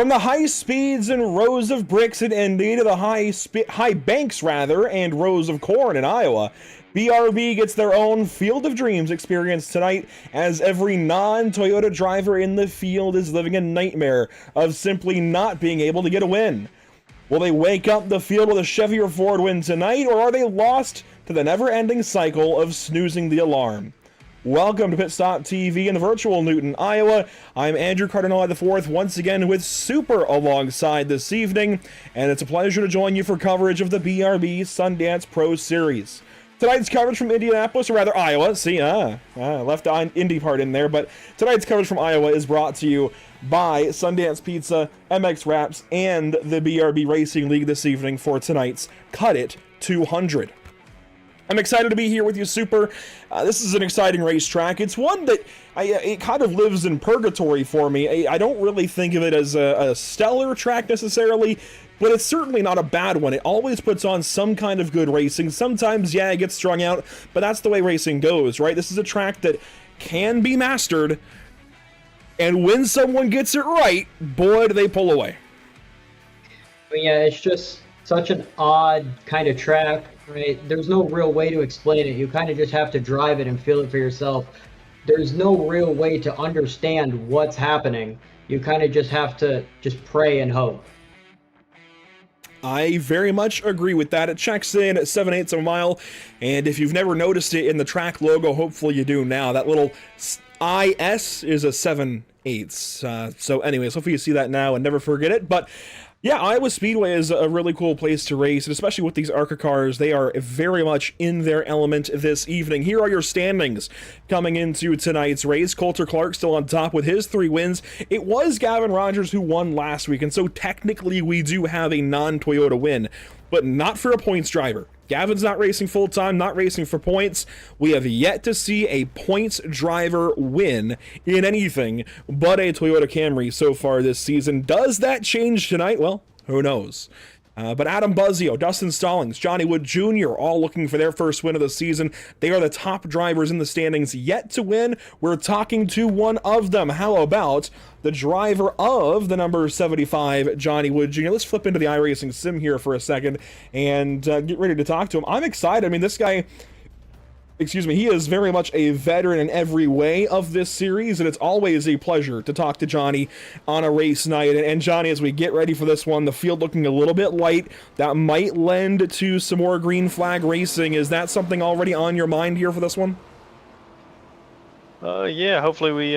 From the high speeds and rows of bricks in Indy to the high banks and rows of corn in Iowa, BRB gets their own Field of Dreams experience tonight, as every non-Toyota driver in the field is living a nightmare of simply not being able to get a win. Will they wake up the field with a Chevy or Ford win tonight, or are they lost to the never-ending cycle of snoozing the alarm? Welcome to Pit Stop TV in the virtual Newton, Iowa. I'm Andrew Cardinale IV, once again with Super alongside this evening, and it's a pleasure to join you for coverage of the BRB Sundance Pro Series. Tonight's coverage from Indianapolis, or rather Iowa. See, left the Indy part in there, but tonight's coverage from Iowa is brought to you by Sundance Pizza, MX Wraps, and the BRB Racing League this evening for tonight's Cut It 200. I'm excited to be here with you, Super. This is an exciting racetrack. It's one that it kind of lives in purgatory for me. I don't really think of it as a stellar track necessarily, but it's certainly not a bad one. It always puts on some kind of good racing. Sometimes, yeah, it gets strung out, but that's the way racing goes, right? This is a track that can be mastered, and when someone gets it right, boy, do they pull away. Yeah, it's just such an odd kind of track, right? There's no real way to explain it. You kind of just have to drive it and feel it for yourself. There's no real way to understand what's happening. You kind of just have to just pray and hope. I very much agree with that. It checks in at 7/8 of a mile, and if you've never noticed it in the track logo, hopefully you do now. That little IS is a 7/8. So anyways, hopefully you see that now and never forget it. But yeah, Iowa Speedway is a really cool place to race, and especially with these ARCA cars, they are very much in their element this evening. Here are your standings coming into tonight's race. Coulter Clark still on top with his 3 wins. It was Gavin Rogers who won last week, and so technically we do have a non-Toyota win, but not for a points driver. Gavin's not racing full-time, not racing for points. We have yet to see a points driver win in anything but a Toyota Camry so far this season. Does that change tonight? Well, who knows? But Adam Buzzio, Dustin Stallings, Johnny Wood Jr., all looking for their first win of the season. They are the top drivers in the standings yet to win. We're talking to one of them. How about the driver of the number 75, Johnny Wood Jr.? Let's flip into the iRacing sim here for a second and get ready to talk to him. I'm excited. I mean, this guy, he is very much a veteran in every way of this series, and it's always a pleasure to talk to Johnny on a race night. And Johnny, as we get ready for this one, the field looking a little bit light, that might lend to some more green flag racing. Is that something already on your mind here for this one? Yeah, hopefully we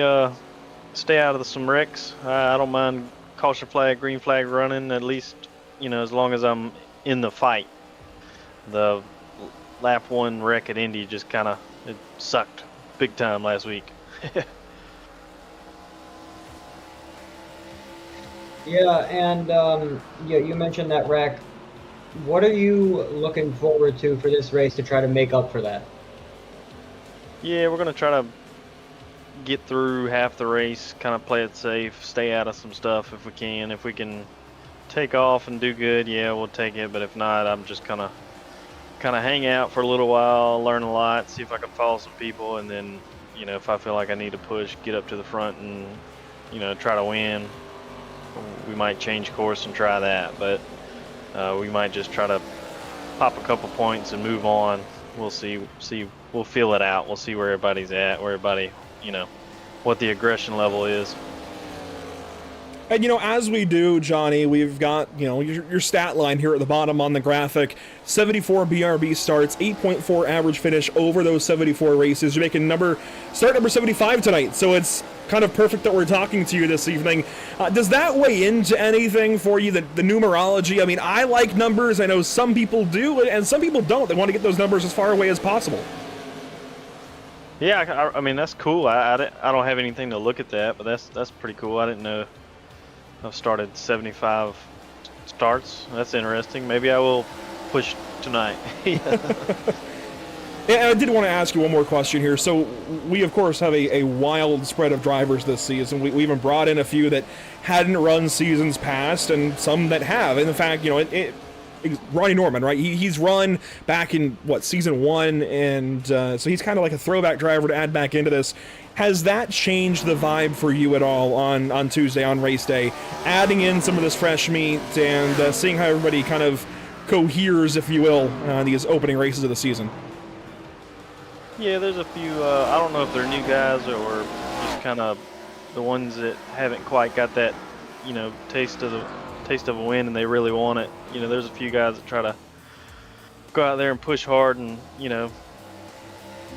stay out of some wrecks. I don't mind caution flag, green flag running, at least, as long as I'm in the fight. The lap 1 wreck at Indy just it sucked big time last week. Yeah, and you mentioned that wreck. What are you looking forward to for this race to try to make up for that? Yeah, we're going to try to get through half the race, kind of play it safe, stay out of some stuff if we can. If we can take off and do good, yeah, we'll take it. But if not, I'm just kind of hang out for a little while, learn a lot, see if I can follow some people, and then, if I feel like I need to push, get up to the front and, try to win. We might change course and try that, but we might just try to pop a couple points and move on. We'll see. We'll feel it out. We'll see where everybody's at, what the aggression level is. And, as we do, Johnny, we've got, your stat line here at the bottom on the graphic. 74 BRB starts, 8.4 average finish over those 74 races. You're making start number 75 tonight, so it's kind of perfect that we're talking to you this evening. Does that weigh into anything for you, the numerology? I mean, I like numbers. I know some people do, and some people don't. They want to get those numbers as far away as possible. Yeah, I mean, that's cool. I don't have anything to look at that, but that's pretty cool. I didn't know I've started 75 starts. That's interesting. Maybe I will push tonight. Yeah, I did want to ask you one more question here. So we, of course, have a wild spread of drivers this season. We even brought in a few that hadn't run seasons past and some that have. And in fact, Ronnie Norman, right? He's run back in season 1, and so he's kind of like a throwback driver to add back into this. Has that changed the vibe for you at all on Tuesday, on race day, adding in some of this fresh meat and seeing how everybody kind of coheres, if you will, these opening races of the season? Yeah, there's a few. I don't know if they're new guys or just kind of the ones that haven't quite got that, taste of a win, and they really want it. There's a few guys that try to go out there and push hard and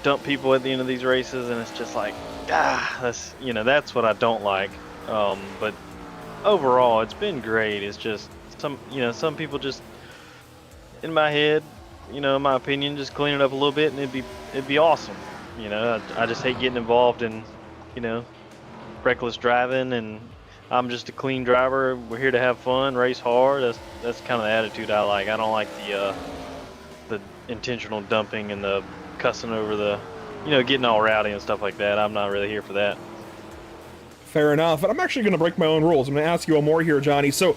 dump people at the end of these races, and it's just like, that's what I don't like. But overall, it's been great. It's just some people just, in my head, in my opinion, just clean it up a little bit and it'd be awesome. I just hate getting involved in, reckless driving, and I'm just a clean driver. We're here to have fun, race hard. That's kind of the attitude I like. I don't like the intentional dumping and the cussing over the, getting all rowdy and stuff like that. I'm not really here for that. Fair enough. And I'm actually going to break my own rules. I'm going to ask you one more here, Johnny. So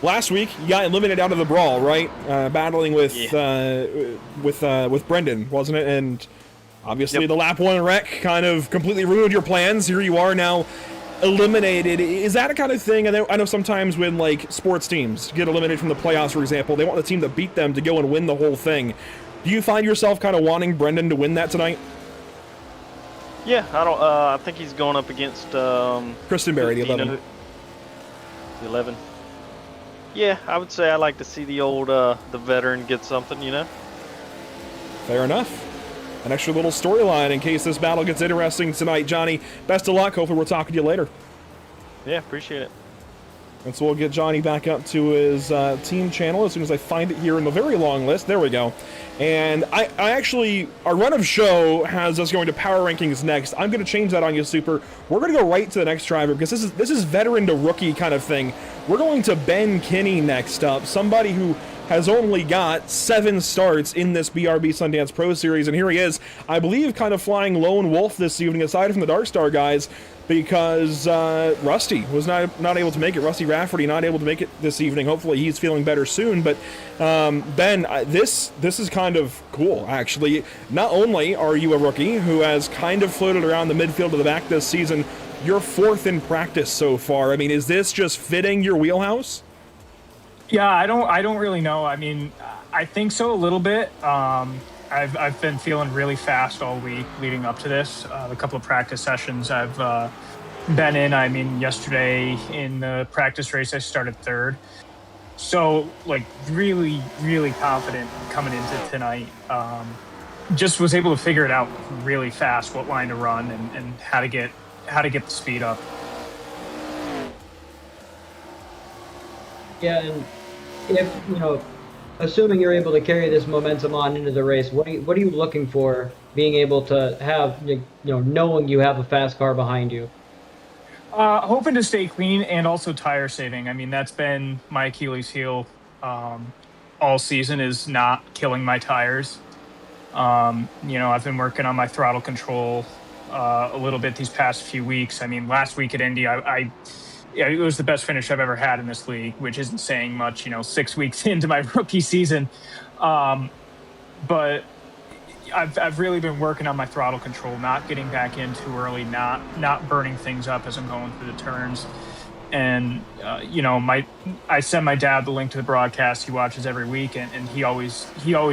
last week you got eliminated out of the brawl, right? Battling with Brendan, wasn't it? And obviously the lap 1 wreck kind of completely ruined your plans. Here you are now, eliminated. Is that a kind of thing? I know sometimes when like sports teams get eliminated from the playoffs, for example, they want the team that beat them to go and win the whole thing. Do you find yourself kind of wanting Brendan to win that tonight? Yeah, I think he's going up against Kristen Berry, the 11. The 11. Yeah, I would say I like to see the old the veteran get something. Fair enough. An extra little storyline in case this battle gets interesting tonight. Johnny, best of luck. Hopefully we'll talk to you later. Yeah, appreciate it. And so we'll get Johnny back up to his team channel as soon as I find it here in the very long list. There we go. And I actually, our run of show has us going to power rankings next. I'm going to change that on you, Super. We're going to go right to the next driver because this is veteran to rookie kind of thing. We're going to Ben Kinney next up, somebody who has only got 7 starts in this BRB Sundance Pro Series, and here he is, I believe, kind of flying lone wolf this evening, aside from the Dark Star guys, because Rusty was not able to make it. Rusty Rafferty not able to make it this evening. Hopefully he's feeling better soon. But Ben, this is kind of cool, actually. Not only are you a rookie who has kind of floated around the midfield of the back this season, you're 4th in practice so far. I mean, is this just fitting your wheelhouse? Yeah, I don't really know. I mean, I think so a little bit. I've been feeling really fast all week leading up to this. The couple of practice sessions I've been in. I mean, yesterday in the practice race, I started 3rd. So, like, really, really confident coming into tonight. Just was able to figure it out really fast, what line to run and how to get the speed up. Yeah, and if, assuming you're able to carry this momentum on into the race, what are you looking for being able to have, knowing you have a fast car behind you? Hoping to stay clean and also tire saving. I mean, that's been my Achilles heel all season, is not killing my tires. I've been working on my throttle control a little bit these past few weeks. I mean, last week at Indy, it was the best finish I've ever had in this league, which isn't saying much, 6 weeks into my rookie season. But I've really been working on my throttle control, not getting back in too early, not burning things up as I'm going through the turns. And, I send my dad the link to the broadcast. He watches every week, and he always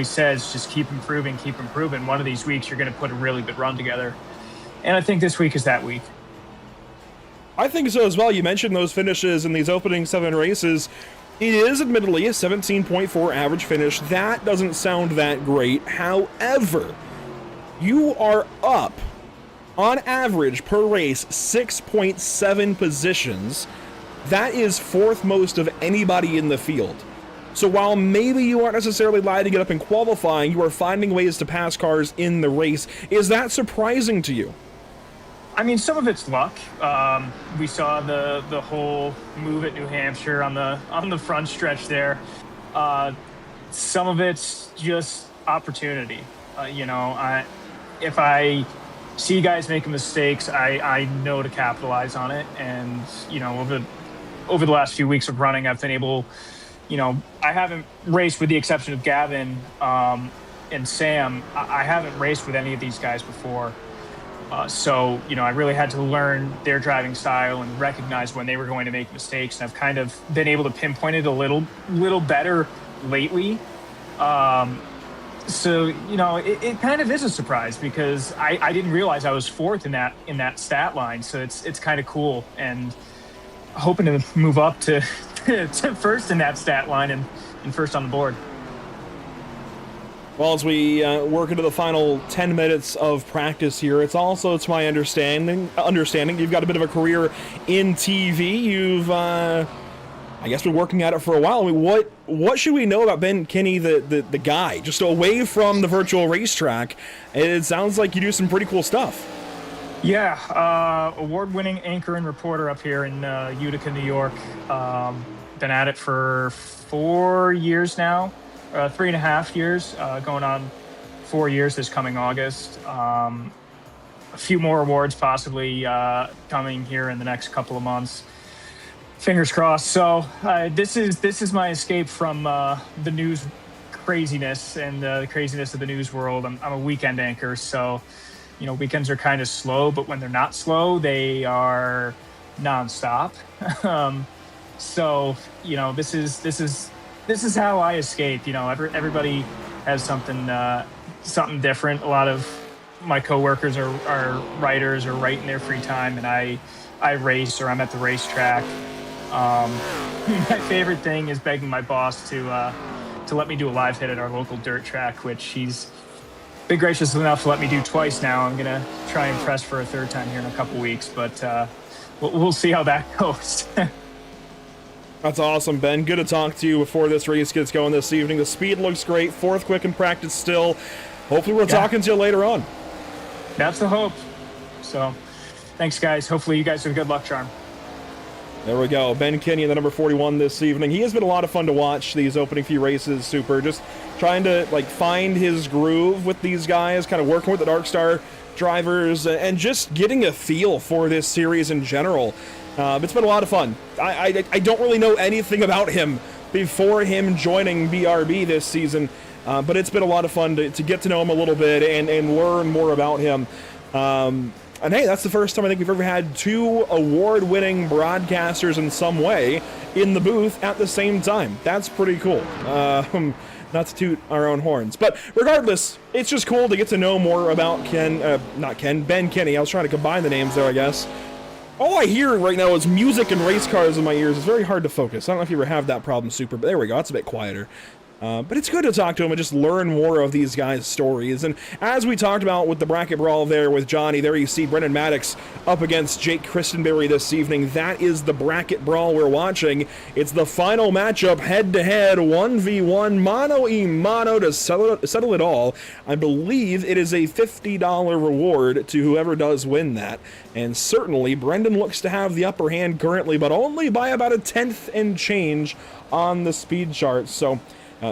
says, just keep improving. One of these weeks, you're going to put a really good run together. And I think this week is that week. I think so as well. You mentioned those finishes in these opening 7 races. It is admittedly a 17.4 average finish. That doesn't sound that great. However, you are up, on average per race, 6.7 positions. That is 4th most of anybody in the field. So while maybe you aren't necessarily lighting it up in qualifying, you are finding ways to pass cars in the race. Is that surprising to you? I mean, some of it's luck. We saw the whole move at New Hampshire on the front stretch there. Some of it's just opportunity. If I see guys making mistakes, I know to capitalize on it. And over the last few weeks of running, I've been able, I haven't raced, with the exception of Gavin and Sam. I haven't raced with any of these guys before. So, I really had to learn their driving style and recognize when they were going to make mistakes. And I've kind of been able to pinpoint it a little better lately. So, it kind of is a surprise, because I didn't realize I was fourth in that stat line. So it's kind of cool, and hoping to move up to to first in that stat line and first on the board. Well, as we work into the final 10 minutes of practice here, it's also, to my understanding, you've got a bit of a career in TV. You've, I guess, been working at it for a while. I mean, what should we know about Ben Kinney, the guy, just away from the virtual racetrack? It sounds like you do some pretty cool stuff. Yeah, award-winning anchor and reporter up here in Utica, New York. Been at it for 4 years now. 3.5 years, going on 4 years this coming August. A few more awards possibly coming here in the next couple of months. Fingers crossed. So this is my escape from the news craziness and the craziness of the news world. I'm a weekend anchor, so weekends are kind of slow, but when they're not slow, they are nonstop. So this is how I escape. Everybody has something different. A lot of my coworkers are writers or write in their free time, and I race, or I'm at the racetrack. My favorite thing is begging my boss to let me do a live hit at our local dirt track, which he's been gracious enough to let me do twice now. I'm gonna try and press for a third time here in a couple weeks, but we'll see how that goes. That's awesome, Ben. Good to talk to you before this race gets going this evening. The speed looks great. Fourth quick in practice still. Hopefully we're talking to you later on. That's the hope. So, thanks, guys. Hopefully you guys have a good luck charm. There we go. Ben Kinney in the number 41 this evening. He has been a lot of fun to watch these opening few races. Super. Just trying to find his groove with these guys, kind of working with the Dark Star drivers, and just getting a feel for this series in general. It's been a lot of fun. I don't really know anything about him before him joining BRB this season, but it's been a lot of fun to get to know him a little bit and learn more about him. And hey, that's the first time I think we've ever had two award-winning broadcasters in some way in the booth at the same time. That's pretty cool. Not to toot our own horns. But regardless, it's just cool to get to know more about Ben Kinney. I was trying to combine the names there, I guess. All I hear right now is music and race cars in my ears. It's very hard to focus. I don't know if you ever have that problem, Super, but there we go. That's a bit quieter. But it's good to talk to him and just learn more of these guys' stories. And as we talked about with the bracket brawl there with Johnny, there you see Brendan Maddox up against Jake Christenberry this evening. That is the bracket brawl we're watching. It's the final matchup, head-to-head, 1v1, mano-a-mano to settle it all. I believe it is a $50 reward to whoever does win that. And certainly, Brendan looks to have the upper hand currently, but only by about a tenth and change on the speed chart. So,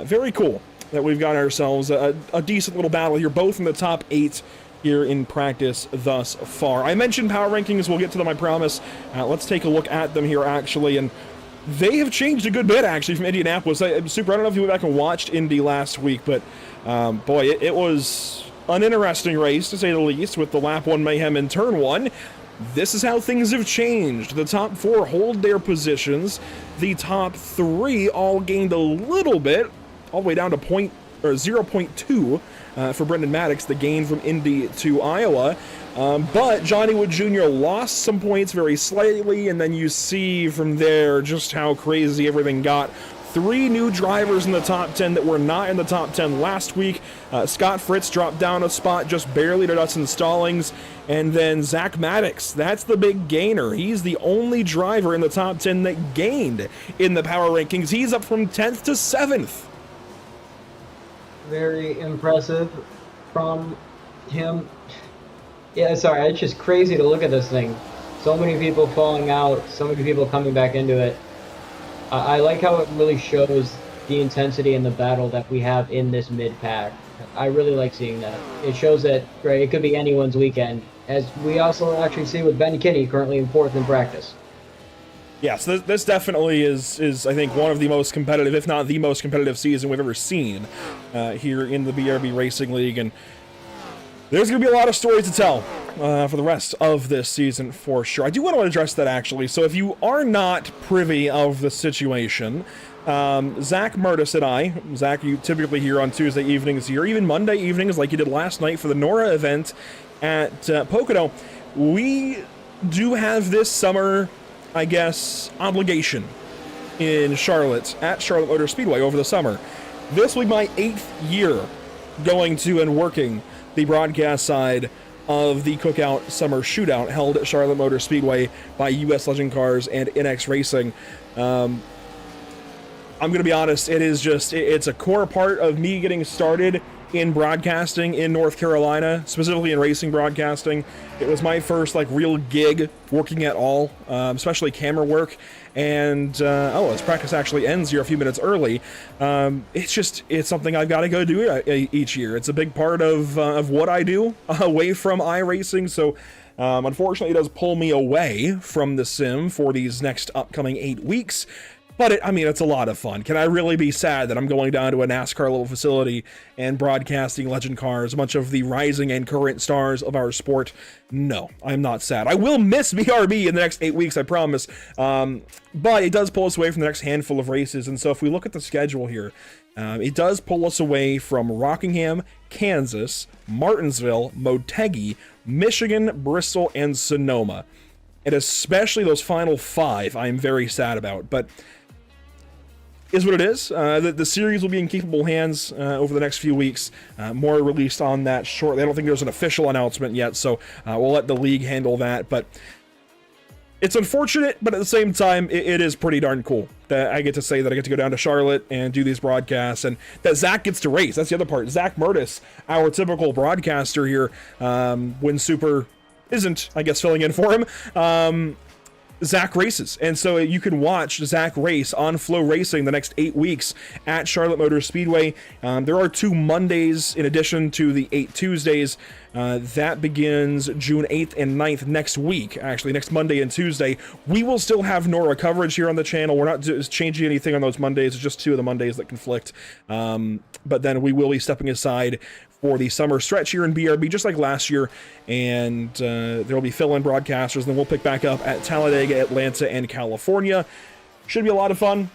very cool that we've got ourselves a decent little battle here, both in the top 8 here in practice thus far. I mentioned power rankings. We'll get to them, I promise. Let's take a look at them here, actually. And they have changed a good bit, actually, from Indianapolis. Super, I don't know if you went back and watched Indy last week, but boy, it was an interesting race, to say the least, with the lap 1 mayhem in turn 1. This is how things have changed. The top 4 hold their positions. The top 3 all gained a little bit, all the way down to 0.2 for Brendan Maddox, the gain from Indy to Iowa. But Johnny Wood Jr. lost some points very slightly, and then you see from there just how crazy everything got. 3 new drivers in the top 10 that were not in the top 10 last week. Scott Fritz dropped down a spot just barely to Dustin Stallings. And then Zach Maddox, that's the big gainer. He's the only driver in the top 10 that gained in the power rankings. He's up from 10th to 7th. Very impressive from him. Yeah, sorry, it's just crazy to look at this thing. So many people falling out, so many people coming back into it. I like how it really shows the intensity in the battle that we have in this mid-pack. I really like seeing that. It shows that, right, it could be anyone's weekend, as we also actually see with Ben Kinney currently in 4th in practice. Yeah, so this definitely is I think one of the most competitive, if not the most competitive season we've ever seen here in the BRB Racing League, and there's going to be a lot of stories to tell for the rest of this season for sure. I do want to address that actually. So if you are not privy of the situation, Zach Murtis and I, Zach, you typically hear on Tuesday evenings here, even Monday evenings like you did last night for the NORA event at Pocono, we do have this summer, I guess, obligation in Charlotte, at Charlotte Motor Speedway over the summer. This will be my 8th year going to and working the broadcast side of the Cookout Summer Shootout held at Charlotte Motor Speedway by US Legend Cars and NX Racing. I'm going to be honest, it's a core part of me getting started in broadcasting in North Carolina, specifically in racing broadcasting. It was my first real gig working at all, especially camera work. And this practice actually ends here a few minutes early. It's something I've got to go do each year. It's a big part of what I do away from iRacing. So unfortunately, it does pull me away from the sim for these next upcoming 8 weeks. But it's a lot of fun. Can I really be sad that I'm going down to a NASCAR level facility and broadcasting Legend Cars, a bunch of the rising and current stars of our sport? No, I'm not sad. I will miss BRB in the next 8 weeks, I promise. But it does pull us away from the next handful of races. And so if we look at the schedule here, it does pull us away from Rockingham, Kansas, Martinsville, Motegi, Michigan, Bristol, and Sonoma. And especially those final 5, I'm very sad about. But is what it is. The series will be in capable hands over the next few weeks. More released on that shortly. I don't think there's an official announcement yet, so we'll let the league handle that. But it's unfortunate, but at the same time, it is pretty darn cool that I get to say that I get to go down to Charlotte and do these broadcasts, and that Zach gets to race. That's the other part. Zach Murtis, our typical broadcaster here, when Super isn't, I guess, filling in for him. Zach races, and so you can watch Zach race on Flow Racing the next 8 weeks at Charlotte Motor Speedway. There are 2 Mondays in addition to the 8 Tuesdays. That begins June 8th and 9th next week, actually, next Monday and Tuesday. We will still have NORA coverage here on the channel. We're not changing anything on those Mondays. It's just 2 of the Mondays that conflict. But then we will be stepping aside for the summer stretch here in BRB, just like last year, and there will be fill-in broadcasters, and then we'll pick back up at Talladega, Atlanta, and California. Should be a lot of fun.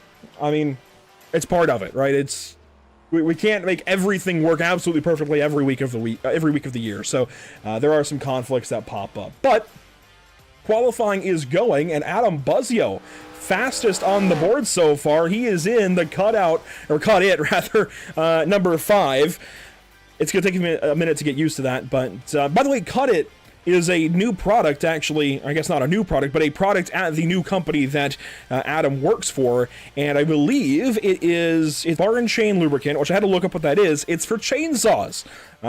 It's part of it, right? We can't make everything work absolutely perfectly every week of the year, so there are some conflicts that pop up. But qualifying is going, and Adam Buzzio, fastest on the board so far. He is in the cut it, number 5. It's going to take me a minute to get used to that, but by the way, Cut It is a new product, actually. I guess not a new product, but a product at the new company that Adam works for, and I believe it's bar and chain lubricant, which I had to look up what that is. It's for chainsaws.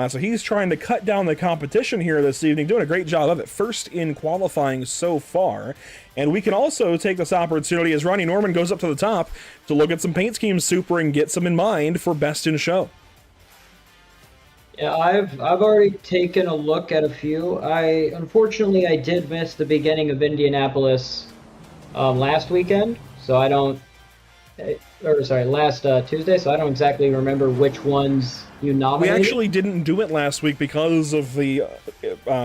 So he's trying to cut down the competition here this evening, doing a great job of it. First in qualifying so far. And we can also take this opportunity as Ronnie Norman goes up to the top to look at some paint schemes Super and get some in mind for Best in Show. Yeah, I've already taken a look at a few. Unfortunately I did miss the beginning of Indianapolis last weekend, so I don't. Last Tuesday, so I don't exactly remember which ones you nominated. We actually didn't do it last week because of the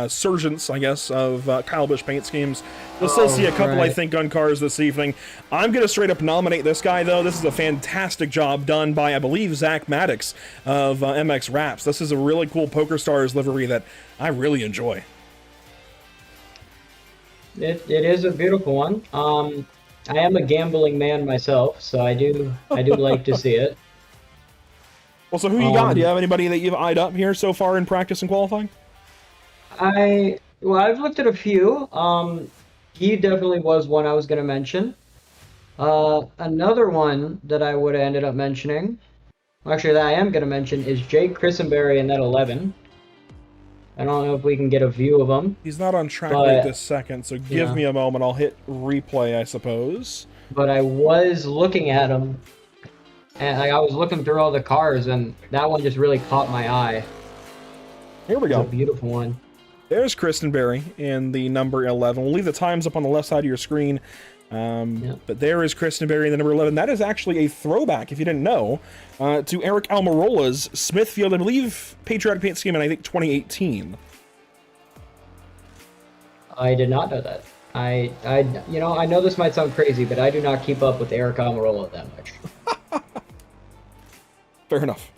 surgence, I guess, of Kyle Busch paint schemes. We'll still see a couple, right, I think, on cars this evening. I'm going to straight up nominate this guy, though. This is a fantastic job done by, I believe, Zach Maddox of MX Wraps. This is a really cool Poker Stars livery that I really enjoy. It is a beautiful one. I am a gambling man myself, so I do like to see it. Well, so who you got? Do you have anybody that you've eyed up here so far in practice and qualifying? I've looked at a few. He definitely was one I was going to mention. Another one that I would have ended up mentioning, actually that I am going to mention, is Jake Christenberry in that 11. I don't know if we can get a view of him. He's not on track right this second, so give me a moment. I'll hit replay, I suppose. But I was looking at him, and I was looking through all the cars, and that one just really caught my eye. Here we go. It's a beautiful one. There's Christenberry in the number 11. We'll leave the times up on the left side of your screen But there is Kristen Berry in the number 11. That is actually a throwback, if you didn't know, to Eric Almirola's Smithfield, I believe, Patriotic Paint Scheme in, I think, 2018. I did not know that. I know this might sound crazy, but I do not keep up with Eric Almirola that much. Fair enough.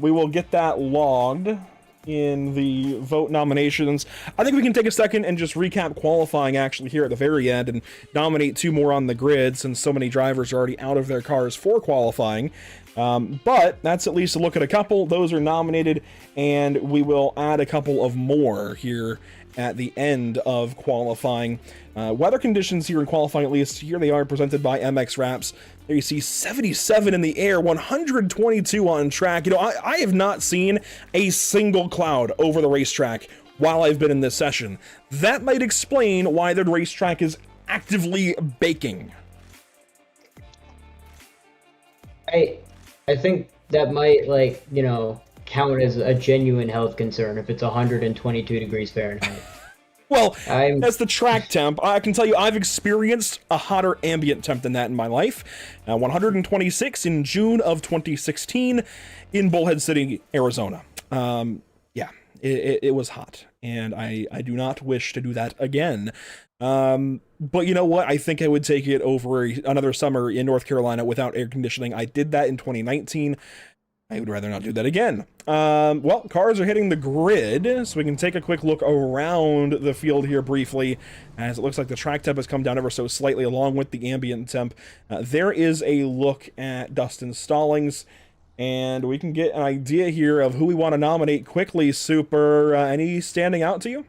We will get that logged in the vote nominations. I think we can take a second and just recap qualifying actually here at the very end and nominate 2 more on the grid since so many drivers are already out of their cars for qualifying. But that's at least a look at a couple. Those are nominated, and we will add a couple of more here at the end of qualifying. Weather conditions here in qualifying, at least here they are, presented by MX Wraps. There you see 77 in the air, 122 on track. You know, I have not seen a single cloud over the racetrack while I've been in this session. That might explain why the racetrack is actively baking. I think that might, count as a genuine health concern if it's 122 degrees Fahrenheit. Well, that's the track temp. I can tell you I've experienced a hotter ambient temp than that in my life. 126 in June of 2016 in Bullhead City, Arizona. Yeah, it was hot, and I do not wish to do that again. But you know what? I think I would take it over another summer in North Carolina without air conditioning. I did that in 2019. I would rather not do that again. Well, cars are hitting the grid, so we can take a quick look around the field here briefly, as it looks like the track temp has come down ever so slightly along with the ambient temp. There is a look at Dustin Stallings, and we can get an idea here of who we want to nominate quickly. Super, any standing out to you?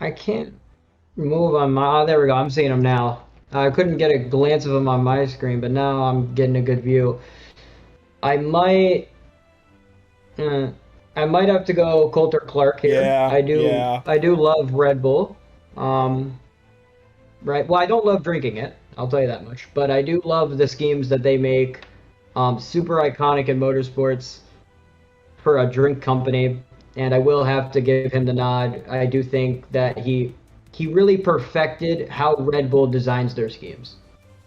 I can't move on my... Oh, there we go. I'm seeing them now. I couldn't get a glance of him on my screen, but now I'm getting a good view. I might have to go Coulter Clark here. Yeah, I do love Red Bull. Right. Well, I don't love drinking it. I'll tell you that much. But I do love the schemes that they make. Super iconic in motorsports for a drink company, and I will have to give him the nod. I do think that he really perfected how Red Bull designs their schemes.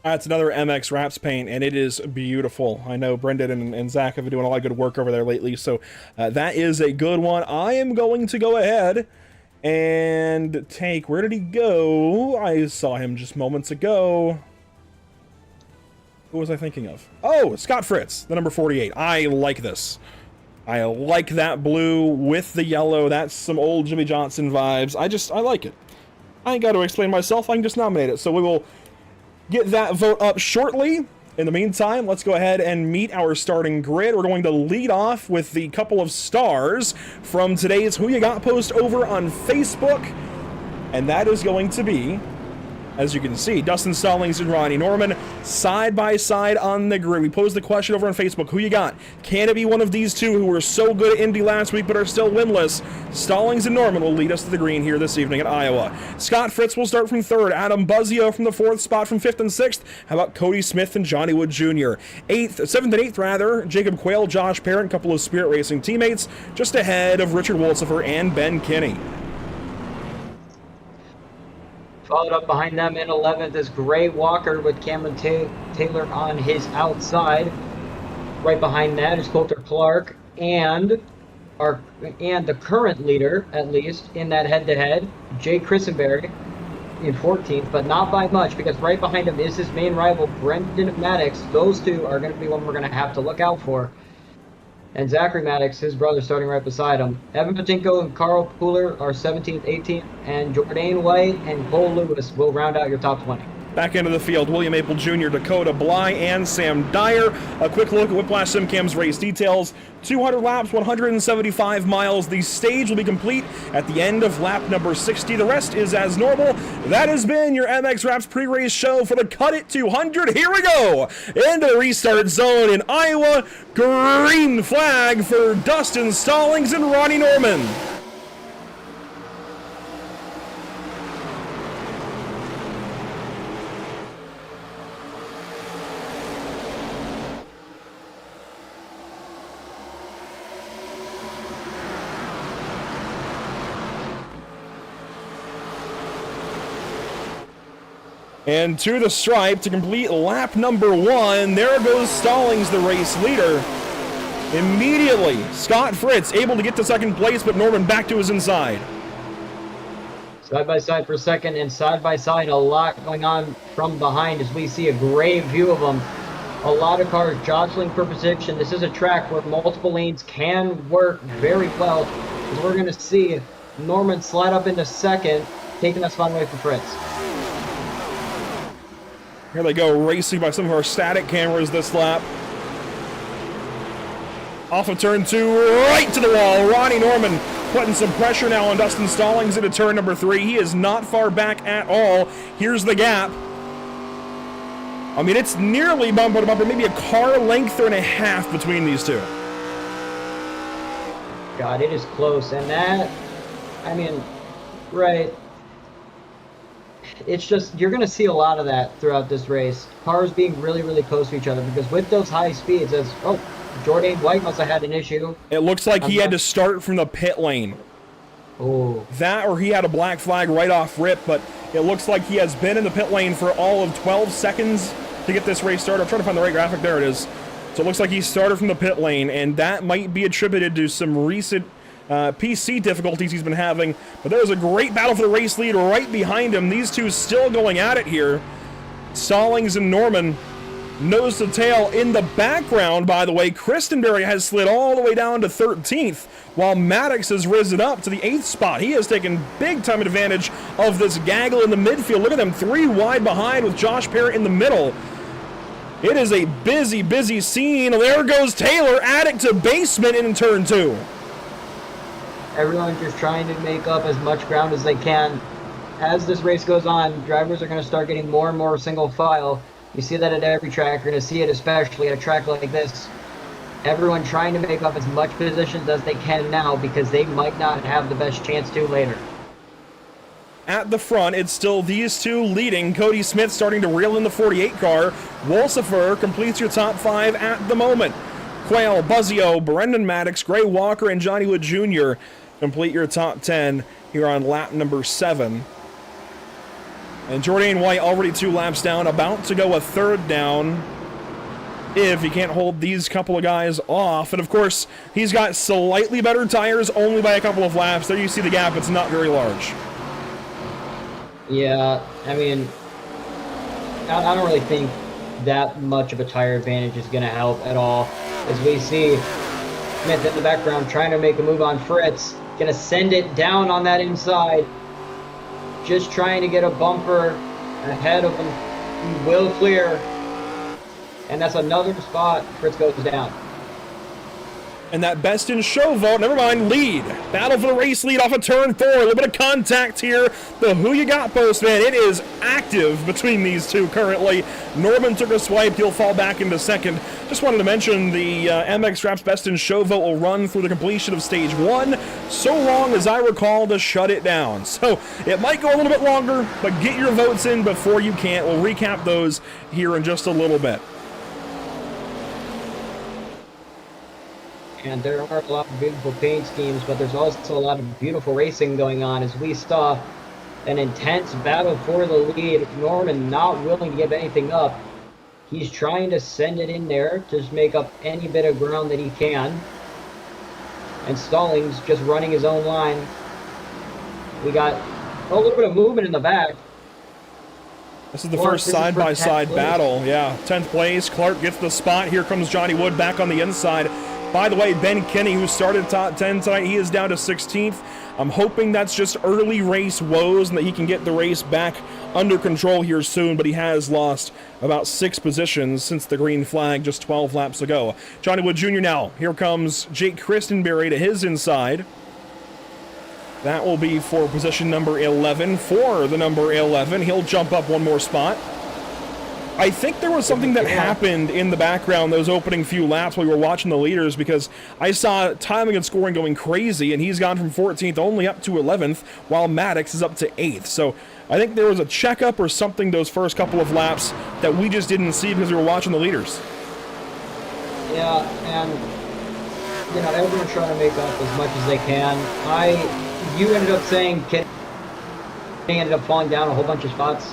That's another MX Wraps paint, and it is beautiful. I know Brendan and Zach have been doing a lot of good work over there lately, so that is a good one. I am going to go ahead and take... Where did he go? I saw him just moments ago. Who was I thinking of? Oh, Scott Fritz, the number 48. I like this. I like that blue with the yellow. That's some old Jimmy Johnson vibes. I like it. I ain't got to explain myself. I can just nominate it. So we will get that vote up shortly. In the meantime, let's go ahead and meet our starting grid. We're going to lead off with the couple of stars from today's Who You Got post over on Facebook. And that is going to be, as you can see, Dustin Stallings and Ronnie Norman side by side on the grid. We posed the question over on Facebook, who you got? Can it be one of these two who were so good at Indy last week but are still winless? Stallings and Norman will lead us to the green here this evening at Iowa. Scott Fritz will start from third. Adam Buzzio from the fourth spot from fifth and sixth. How about Cody Smith and Johnny Wood Jr.? Seventh and eighth, rather, Jacob Quayle, Josh Parent, couple of Spirit Racing teammates, just ahead of Richard Wolsifer and Ben Kinney. Followed up behind them in 11th is Gray Walker with Cameron Taylor on his outside. Right behind that is Coulter Clark and the current leader, at least, in that head-to-head, Jay Christenberry in 14th, but not by much, because right behind him is his main rival, Brendan Maddox. Those two are going to be one we're going to have to look out for. And Zachary Maddox, his brother, starting right beside him. Evan Patinko and Carl Pooler are 17th, 18th, and Jordan White and Cole Lewis will round out your top 20. Back into the field, William Maple Jr., Dakota Bly, and Sam Dyer. A quick look at Whiplash SimCam's race details. 200 laps, 175 miles. The stage will be complete at the end of lap number 60. The rest is as normal. That has been your MX Wraps pre-race show for the Cut It 200. Here we go into the restart zone in Iowa. Green flag for Dustin Stallings and Ronnie Norman. And to the stripe to complete lap number 1. There goes Stallings, the race leader. Immediately, Scott Fritz able to get to second place, but Norman back to his inside. Side by side for second, and side by side, a lot going on from behind as we see a great view of them. A lot of cars jostling for position. This is a track where multiple lanes can work very well, as we're going to see Norman slide up into second, taking that spot away from Fritz. Here they go, racing by some of our static cameras this lap. Off of turn 2, right to the wall. Ronnie Norman putting some pressure now on Dustin Stallings into turn number 3. He is not far back at all. Here's the gap. I mean, it's nearly bumper to bumper, maybe a car length and a half between these two. God, it is close. And that, I mean, right. It's just, you're going to see a lot of that throughout this race. Cars being really, really close to each other, because with those high speeds, Jordan White must have had an issue. It looks like he had to start from the pit lane. Oh. That or he had a black flag right off rip, but it looks like he has been in the pit lane for all of 12 seconds to get this race started. I'm trying to find the right graphic. There it is. So it looks like he started from the pit lane, and that might be attributed to some recent PC difficulties he's been having. But there's a great battle for the race lead right behind him. These two still going at it here. Stallings and Norman, nose to tail. In the background, by the way, Christenberry has slid all the way down to 13th, while Maddox has risen up to the 8th spot. He has taken big time advantage of this gaggle in the midfield. Look at them, 3 wide behind with Josh Parrott in the middle. It is a busy, busy scene. There goes Taylor, addict to basement in turn 2. Everyone's just trying to make up as much ground as they can. As this race goes on, drivers are going to start getting more and more single file. You see that at every track. You're going to see it especially at a track like this. Everyone trying to make up as much positions as they can now, because they might not have the best chance to later. At the front, it's still these two leading. Cody Smith starting to reel in the 48 car. Wolsifer completes your top 5 at the moment. Quayle, Buzzio, Brendan Maddox, Gray Walker, and Johnny Wood Jr. complete your top 10 here on lap number 7. And Jordan White already 2 laps down, about to go a 3rd down if he can't hold these couple of guys off. And of course, he's got slightly better tires, only by a couple of laps. There you see the gap, it's not very large. Yeah, I mean, I don't really think that much of a tire advantage is going to help at all. As we see Smith in the background trying to make a move on Fritz. Going to send it down on that inside. Just trying to get a bumper ahead of him. He will clear. And that's another spot. Fritz goes down. And that best in show vote, never mind, lead. Battle for the race lead off of turn 4. A little bit of contact here. The Who You Got postman, it is active between these two currently. Norman took a swipe. He'll fall back into second. Just wanted to mention the MX Straps best in show vote will run through the completion of stage 1, so long as I recall to shut it down. So it might go a little bit longer, but get your votes in before you can't. We'll recap those here in just a little bit. And there are a lot of beautiful paint schemes, but there's also a lot of beautiful racing going on, as we saw an intense battle for the lead. Norman not willing to give anything up. He's trying to send it in there to just make up any bit of ground that he can. And Stallings just running his own line. We got a little bit of movement in the back. This is the first side-by-side battle. Yeah, 10th place. Clark gets the spot. Here comes Johnny Wood back on the inside. By the way, Ben Kinney, who started top 10 tonight, he is down to 16th. I'm hoping that's just early race woes and that he can get the race back under control here soon, but he has lost about 6 positions since the green flag just 12 laps ago. Johnny Wood Jr. now. Here comes Jake Christenberry to his inside. That will be for position number 11. For the number 11, he'll jump up 1 more spot. I think there was something that happened in the background those opening few laps while we were watching the leaders, because I saw timing and scoring going crazy, and he's gone from 14th only up to 11th, while Maddox is up to 8th. So I think there was a checkup or something those first couple of laps that we just didn't see because we were watching the leaders. Yeah, and you know, everyone's trying to make up as much as they can. You ended up saying Kenny ended up falling down a whole bunch of spots.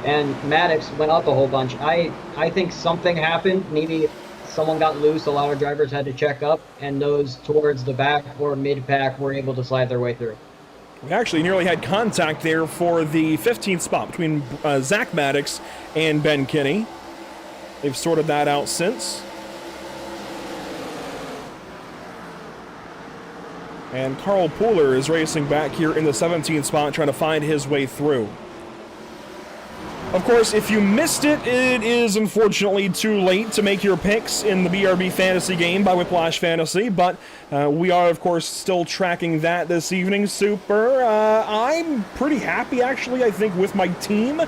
and Maddox went up a whole bunch. I think something happened. Maybe someone got loose. A lot of drivers had to check up, and those towards the back or mid-pack were able to slide their way through. We actually nearly had contact there for the 15th spot between Zach Maddox and Ben Kinney. They've sorted that out since. And Carl Pooler is racing back here in the 17th spot, trying to find his way through. Of course, if you missed it, it is unfortunately too late to make your picks in the BRB fantasy game by Whiplash Fantasy, but we are, of course, still tracking that this evening. Super. I'm pretty happy, actually, I think, with my team.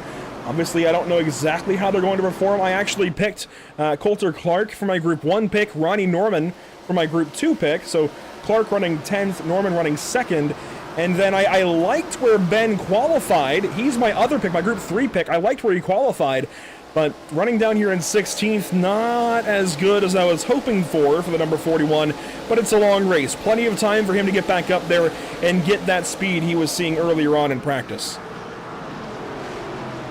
Obviously, I don't know exactly how they're going to perform. I actually picked Coulter Clark for my Group 1 pick, Ronnie Norman for my Group 2 pick, so Clark running 10th, Norman running 2nd. And then I liked where Ben qualified. He's my other pick, my Group 3 pick. I liked where he qualified, but running down here in 16th, not as good as I was hoping for the number 41, but it's a long race. Plenty of time for him to get back up there and get that speed he was seeing earlier on in practice.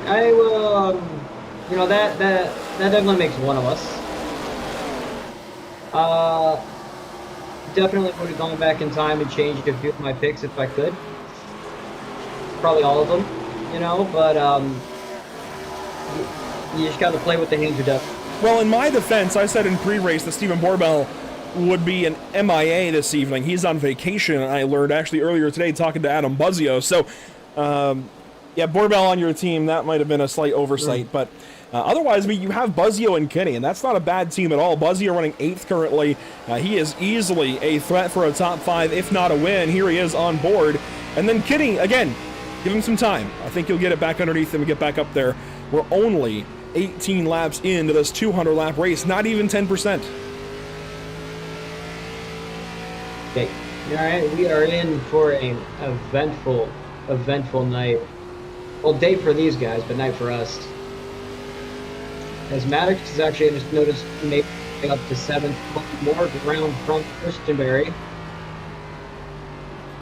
I will, you know, that definitely makes one of us. Definitely would have gone back in time and changed a few of my picks if I could. Probably all of them, you know, but you just got to play with the hands you're dealt. Well, in my defense, I said in pre-race that Stephen Borbell would be an MIA this evening. He's on vacation, I learned actually earlier today talking to Adam Buzzio. So, yeah, Borbell on your team, that might have been a slight oversight, but otherwise, I mean, you have Buzzio and Kinney, and that's not a bad team at all. Buzzio running 8th currently. He is easily a threat for a top 5, if not a win. Here he is on board. And then Kinney, again, give him some time. I think you'll get it back underneath him and get back up there. We're only 18 laps into this 200-lap race, not even 10%. Okay, all right, we are in for an eventful night. Well, day for these guys, but night for us. As Maddox is actually, I just noticed, maybe up to 7th, more ground from Christenberry.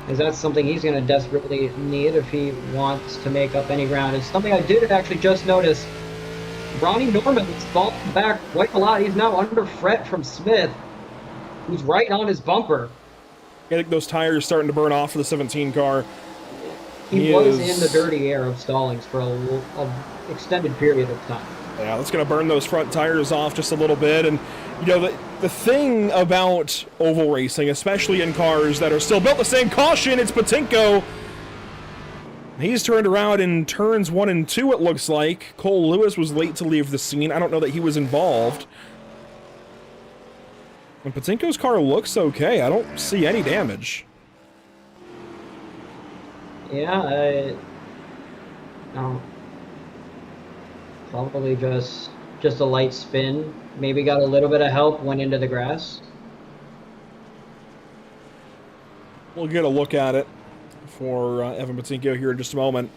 As that's something he's going to desperately need if he wants to make up any ground. It's something I did actually just notice. Ronnie Norman's fallen back quite a lot. He's now under Fret from Smith, who's right on his bumper. I think those tires starting to burn off for the 17 car. He was in the dirty air of Stallings for an extended period of time. Yeah, that's going to burn those front tires off just a little bit. And, you know, the thing about oval racing, especially in cars that are still built the same caution, it's Patinko. He's turned around in turns 1 and 2, it looks like. Cole Lewis was late to leave the scene. I don't know that he was involved. And Patinko's car looks okay. I don't see any damage. Yeah, probably just a light spin. Maybe got a little bit of help, went into the grass. We'll get a look at it for Evan Patinko here in just a moment.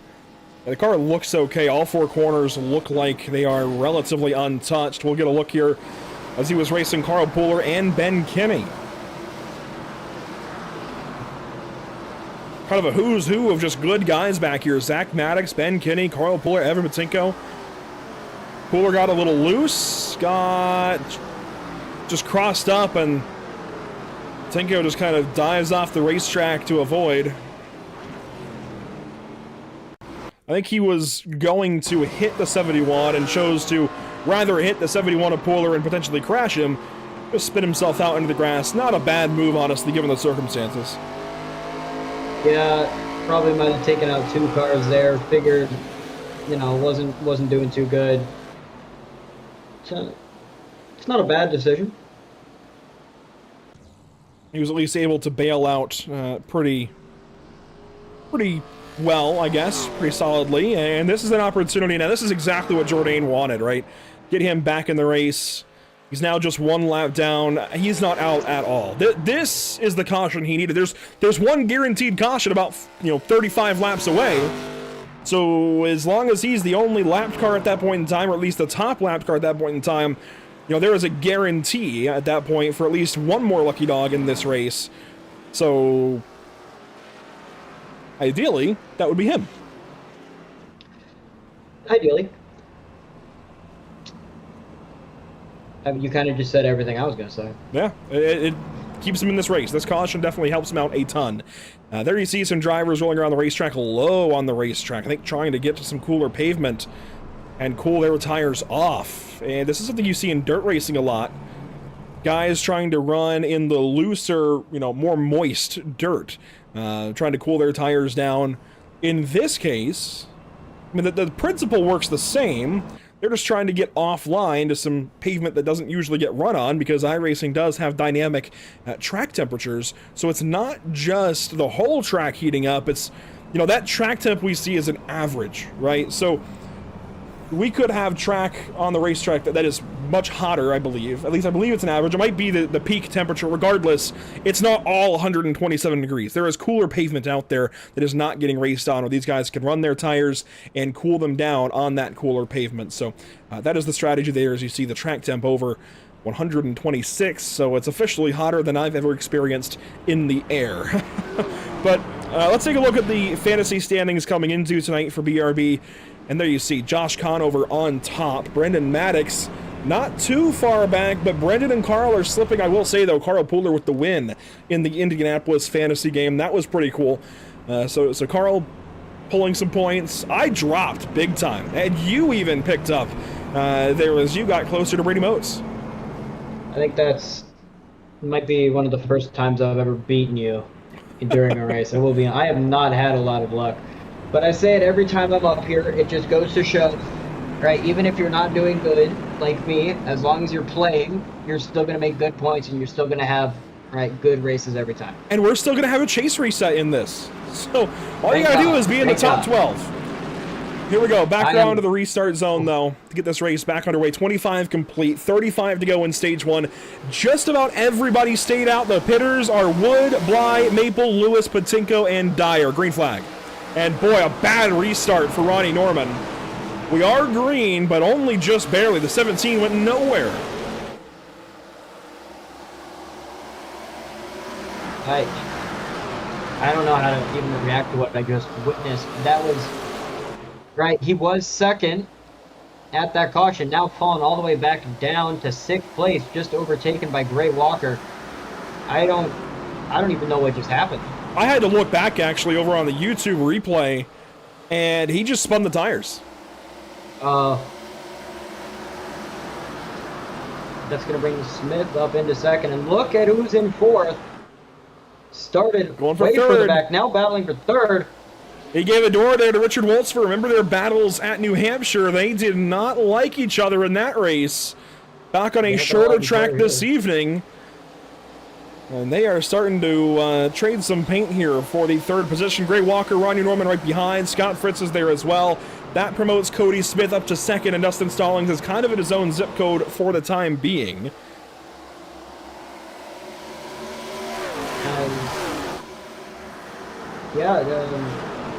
The car looks okay. All 4 corners look like they are relatively untouched. We'll get a look here as he was racing Carl Pooler and Ben Kinney. Kind of a who's who of just good guys back here. Zach Maddox, Ben Kinney, Carl Pooler, Evan Patinko. Pooler got a little loose, got just crossed up, and Patinko just kind of dives off the racetrack to avoid. I think he was going to hit the 71 and chose to rather hit the 71 of Pooler and potentially crash him, just spin himself out into the grass. Not a bad move, honestly, given the circumstances. Yeah, probably might have taken out 2 cars there. Figured, you know, wasn't doing too good. So, it's not a bad decision. He was at least able to bail out pretty well, I guess, pretty solidly. And this is an opportunity. Now, this is exactly what Jourdain wanted, right? Get him back in the race. He's now just 1 lap down. He's not out at all. This is the caution he needed. There's one guaranteed caution about 35 laps away. So as long as he's the only lapped car at that point in time, or at least the top lapped car at that point in time, there is a guarantee at that point for at least one more lucky dog in this race. So ideally, that would be him. Ideally. You kind of just said everything I was going to say. Yeah, it keeps him in this race. This caution definitely helps him out a ton. There you see some drivers rolling around the racetrack low on the racetrack. I think trying to get to some cooler pavement and cool their tires off. And this is something you see in dirt racing a lot. Guys trying to run in the looser, more moist dirt. Trying to cool their tires down. In this case, I mean, the principle works the same. They're just trying to get offline to some pavement that doesn't usually get run on, because iRacing does have dynamic track temperatures. So it's not just the whole track heating up. It's, that track temp we see is an average, right? So we could have track on the racetrack that is much hotter, I believe. At least I believe it's an average. It might be the peak temperature. Regardless, it's not all 127 degrees. There is cooler pavement out there that is not getting raced on, where these guys can run their tires and cool them down on that cooler pavement. So that is the strategy there, as you see the track temp over 126. So it's officially hotter than I've ever experienced in the air. But let's take a look at the fantasy standings coming into tonight for BRB. And there you see Josh Conover on top. Brendan Maddox not too far back, but Brendan and Carl are slipping. I will say, though, Carl Pooler with the win in the Indianapolis fantasy game. That was pretty cool. So Carl pulling some points. I dropped big time. And you even picked up there as you got closer to Brady Motes. I think might be one of the first times I've ever beaten you during a race. I have not had a lot of luck. But I say it every time I'm up here, it just goes to show, right? Even if you're not doing good, like me, as long as you're playing, you're still going to make good points, and you're still going to have, good races every time. And we're still going to have a chase reset in this. So all you got to do is be in the top 12. Here we go, back down to the restart zone, though, to get this race back underway. 25 complete, 35 to go in stage 1. Just about everybody stayed out. The pitters are Wood, Bly, Maple, Lewis, Patinko, and Dyer. Green flag. And boy, a bad restart for Ronnie Norman. We are green, but only just barely. The 17 went nowhere. I don't know how to even react to what I just witnessed. That was, he was second at that caution, now falling all the way back down to 6th place, just overtaken by Gray Walker. I don't even know what just happened. I had to look back, actually, over on the YouTube replay, and he just spun the tires. That's going to bring Smith up into second, and look at who's in 4th. Started going for way third. further back, now battling for 3rd. He gave a door there to Richard Woltzfer. Remember their battles at New Hampshire. They did not like each other in that race. Back on a shorter track this evening. And they are starting to trade some paint here for the 3rd position. Gray Walker, Ronnie Norman right behind. Scott Fritz is there as well. That promotes Cody Smith up to 2nd, and Dustin Stallings is kind of in his own zip code for the time being.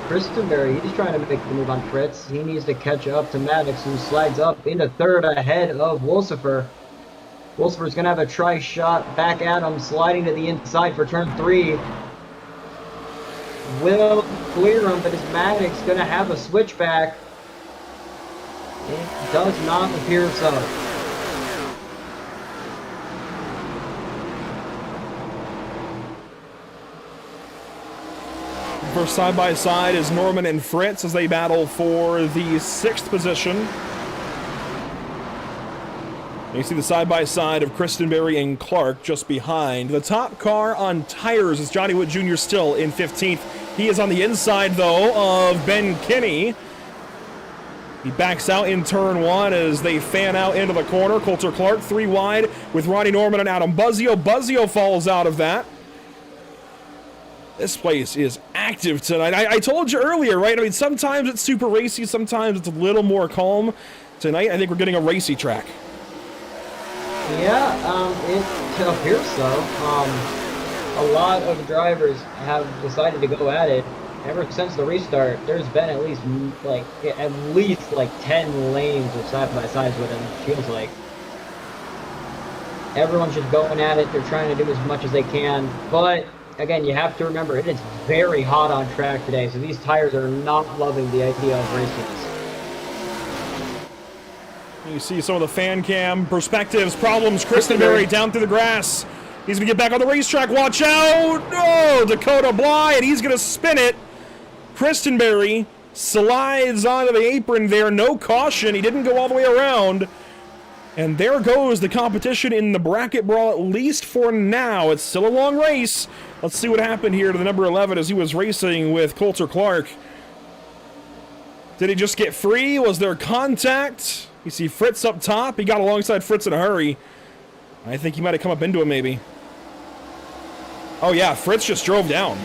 Christenberry, he's trying to make the move on Fritz. He needs to catch up to Maddox, who slides up into 3rd ahead of Wolsifer. Wolsifer's going to have a try shot back at him, sliding to the inside for turn 3. Will clear him, but is Maddox going to have a switchback? It does not appear so. First side-by-side is Norman and Fritz as they battle for the 6th position. You see the side-by-side of Christenberry and Clark just behind. The top car on tires is Johnny Wood Jr. still in 15th. He is on the inside, though, of Ben Kinney. He backs out in turn 1 as they fan out into the corner. Coulter Clark 3 wide with Ronnie Norman and Adam Buzzio. Buzzio falls out of that. This place is active tonight. I told you earlier, right? I mean, sometimes it's super racy, sometimes it's a little more calm. Tonight, I think we're getting a racy track. Yeah, it appears so. A lot of drivers have decided to go at it. Ever since the restart, there's been at least 10 lanes of side-by-sides with them, it feels like. Everyone's just going at it. They're trying to do as much as they can. But, again, you have to remember, it is very hot on track today, so these tires are not loving the idea of racing this. You see some of the fan cam perspectives, problems. Christenberry down through the grass. He's going to get back on the racetrack. Watch out. Oh, Dakota Bly, and he's going to spin it. Christenberry slides onto the apron there. No caution. He didn't go all the way around. And there goes the competition in the bracket brawl, at least for now. It's still a long race. Let's see what happened here to the number 11 as he was racing with Coulter Clark. Did he just get free? Was there contact? You see Fritz up top. He got alongside Fritz in a hurry. I think he might have come up into him, maybe. Oh, yeah. Fritz just drove down.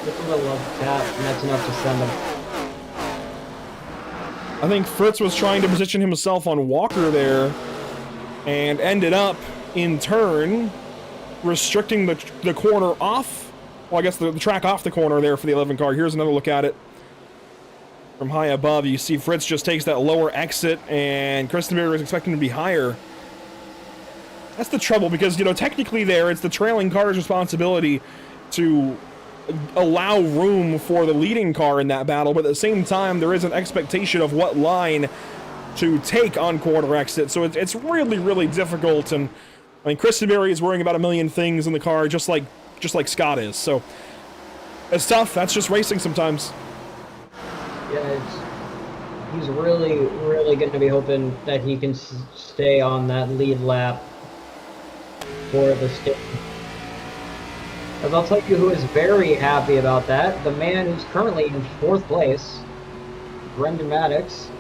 Look at the love tap, and that's enough to send him. I think Fritz was trying to position himself on Walker there and ended up, in turn, restricting the corner off. Well, I guess the track off the corner there for the 11 car. Here's another look at it. From high above, you see Fritz just takes that lower exit, and Christenberry is expecting to be higher. That's the trouble, because, you know, technically there, it's the trailing car's responsibility to allow room for the leading car in that battle, but at the same time, there is an expectation of what line to take on corner exit, so it's really, really difficult, and, I mean, Christenberry is worrying about a million things in the car, just like Scott is, so it's tough. That's just racing sometimes. Yeah, he's really, really going to be hoping that he can stay on that lead lap for the stage. As I'll tell you who is very happy about that, the man who's currently in 4th place, Brendan Maddox.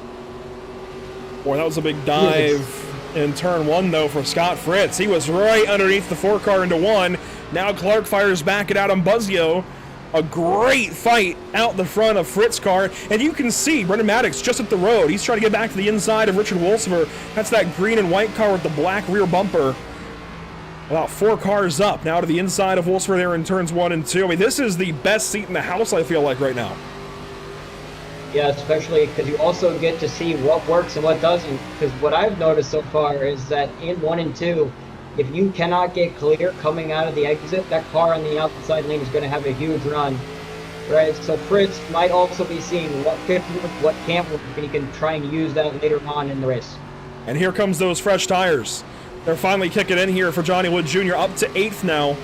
Boy, that was a big dive in turn 1, though, for Scott Fritz. He was right underneath the 4 car into 1. Now Clark fires back it out on Buzzio. A great fight out the front of Fritz's car, and you can see Brendan Maddox just up the road. He's trying to get back to the inside of Richard Wolsifer. That's that green and white car with the black rear bumper. About 4 cars up now to the inside of Wolsifer there in turns 1 and 2. I mean, this is the best seat in the house, I feel like, right now. Yeah, especially because you also get to see what works and what doesn't. Because what I've noticed so far is that in 1 and 2, if you cannot get clear coming out of the exit, that car on the outside lane is going to have a huge run, right? So Fritz might also be seeing what can work, what can't work, and he can try and use that later on in the race. And here comes those fresh tires. They're finally kicking in here for Johnny Wood Jr. up to 8th now.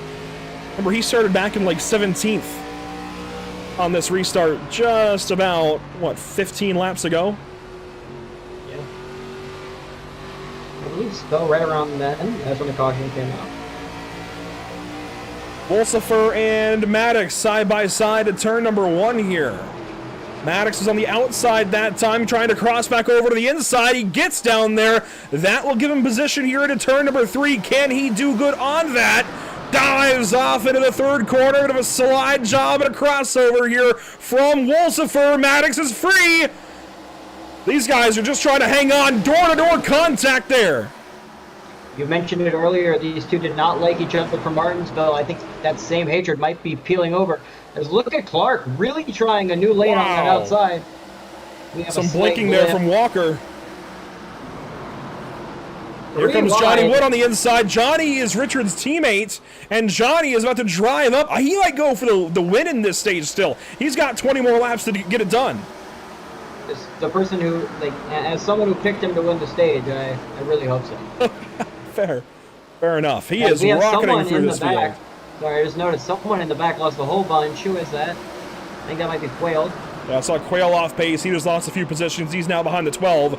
Remember, he started back in like 17th on this restart just about, what, 15 laps ago? I believe so, right around then. That's when the caution came out. Wolsifer and Maddox side by side at turn number 1 here. Maddox is on the outside that time, trying to cross back over to the inside. He gets down there. That will give him position here into turn number 3. Can he do good on that? Dives off into the 3rd corner. Bit of a slide job and a crossover here from Wolsifer. Maddox is free. These guys are just trying to hang on. Door-to-door contact there. You mentioned it earlier. These two did not like each other from Martinsville. I think that same hatred might be peeling over. As look at Clark really trying a new lane on that outside. We have some blinking there from Walker. Here comes Johnny Wood on the inside. Johnny is Richard's teammate, and Johnny is about to drive up. He might go for the win in this stage still. He's got 20 more laps to get it done. The person who, like, as someone who picked him to win the stage, I really hope so. Fair enough. He is rocketing through this field. Sorry, I just noticed someone in the back lost a whole bunch. Who is that? I think that might be Quail. Yeah, I saw Quail off pace. He just lost a few positions. He's now behind the 12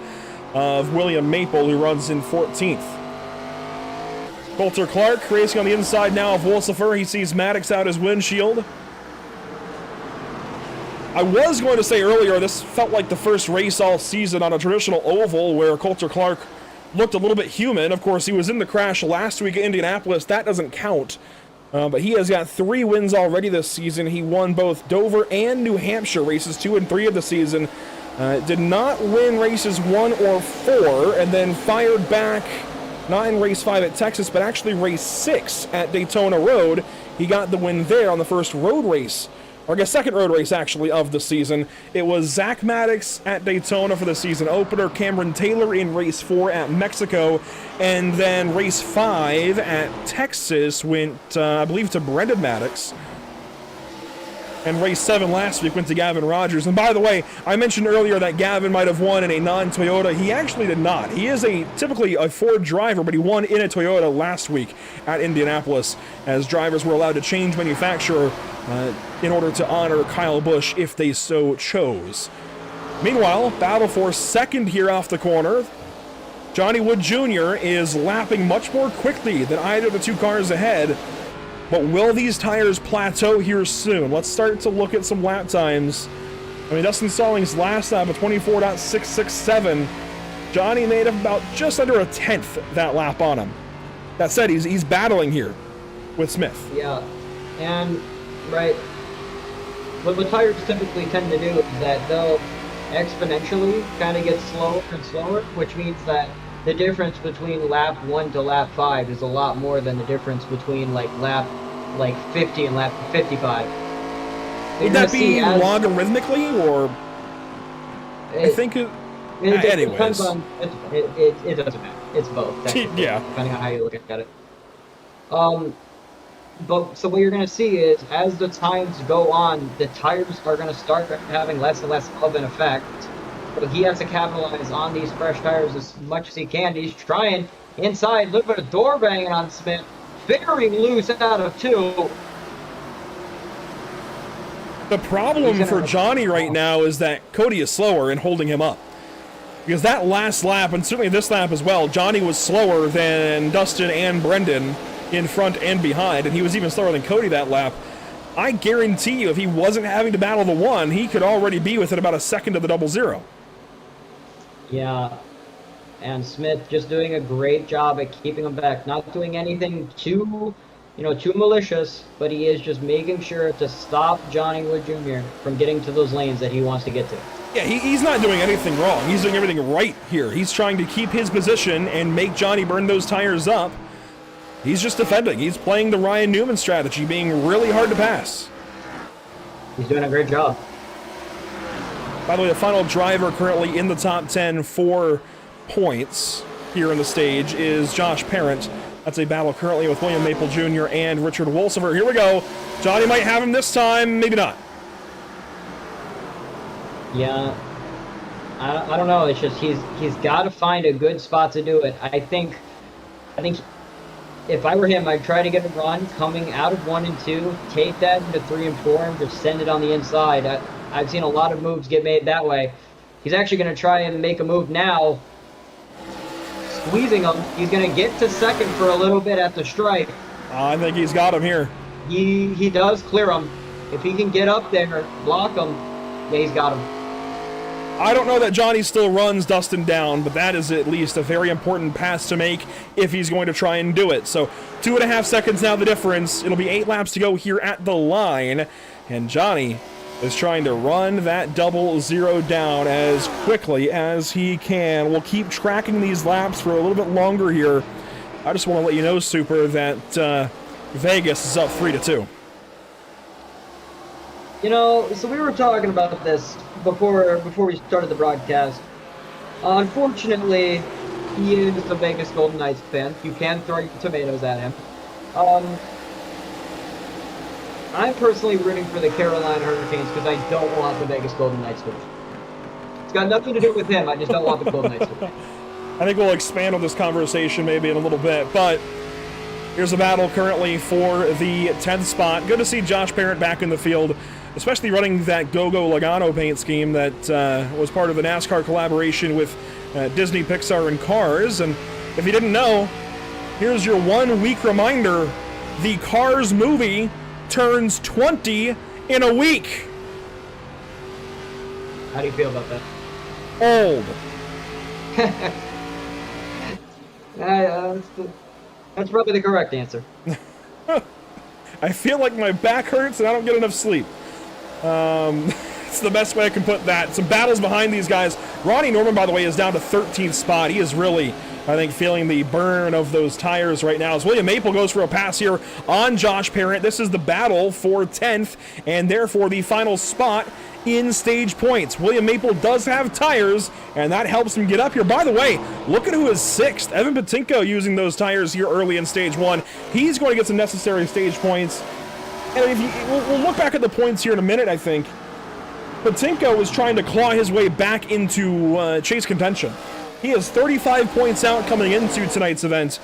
of William Maple, who runs in 14th. Coulter Clark racing on the inside now of Wolsifer. He sees Maddox out his windshield. I was going to say earlier, this felt like the first race all season on a traditional oval where Coulter Clark looked a little bit human. Of course, he was in the crash last week at Indianapolis. That doesn't count. But he has got 3 wins already this season. He won both Dover and New Hampshire races, 2 and 3 of the season. Did not win races 1 or 4, and then fired back, not in race 5 at Texas, but actually race 6 at Daytona Road. He got the win there on the first road race, or I guess second road race actually of the season. It was Zach Maddox at Daytona for the season opener, Cameron Taylor in race 4 at Mexico, and then race 5 at Texas went, I believe, to Brendan Maddox. And race 7 last week went to Gavin Rogers. And by the way, I mentioned earlier that Gavin might have won in a non-Toyota. He actually did not. He is typically a Ford driver, but he won in a Toyota last week at Indianapolis, as drivers were allowed to change manufacturer in order to honor Kyle Busch if they so chose. Meanwhile, battle for second here off the corner. Johnny Wood Jr. is lapping much more quickly than either of the two cars ahead. But will these tires plateau here soon? Let's start to look at some lap times. I mean, Dustin Stallings' last lap of 24.667. Johnny made up about just under a tenth that lap on him. That said, he's battling here with Smith. Yeah, and right, what tires typically tend to do is that they'll exponentially kind of get slower and slower, which means that the difference between lap 1 to lap 5 is a lot more than the difference between lap 50 and lap 55. Would that be logarithmically, or I think it anyways. Depends on, it doesn't matter. It's both. Yeah. Depending on how you look at it. But so what you're going to see is, as the times go on, the tires are going to start having less and less of an effect. So he has to capitalize on these fresh tires as much as he can. He's trying inside. Look at a door banging on Smith. Very loose out of 2. The problem for Johnny right now is that Cody is slower in holding him up. Because that last lap, and certainly this lap as well, Johnny was slower than Dustin and Brendan in front and behind, and he was even slower than Cody that lap. I guarantee you, if he wasn't having to battle the 1, he could already be within about a second of the 0-0. Yeah, and Smith just doing a great job at keeping him back, not doing anything too malicious, but he is just making sure to stop Johnny Wood Jr. from getting to those lanes that he wants to get to. Yeah, he's not doing anything wrong. He's doing everything right here. He's trying to keep his position and make Johnny burn those tires up. He's just defending. He's playing the Ryan Newman strategy, being really hard to pass. He's doing a great job. By the way, the final driver currently in the top 10 for points here in the stage is Josh Parent. That's a battle currently with William Maple Jr. and Richard Wolsever. Here we go. Johnny might have him this time, maybe not. Yeah, I don't know. It's just he's got to find a good spot to do it. I think if I were him, I'd try to get a run coming out of 1 and 2, take that into 3 and 4, and just send it on the inside. I've seen a lot of moves get made that way. He's actually going to try and make a move now, squeezing him. He's going to get to second for a little bit at the stripe. I think he's got him here. He does clear him. If he can get up there, block him, yeah, he's got him. I don't know that Johnny still runs Dustin down, but that is at least a very important pass to make if he's going to try and do it. So 2.5 seconds now the difference. It'll be 8 laps to go here at the line, and Johnny is trying to run that 0-0 down as quickly as he can. We'll keep tracking these laps for a little bit longer here. I just want to let you know, Super, that Vegas is up 3-2. You know, so we were talking about this before we started the broadcast. Unfortunately, he is a Vegas Golden Knights fan. You can throw your tomatoes at him. I'm personally rooting for the Carolina Hurricanes because I don't want the Vegas Golden Knights to win. It's got nothing to do with him. I just don't want the Golden Knights to win. I think we'll expand on this conversation maybe in a little bit, but here's a battle currently for the 10th spot. Good to see Josh Parent back in the field, especially running that Go-Go Logano paint scheme that was part of the NASCAR collaboration with Disney, Pixar, and Cars. And if you didn't know, here's your 1 week reminder. The Cars movie turns 20 in a week. How do you feel about that? Old. That's probably the correct answer. I feel like my back hurts and I don't get enough sleep. It's the best way I can put that. Some battles behind these guys. Ronnie Norman, by the way, is down to 13th spot. He is really, I think, feeling the burn of those tires right now. As William Maple goes for a pass here on Josh Parent. This is the battle for 10th and therefore the final spot in stage points. William Maple does have tires, and that helps him get up here. By the way, look at who is 6th. Evan Patinko using those tires here early in stage 1. He's going to get some necessary stage points. And if we'll look back at the points here in a minute, I think. Patinko is trying to claw his way back into chase contention. He has 35 points out coming into tonight's event.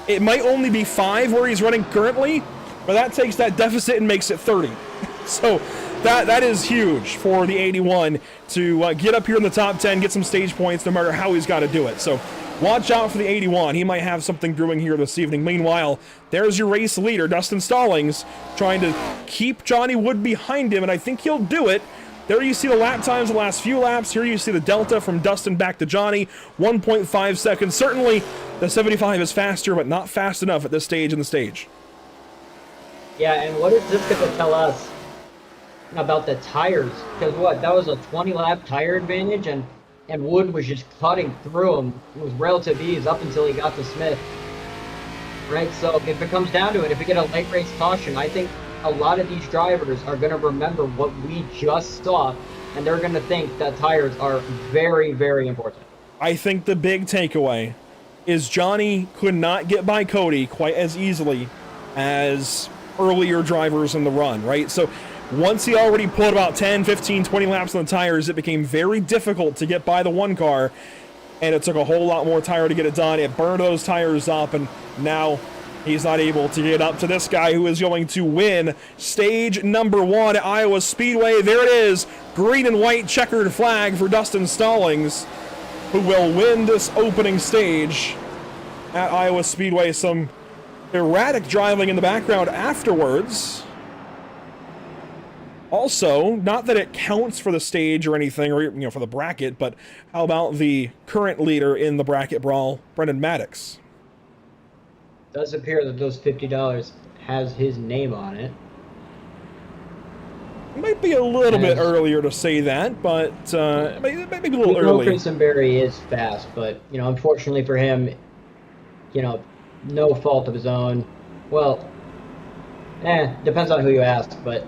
It might only be 5 where he's running currently, but that takes that deficit and makes it 30. So that is huge for the 81 to get up here in the top 10, get some stage points, no matter how he's got to do it. So watch out for the 81. He might have something brewing here this evening. Meanwhile, there's your race leader, Dustin Stallings, trying to keep Johnny Wood behind him, and I think he'll do it. There you see the lap times the last few laps. Here you see the delta from Dustin back to Johnny, 1.5 seconds. Certainly, the 75 is faster, but not fast enough at this stage in the stage. Yeah, and what is this going to tell us about the tires? Because that was a 20-lap tire advantage, and Wood was just cutting through him. It was relative ease up until he got to Smith. Right, so if it comes down to it, if we get a late race caution, I think a lot of these drivers are going to remember what we just saw, and they're going to think that tires are very, very important. I think the big takeaway is Johnny could not get by Cody quite as easily as earlier drivers in the run, right? So once he already put about 10, 15, 20 laps on the tires, it became very difficult to get by the one car, and it took a whole lot more tire to get it done. It burned those tires up, and now he's not able to get up to this guy who is going to win stage number 1 at Iowa Speedway. There it is, green and white checkered flag for Dustin Stallings, who will win this opening stage at Iowa Speedway. Some erratic driving in the background afterwards. Also, not that it counts for the stage or anything, or for the bracket, but how about the current leader in the bracket brawl, Brendan Maddox? It does appear that those $50 has his name on it. It might be a little bit earlier to say that, but maybe a little early. Christenberry is fast, but unfortunately for him, no fault of his own. Well, depends on who you ask, but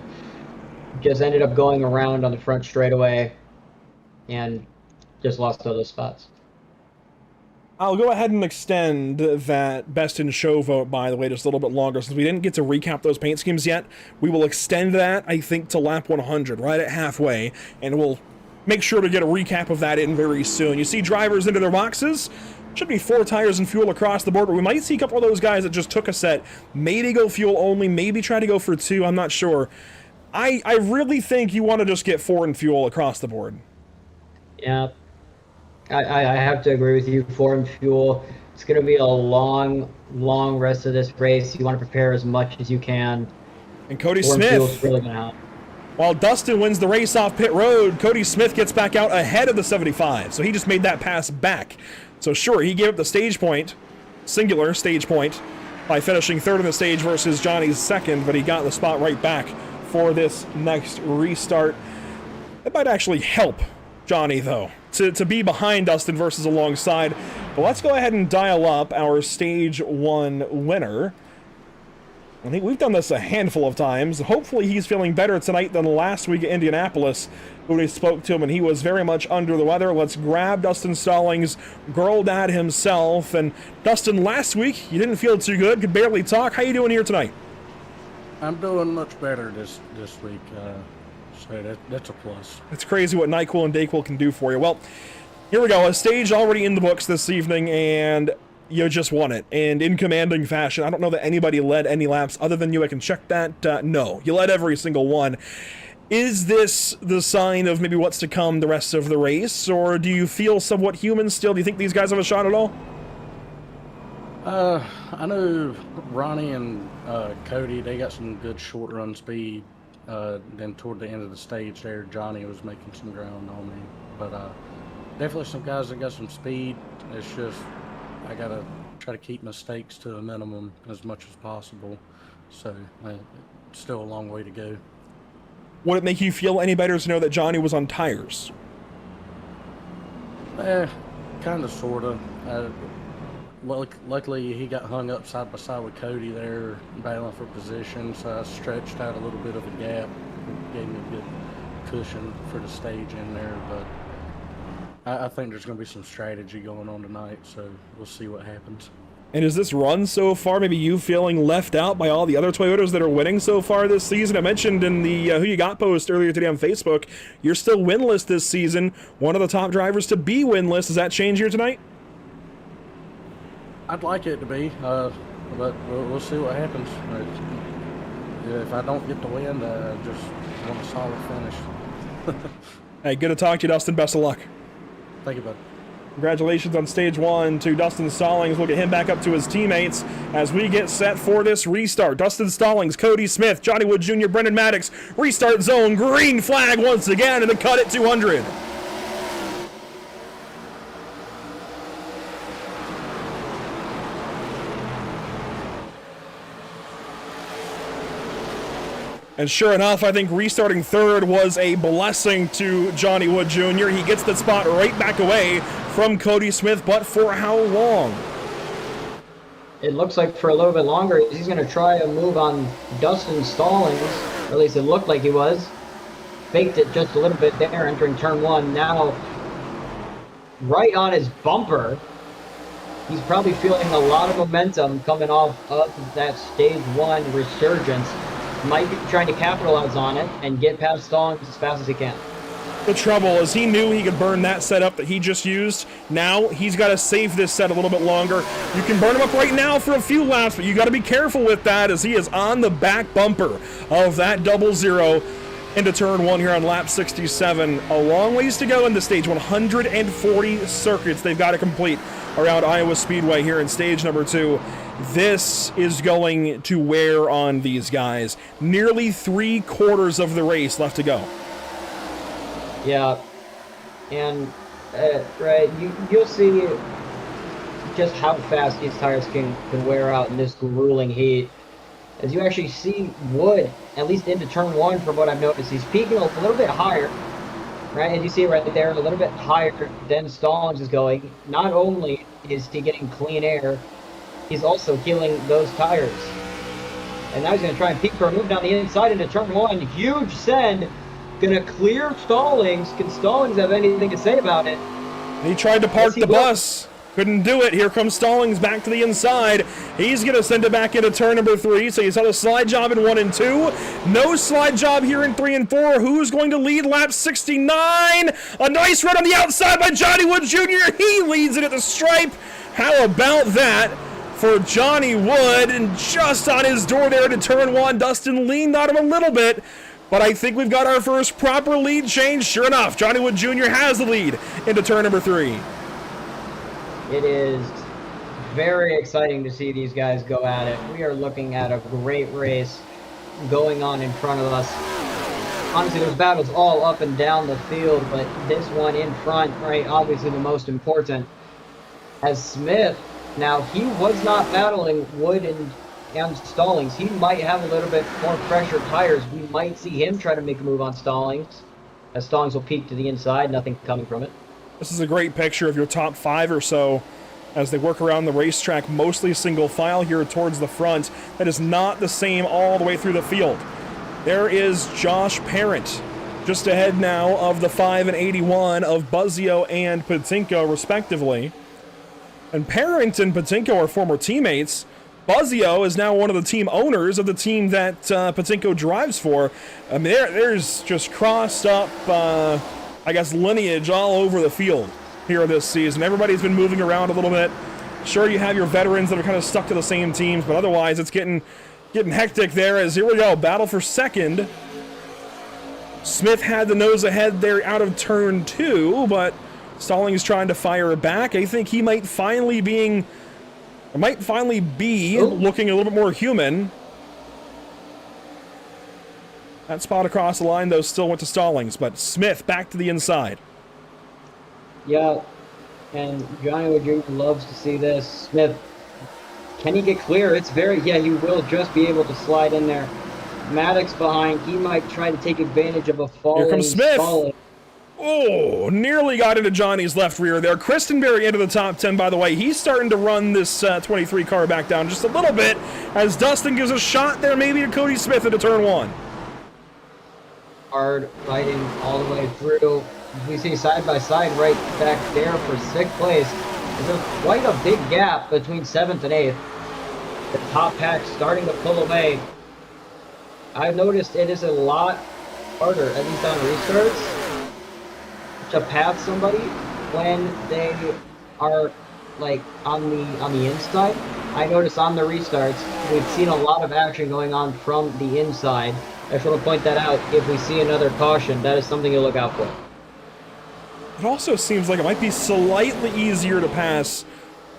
just ended up going around on the front straightaway and just lost all those spots. I'll go ahead and extend that best in show vote, by the way, just a little bit longer, since we didn't get to recap those paint schemes yet. We will extend that, I think, to lap 100, right at halfway, and we'll make sure to get a recap of that in very soon. You see drivers into their boxes. Should be 4 tires and fuel across the board, but we might see a couple of those guys that just took a set, maybe go fuel only, maybe try to go for 2, I'm not sure. I really think you want to just get 4 and fuel across the board. Yeah, I have to agree with you. 4 and fuel. It's going to be a long rest of this race. You want to prepare as much as you can. And Cody 4 Smith, and fuel's really going to help. While Dustin wins the race off pit road, Cody Smith gets back out ahead of the 75. So he just made that pass back. So sure, he gave up the stage point, singular stage point, by finishing 3rd in the stage versus Johnny's 2nd, but he got the spot right back for this next restart. It might actually help Johnny, though, to be behind Dustin versus alongside. But let's go ahead and dial up our stage 1 winner. I think we've done this a handful of times. Hopefully he's feeling better tonight than last week at Indianapolis, when we spoke to him and he was very much under the weather. Let's grab Dustin Stallings, girl dad himself. And Dustin, last week you didn't feel too good, could barely talk. How you doing here tonight? I'm doing much better this week, so that's a plus. It's crazy what NyQuil and DayQuil can do for you. Well, here we go. A stage already in the books this evening, and you just won it, and in commanding fashion. I don't know that anybody led any laps other than you. I can check that. No, you led every single one. Is this the sign of maybe what's to come the rest of the race, or do you feel somewhat human still? Do you think these guys have a shot at all? I know Ronnie and Cody, they got some good short run speed. Then toward the end of the stage there, Johnny was making some ground on me. But definitely some guys that got some speed. It's just I got to try to keep mistakes to a minimum as much as possible. So still a long way to go. Would it make you feel any better to know that Johnny was on tires? Kind of, sort of. Luckily, he got hung up side by side with Cody there, battling for position, so I stretched out a little bit of a gap. It gave me a good cushion for the stage in there, but I think there's going to be some strategy going on tonight, so we'll see what happens. And is this run so far maybe you feeling left out by all the other Toyotas that are winning so far this season? I mentioned in the Who You Got post earlier today on Facebook, you're still winless this season. One of the top drivers to be winless. Does that change here tonight? I'd like it to be, but we'll see what happens. If I don't get the win, I just want a solid finish. Hey, good to talk to you, Dustin. Best of luck. Thank you, bud. Congratulations on stage 1 to Dustin Stallings. We'll get him back up to his teammates as we get set for this restart. Dustin Stallings, Cody Smith, Johnny Wood Jr., Brendan Maddox, restart zone, green flag once again, and the cut at 200. And sure enough, I think restarting third was a blessing to Johnny Wood Jr. He gets the spot right back away from Cody Smith, but for how long? It looks like for a little bit longer. He's going to try a move on Dustin Stallings, or at least it looked like he was. Faked it just a little bit there, entering turn 1. Now, right on his bumper. He's probably feeling a lot of momentum coming off of that stage 1 resurgence. Might be trying to capitalize on it and get past Stallings as fast as he can. The trouble is he knew he could burn that setup that he just used. Now he's got to save this set a little bit longer. You can burn him up right now for a few laps, but you got to be careful with that as he is on the back bumper of that 00 into turn 1 here on lap 67. A long ways to go in the stage. 140 circuits they've got to complete around Iowa Speedway here in stage number 2. This is going to wear on these guys. Nearly 3/4 of the race left to go. Yeah, and right, you'll see just how fast these tires can wear out in this grueling heat. As you actually see Wood, at least into turn 1 from what I've noticed, he's peaking a little bit higher, right? And you see it right there, a little bit higher than Stallings is going. Not only is he getting clean air, he's also killing those tires. And now he's going to try and peak for a move down the inside into turn 1. Huge send. Going to clear Stallings. Can Stallings have anything to say about it? He tried to park the bus. Couldn't do it. Here comes Stallings back to the inside. He's going to send it back into turn number 3. So you saw the slide job in 1 and 2. No slide job here in 3 and 4. Who's going to lead lap 69? A nice run on the outside by Johnny Wood Jr. He leads it at the stripe. How about that for Johnny Wood? And just on his door there to turn 1, Dustin leaned on him a little bit. But I think we've got our first proper lead change. Sure enough, Johnny Wood Jr. has the lead into turn number 3. It is very exciting to see these guys go at it. We are looking at a great race going on in front of us. Honestly, there's battles all up and down the field, but this one in front, right, obviously the most important. As Smith, now he was not battling Wood and Stallings. He might have a little bit more pressured tires. We might see him try to make a move on Stallings, as Stallings will peak to the inside, nothing coming from it. This is a great picture of your top 5 or so as they work around the racetrack, mostly single file here towards the front. That is not the same all the way through the field. There is Josh Parent, just ahead now of the 5 and 81 of Buzzio and Patinko, respectively. And Parent and Patinko are former teammates. Buzzio is now one of the team owners of the team that Patinko drives for. I mean, there's just crossed up, I guess, lineage all over the field here this season. Everybody's been moving around a little bit. Sure, you have your veterans that are kind of stuck to the same teams, but otherwise it's getting hectic there as here we go, battle for second. Smith had the nose ahead there out of turn 2, but Stallings trying to fire it back. I think he might finally be looking a little bit more human. That spot across the line, though, still went to Stallings, but Smith back to the inside. Yeah, and Johnny Wood Jr. loves to see this. Smith, can he get clear? It's yeah, he will just be able to slide in there. Maddox behind, he might try to take advantage of a falling. Here comes Smith. Oh, nearly got into Johnny's left rear there. Christenberry into the top 10, by the way. He's starting to run this 23 car back down just a little bit as Dustin gives a shot there maybe to Cody Smith into turn 1. Hard fighting all the way through. We see side by side right back there for 6th place. There's quite a big gap between 7th and 8th. The top pack starting to pull away. I've noticed it is a lot harder, at least on restarts, to pass somebody when they are like on the inside. I notice on the restarts, we've seen a lot of action going on from the inside. I just want to point that out. If we see another caution, that is something to look out for. It also seems like it might be slightly easier to pass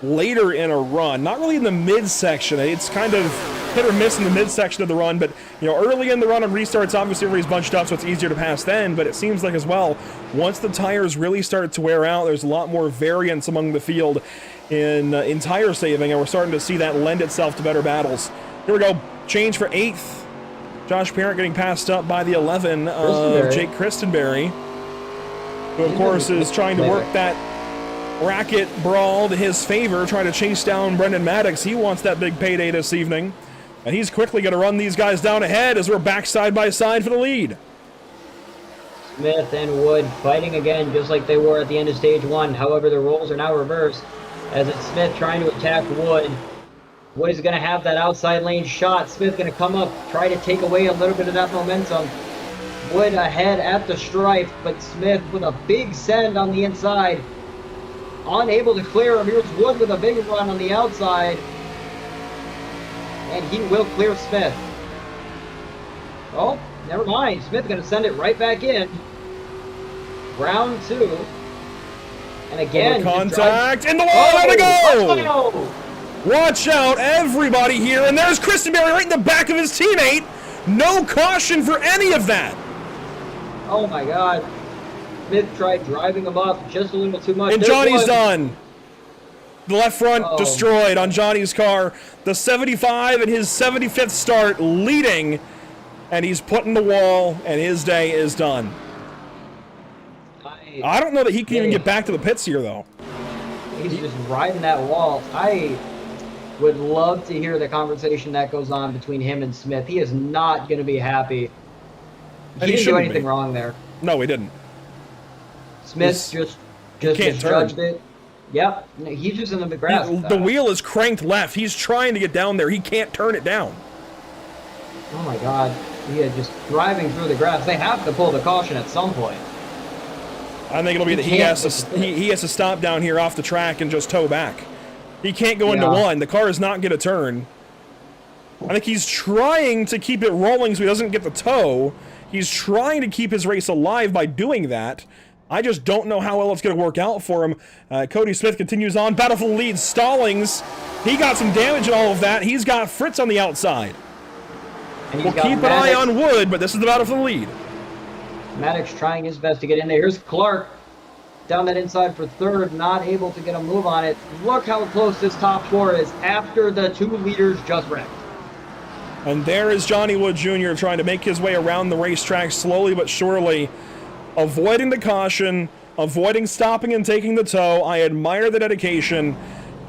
later in a run. Not really in the midsection. It's kind of hit or miss in the midsection of the run, but you know, early in the run on restarts, obviously everybody's bunched up, so it's easier to pass then. But it seems like as well, once the tires really start to wear out, there's a lot more variance among the field in tire saving, and we're starting to see that lend itself to better battles. Here we go. Change for 8th. Josh Parent getting passed up by the 11 of Jake Christenberry, who of course is trying to work that bracket brawl to his favor, trying to chase down Brendan Maddox. He wants that big payday this evening, and he's quickly going to run these guys down ahead as we're back side by side for the lead. Smith and Wood fighting again, just like they were at the end of stage 1. However, the roles are now reversed, as it's Smith trying to attack Wood. Wood is going to have that outside lane shot. Smith going to come up, try to take away a little bit of that momentum. Wood ahead at the stripe, but Smith with a big send on the inside. Unable to clear him. Here's Wood with a big run on the outside. And he will clear Smith. Oh, never mind. Smith going to send it right back in. Round 2. And again, contact in the wall. There we go. Watch out, everybody here. And there's Christenberry right in the back of his teammate. No caution for any of that. Oh my God. Smith tried driving him up just a little too much. And Johnny's done. The left front destroyed on Johnny's car. The 75 in his 75th start leading. And he's put in the wall, and his day is done. I don't know that he can even get back to the pits here, though. He's just riding that wall. I would love to hear the conversation that goes on between him and Smith. He is not going to be happy. He didn't do anything wrong there. No, he didn't. Smith just misjudged it. Yep, he's just in the grass. The wheel is cranked left. He's trying to get down there. He can't turn it down. Oh my God. He is just driving through the grass. They have to pull the caution at some point. I think it'll be that he has to stop down here off the track and just tow back. He can't go into one. The car is not going to turn. I think he's trying to keep it rolling so he doesn't get the tow. He's trying to keep his race alive by doing that. I just don't know how well it's going to work out for him. Cody Smith continues on. Battle for the lead. Stallings. He got some damage in all of that. He's got Fritz on the outside. We'll keep an eye on Wood, but this is the battle for the lead. Maddox trying his best to get in there. Here's Clark down that inside for 3rd, not able to get a move on it. Look how close this top 4 is after the 2 leaders just wrecked. And there is Johnny Wood Jr. trying to make his way around the racetrack slowly but surely, avoiding the caution, avoiding stopping and taking the tow. I admire the dedication.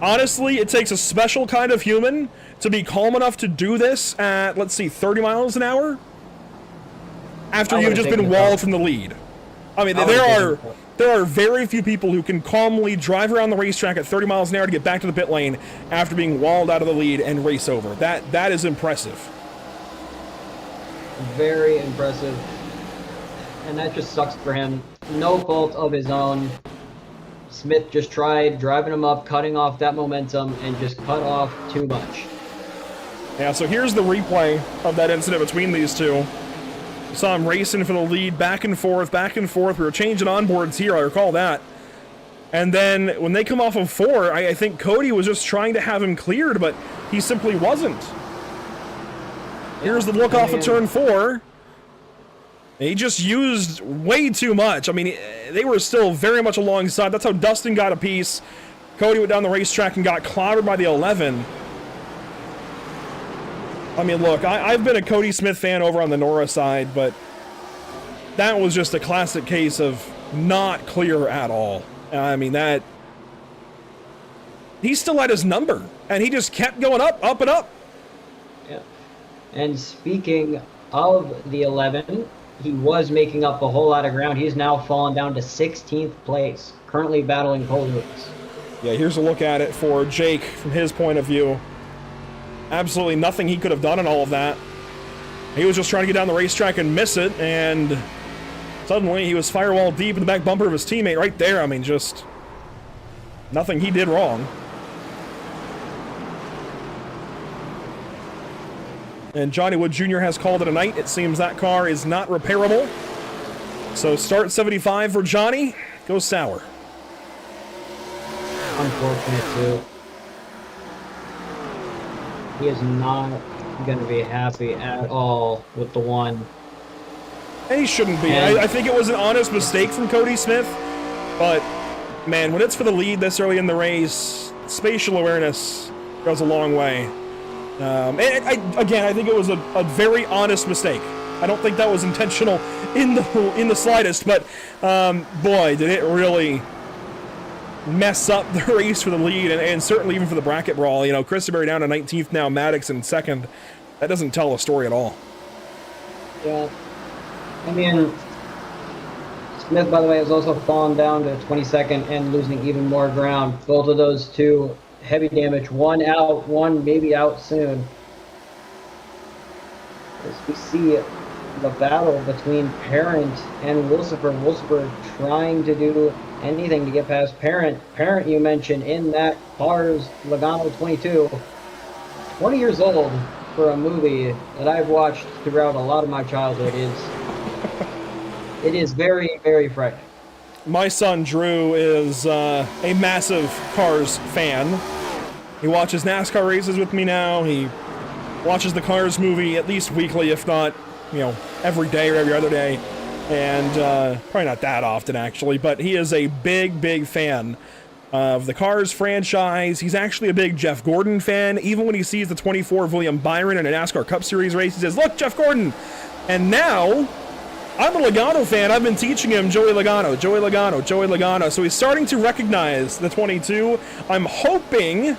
Honestly, it takes a special kind of human to be calm enough to do this at, let's see, 30 miles an hour? After you've just been walled from the lead. I mean, there are very few people who can calmly drive around the racetrack at 30 miles an hour to get back to the pit lane after being walled out of the lead and race over. That is impressive. Very impressive. And that just sucks for him. No fault of his own. Smith just tried driving him up, cutting off that momentum, and just cut off too much. Yeah, so here's the replay of that incident between these two. Saw him racing for the lead, back and forth, back and forth. We were changing onboards here, I recall that. And then when they come off of 4, I think Cody was just trying to have him cleared, but he simply wasn't. Here's the look off of turn 4. He just used way too much. I mean, they were still very much alongside. That's how Dustin got a piece. Cody went down the racetrack and got clobbered by the 11. I mean, look, I've been a Cody Smith fan over on the Nora side, but that was just a classic case of not clear at all. I mean, that... He still had his number, and he just kept going up, up, and up. Yeah. And speaking of the 11, he was making up a whole lot of ground. He's now fallen down to 16th place, currently battling Cole Lewis. Yeah, here's a look at it for Jake from his point of view. Absolutely nothing he could have done in all of that. He was just trying to get down the racetrack and miss it, and suddenly he was firewall deep in the back bumper of his teammate right there. I mean, just nothing he did wrong. And Johnny Wood Jr. has called it a night. It seems that car is not repairable. So start 75 for Johnny. Goes sour. Unfortunate, too. He is not going to be happy at all with the one. And he shouldn't be. And I think it was an honest mistake from Cody Smith. But, man, when it's for the lead this early in the race, spatial awareness goes a long way. Again, I think it was a very honest mistake. I don't think that was intentional in the slightest, but boy, did it really mess up the race for the lead, and certainly even for the bracket brawl. You know, Christenberry down to 19th now, Maddox in second. That doesn't tell a story at all. Yeah. I mean, Smith, by the way, has also fallen down to 22nd and losing even more ground. Both of those two heavy damage. One out, one maybe out soon. As we see the battle between Parent and Wilsifer. Wilsifer trying to do anything to get past Parent. Parent, you mentioned, in that Cars Logano 22. 20 years old for a movie that I've watched throughout a lot of my childhood. It is very, very frightening. My son Drew is a massive Cars fan. He watches NASCAR races with me now. He watches the Cars movie at least weekly, if not, you know, every day or every other day. And probably not that often, actually, but he is a big, big fan of the Cars franchise. He's actually a big Jeff Gordon fan. Even when he sees the 24 William Byron in a NASCAR Cup Series race, he says, "Look, Jeff Gordon." And now I'm a Logano fan. I've been teaching him Joey Logano, Joey Logano, Joey Logano. So he's starting to recognize the 22. I'm hoping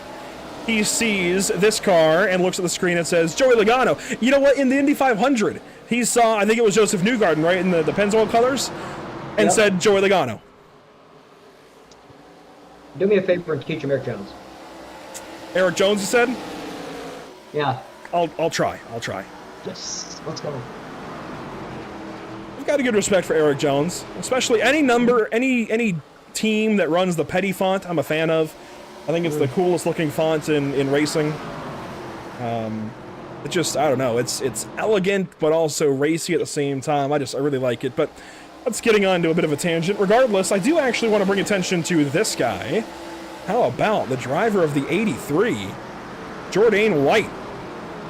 he sees this car and looks at the screen and says, Joey Logano. You know what? In the Indy 500, he saw, I think it was Joseph Newgarden, right, in the Pennzoil colors, and said, Joey Logano. Do me a favor and teach him Eric Jones. Eric Jones, you said? Yeah. I'll try. Yes. Let's go. I've got a good respect for Eric Jones, especially any team that runs the Petty font. I'm a fan of. I think it's the coolest looking font in racing. It just, I don't know, it's elegant but also racy at the same time. I really like it. But that's getting on to a bit of a tangent. Regardless, I do actually want to bring attention to this guy. How about the driver of the 83, Jourdain White?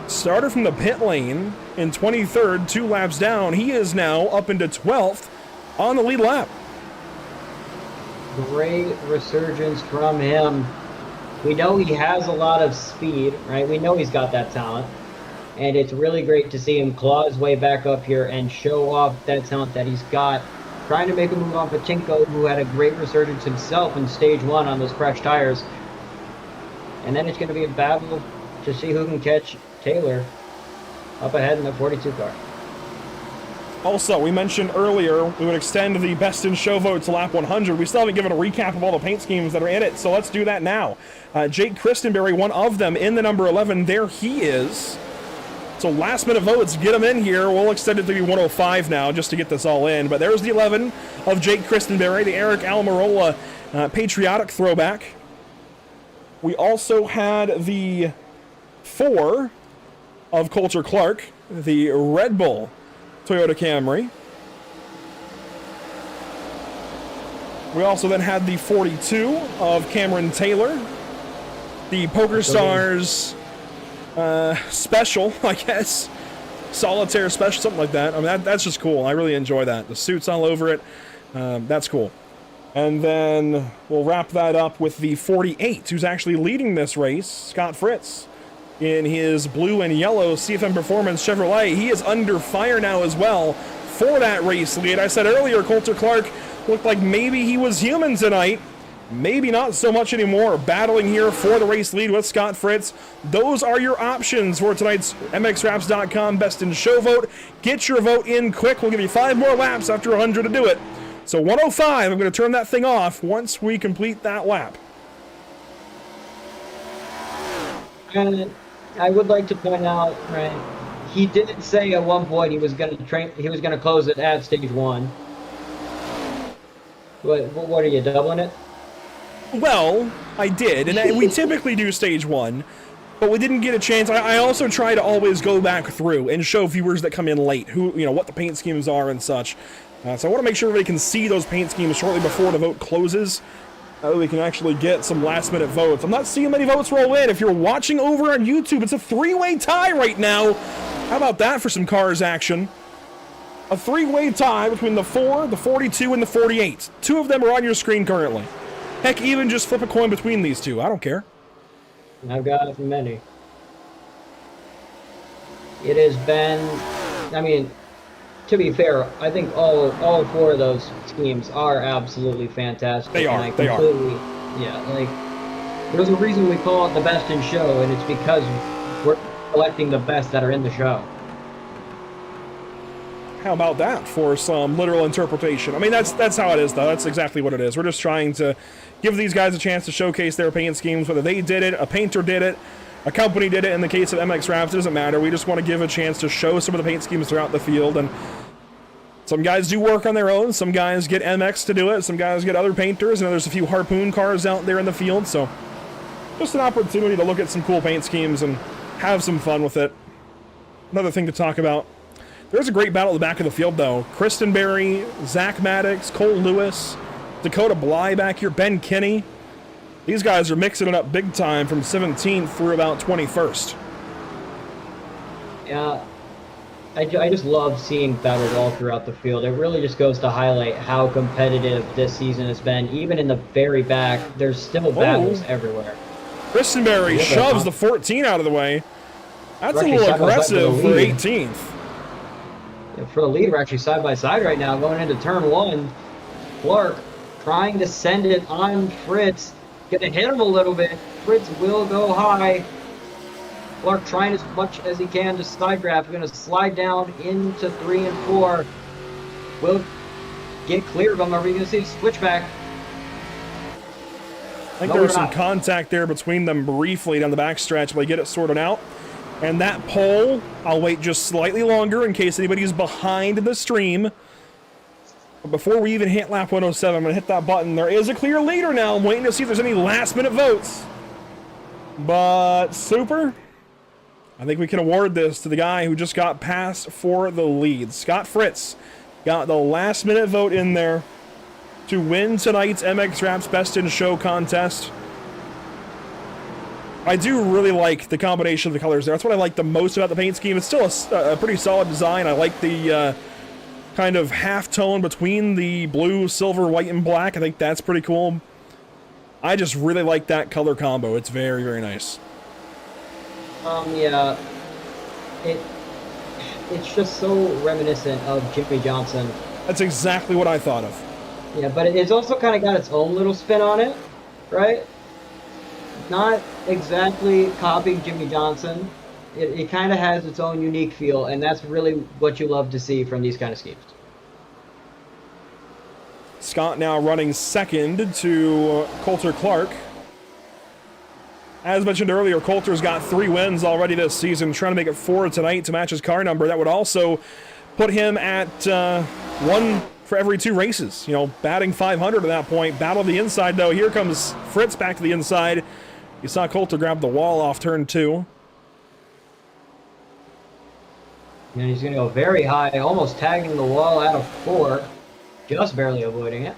Started from the pit lane in 23rd, 2 laps down. He is now up into 12th on the lead lap. Great resurgence from him. We know he has a lot of speed, right? We know he's got that talent. And it's really great to see him claw his way back up here and show off that talent that he's got. Trying to make a move on Pachinko, who had a great resurgence himself in stage 1 on those fresh tires. And then it's going to be a battle to see who can catch Taylor up ahead in the 42 car. Also, we mentioned earlier we would extend the best in show vote to lap 100. We still haven't given a recap of all the paint schemes that are in it, so let's do that now. Jake Christenberry, one of them in the number 11. There he is. So last minute votes, get him in here. We'll extend it to be 105 now just to get this all in. But there's the 11 of Jake Christenberry, the Eric Almirola patriotic throwback. We also had the 4 of Coulter Clark, the Red Bull Toyota Camry. We also then had the 42 of Cameron Taylor, the Poker Stars special, I guess. Solitaire special, something like that. I mean, that's just cool. I really enjoy that. The suit's all over it. That's cool. And then we'll wrap that up with the 48, who's actually leading this race, Scott Fritz, in his blue and yellow CFM Performance Chevrolet. He is under fire now as well for that race lead. I said earlier, Coulter Clark looked like maybe he was human tonight. Maybe not so much anymore. Battling here for the race lead with Scott Fritz. Those are your options for tonight's MXWraps.com Best in Show vote. Get your vote in quick. We'll give you 5 more laps after 100 to do it. So 105, I'm going to turn that thing off once we complete that lap. And I would like to point out, right, he did say at one point he was going to close it at stage 1. What are you doubling it? Well, I did, and we typically do stage 1, but we didn't get a chance. I also try to always go back through and show viewers that come in late what the paint schemes are and such. So I want to make sure everybody can see those paint schemes shortly before the vote closes. We can actually get some last-minute votes. I'm not seeing many votes roll in. If you're watching over on YouTube, it's a 3-way tie right now. How about that for some cars action? A 3-way tie between the 4, the 42, and the 48. 2 of them are on your screen currently. Heck, even just flip a coin between these 2. I don't care. I've got many. It has been, I mean, to be fair, I think all 4 of those schemes are absolutely fantastic. They are. They are. Yeah, like, there's a reason we call it the best in show, and it's because we're collecting the best that are in the show. How about that for some literal interpretation? I mean, that's how it is, though. That's exactly what it is. We're just trying to give these guys a chance to showcase their paint schemes, whether they did it, a painter did it, a company did it. In the case of MX Raps, it doesn't matter. We just want to give a chance to show some of the paint schemes throughout the field, and some guys do work on their own. Some guys get MX to do it. Some guys get other painters, and there's a few Harpoon cars out there in the field, so just an opportunity to look at some cool paint schemes and have some fun with it. Another thing to talk about. There's a great battle at the back of the field, though. Kristen Berry, Zach Maddox, Cole Lewis, Dakota Bly back here, Ben Kinney. These guys are mixing it up big time from 17th through about 21st. Yeah, I just love seeing battles all throughout the field. It really just goes to highlight how competitive this season has been. Even in the very back, there's still battles everywhere. Kristen Berry shoves the 14 out of the way. That's a little aggressive for 18th. For the lead, we're actually side by side right now going into turn 1. Clark trying to send it on Fritz. Gonna hit him a little bit. Fritz will go high. Clark trying as much as he can to side grab. Gonna slide down into 3 and 4. Will get clear of him. Are we gonna see a switchback? I think there was some contact there between them briefly down the backstretch, but they get it sorted out. And that pole, I'll wait just slightly longer in case anybody's behind the stream. But before we even hit lap 107, I'm going to hit that button. There is a clear leader now. I'm waiting to see if there's any last-minute votes. But Super, I think we can award this to the guy who just got passed for the lead. Scott Fritz got the last-minute vote in there to win tonight's MX Raps Best in Show contest. I do really like the combination of the colors there. That's what I like the most about the paint scheme. It's still a pretty solid design. I like the kind of half-tone between the blue, silver, white, and black. I think that's pretty cool. I just really like that color combo. It's very, very nice. Yeah. It's just so reminiscent of Jimmy Johnson. That's exactly what I thought of. Yeah, but it's also kind of got its own little spin on it, right? Not exactly copying Jimmy Johnson. It kind of has its own unique feel, and that's really what you love to see from these kind of schemes. Scott now running second to Coulter Clark. As mentioned earlier, Coulter's got 3 wins already this season, trying to make it 4 tonight to match his car number. That would also put him at 1 for every 2 races. You know, batting 500 at that point. Battle of the inside, though. Here comes Fritz back to the inside. You saw Coulter grab the wall off turn 2. And he's going to go very high, almost tagging the wall out of 4. Just barely avoiding it.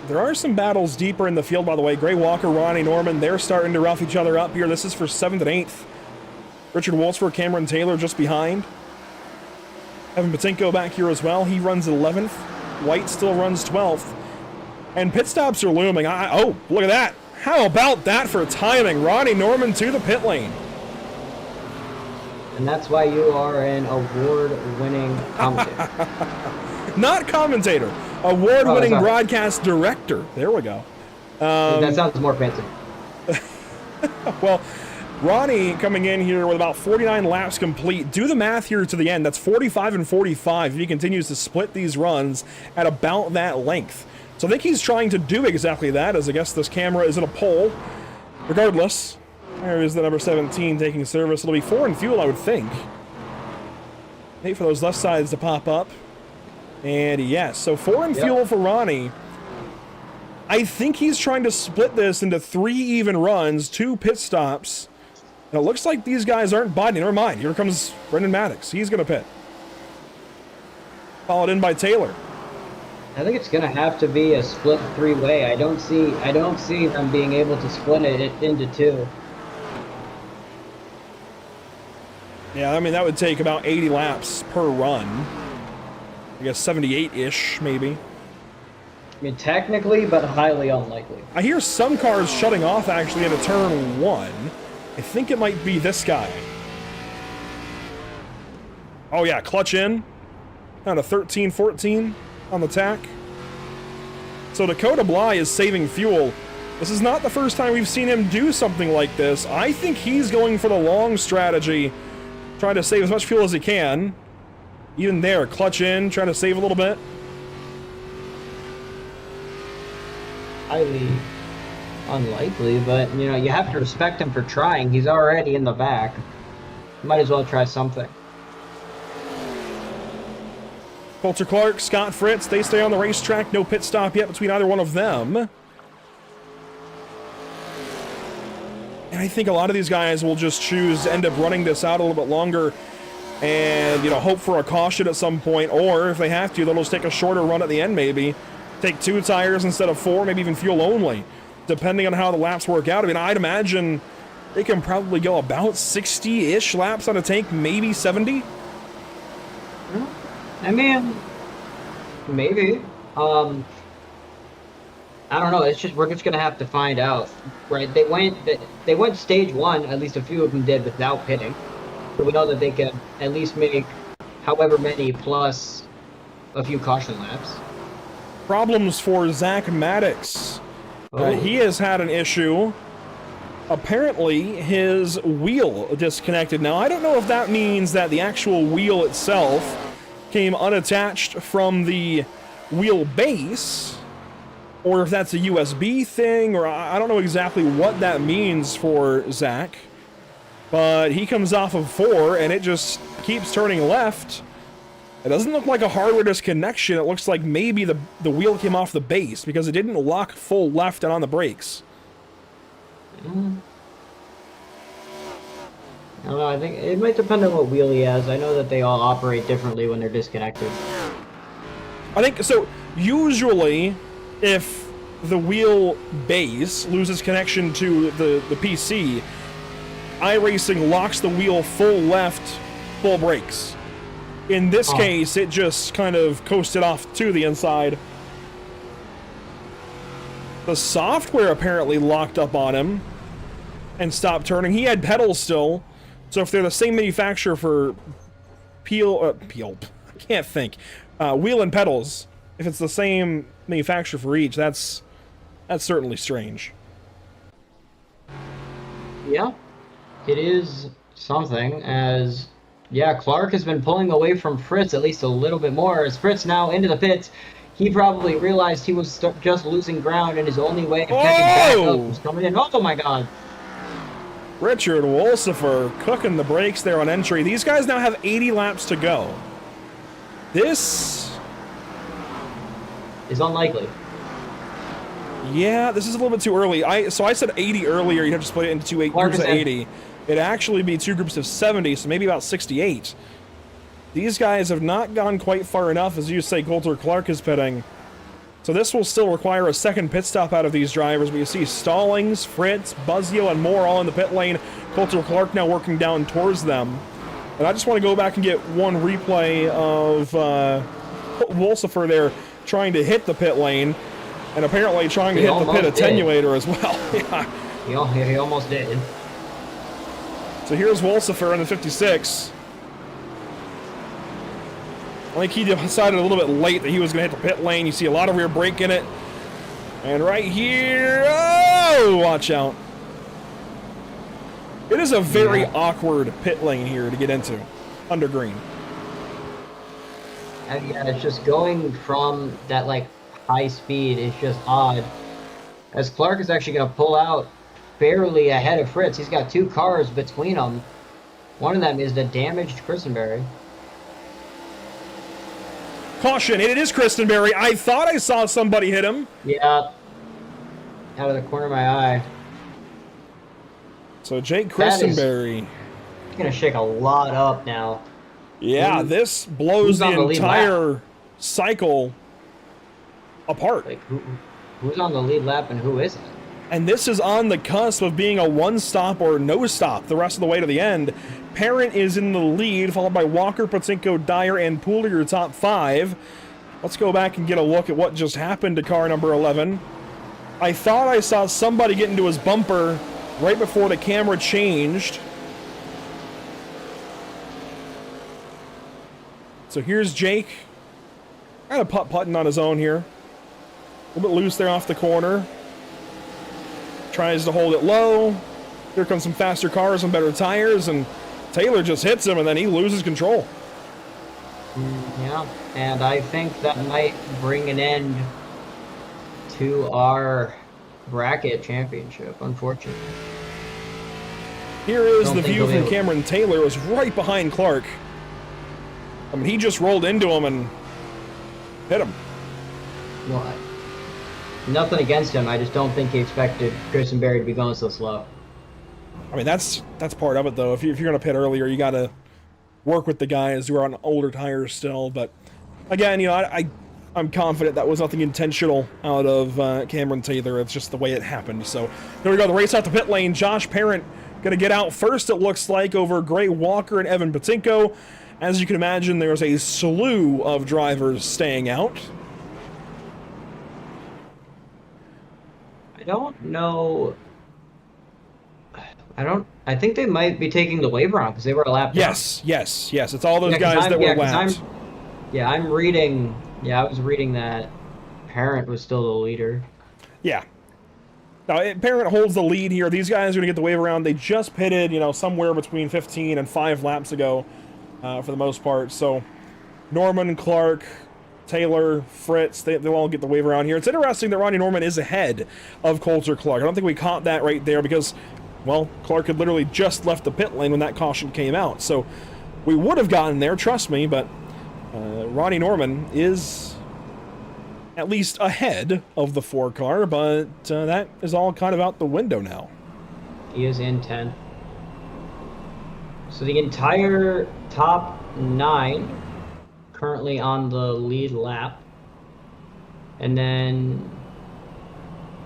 There are some battles deeper in the field, by the way. Gray Walker, Ronnie Norman, they're starting to rough each other up here. This is for 7th and 8th. Richard Wolfsburg, Cameron Taylor just behind. Evan Patinko back here as well. He runs 11th. White still runs 12th. And pit stops are looming. Oh, look at that. How about that for timing? Ronnie Norman to the pit lane. And that's why you are an award-winning commentator. Not commentator. Award-winning broadcast director. There we go. That sounds more fancy. Well, Ronnie coming in here with about 49 laps complete. Do the math here to the end. That's 45 and 45. He continues to split these runs at about that length. So I think he's trying to do exactly that, as I guess this camera is at a pole. Regardless, there is the number 17 taking service. It'll be 4 in fuel, I would think. Wait for those left sides to pop up. And yes, so 4 in fuel for Ronnie. I think he's trying to split this into 3 even runs, 2 pit stops. And it looks like these guys aren't biting. Never mind. Here comes Brendan Maddox. He's going to pit. Followed in by Taylor. I think it's gonna have to be a split 3-way. I don't see them being able to split it into 2. Yeah, I mean, that would take about 80 laps per run. I guess 78-ish, maybe. I mean, technically, but highly unlikely. I hear some cars shutting off, actually, into turn 1. I think it might be this guy. Oh, yeah, clutch in. Down to 13, 14 on the tack. So Dakota Bly is saving fuel. This is not the first time we've seen him do something like this. I think he's going for the long strategy, trying to save as much fuel as he can. Even there, clutch in, trying to save a little bit. Highly unlikely, but you know, you have to respect him for trying. He's already in the back. Might as well try something. Coulter Clark, Scott Fritz, they stay on the racetrack. No pit stop yet between either one of them. And I think a lot of these guys will just choose to end up running this out a little bit longer and, you know, hope for a caution at some point. Or if they have to, they'll just take a shorter run at the end maybe. Take 2 tires instead of 4, maybe even fuel only, depending on how the laps work out. I mean, I'd imagine they can probably go about 60-ish laps on a tank, maybe 70. I mean, maybe. I don't know. It's just we're just gonna have to find out, right? They went stage 1. At least a few of them did without pitting, so we know that they can at least make however many plus a few caution laps. Problems for Zach Maddox. He has had an issue. Apparently, his wheel disconnected. Now, I don't know if that means that the actual wheel itself came unattached from the wheel base, or if that's a USB thing, or I don't know exactly what that means for Zach. But he comes off of 4, and it just keeps turning left. It doesn't look like a hardware disconnection. It looks like maybe the wheel came off the base because it didn't lock full left and on the brakes. I don't know. I think it might depend on what wheel he has. I know that they all operate differently when they're disconnected. I think so. Usually, if the wheel base loses connection to the PC, iRacing locks the wheel full left, full brakes. In this case, it just kind of coasted off to the inside. The software apparently locked up on him and stopped turning. He had pedals still, so if they're the same manufacturer for wheel and pedals, if it's the same manufacturer for each, that's certainly strange. Yeah, it is something, as yeah, Clark has been pulling away from Fritz at least a little bit more. As Fritz now into the pits, he probably realized he was just losing ground, and his only way of catching back up was coming in. Oh my God! Richard Wolsifer cooking the brakes there on entry. These guys now have 80 laps to go. This is unlikely. Yeah, this is a little bit too early. So I said 80 earlier. You'd have to split it into 2 groups of 80. It'd actually be 2 groups of 70, so maybe about 68. These guys have not gone quite far enough, as you say. Coulter Clark is pitting, so this will still require a second pit stop out of these drivers. But you see Stallings, Fritz, Buzzio, and more all in the pit lane. Coulter Clark now working down towards them. And I just want to go back and get one replay of Wolsifer there trying to hit the pit lane, and apparently trying to hit the pit attenuator as well. Yeah. He almost did. So here's Wolsifer in the 56. I think he decided a little bit late that he was going to hit the pit lane. You see a lot of rear brake in it. And right here, oh, watch out. It is a very awkward pit lane here to get into, under green. And yeah, it's just going from that like high speed is just odd. As Clark is actually going to pull out barely ahead of Fritz. He's got 2 cars between them. One of them is the damaged Christenberry. Caution, it is Christenberry. I thought I saw somebody hit him. Yeah. Out of the corner of my eye. So Jake Christenberry. He's going to shake a lot up now. Yeah, this blows the entire cycle apart. Like, who's on the lead lap and who isn't? And this is on the cusp of being a one-stop or no-stop the rest of the way to the end. Parent is in the lead, followed by Walker, Patinko, Dyer, and Poole, your top 5. Let's go back and get a look at what just happened to car number 11. I thought I saw somebody get into his bumper right before the camera changed. So here's Jake. Kind of putt-putting on his own here. A little bit loose there off the corner. Tries to hold it low. Here comes some faster cars and better tires, and Taylor just hits him, and then he loses control. Yeah, and I think that might bring an end to our bracket championship, unfortunately. Here is the view from Cameron Taylor. It was right behind Clark. I mean, he just rolled into him and hit him. Well, nothing against him. I just don't think he expected Christenberry to be going so slow. I mean, that's part of it, though. If you're going to pit earlier, you got to work with the guys who are on older tires still. But again, you know, I'm confident that was nothing intentional out of Cameron Taylor. It's just the way it happened. So there we go. The race out to pit lane. Josh Parent going to get out first, it looks like, over Gray Walker and Evan Patinko. As you can imagine, there's a slew of drivers staying out. I don't know. I think they might be taking the waiver on because they were a lap down. Yes. It's all those guys that were lapped. I'm reading. Yeah, I was reading that Parent was still the leader. Yeah. Now, Parent holds the lead here. These guys are going to get the wave around. They just pitted, you know, somewhere between 15 and 5 laps ago, for the most part. So, Norman, Clark, Taylor, Fritz, they'll all get the wave around here. It's interesting that Ronnie Norman is ahead of Coulter Clark. I don't think we caught that right there because, well, Clark had literally just left the pit lane when that caution came out. So, we would have gotten there, trust me, but Ronnie Norman is at least ahead of the 4 car, but that is all kind of out the window now. He is in 10. So the entire top 9 currently on the lead lap. And then,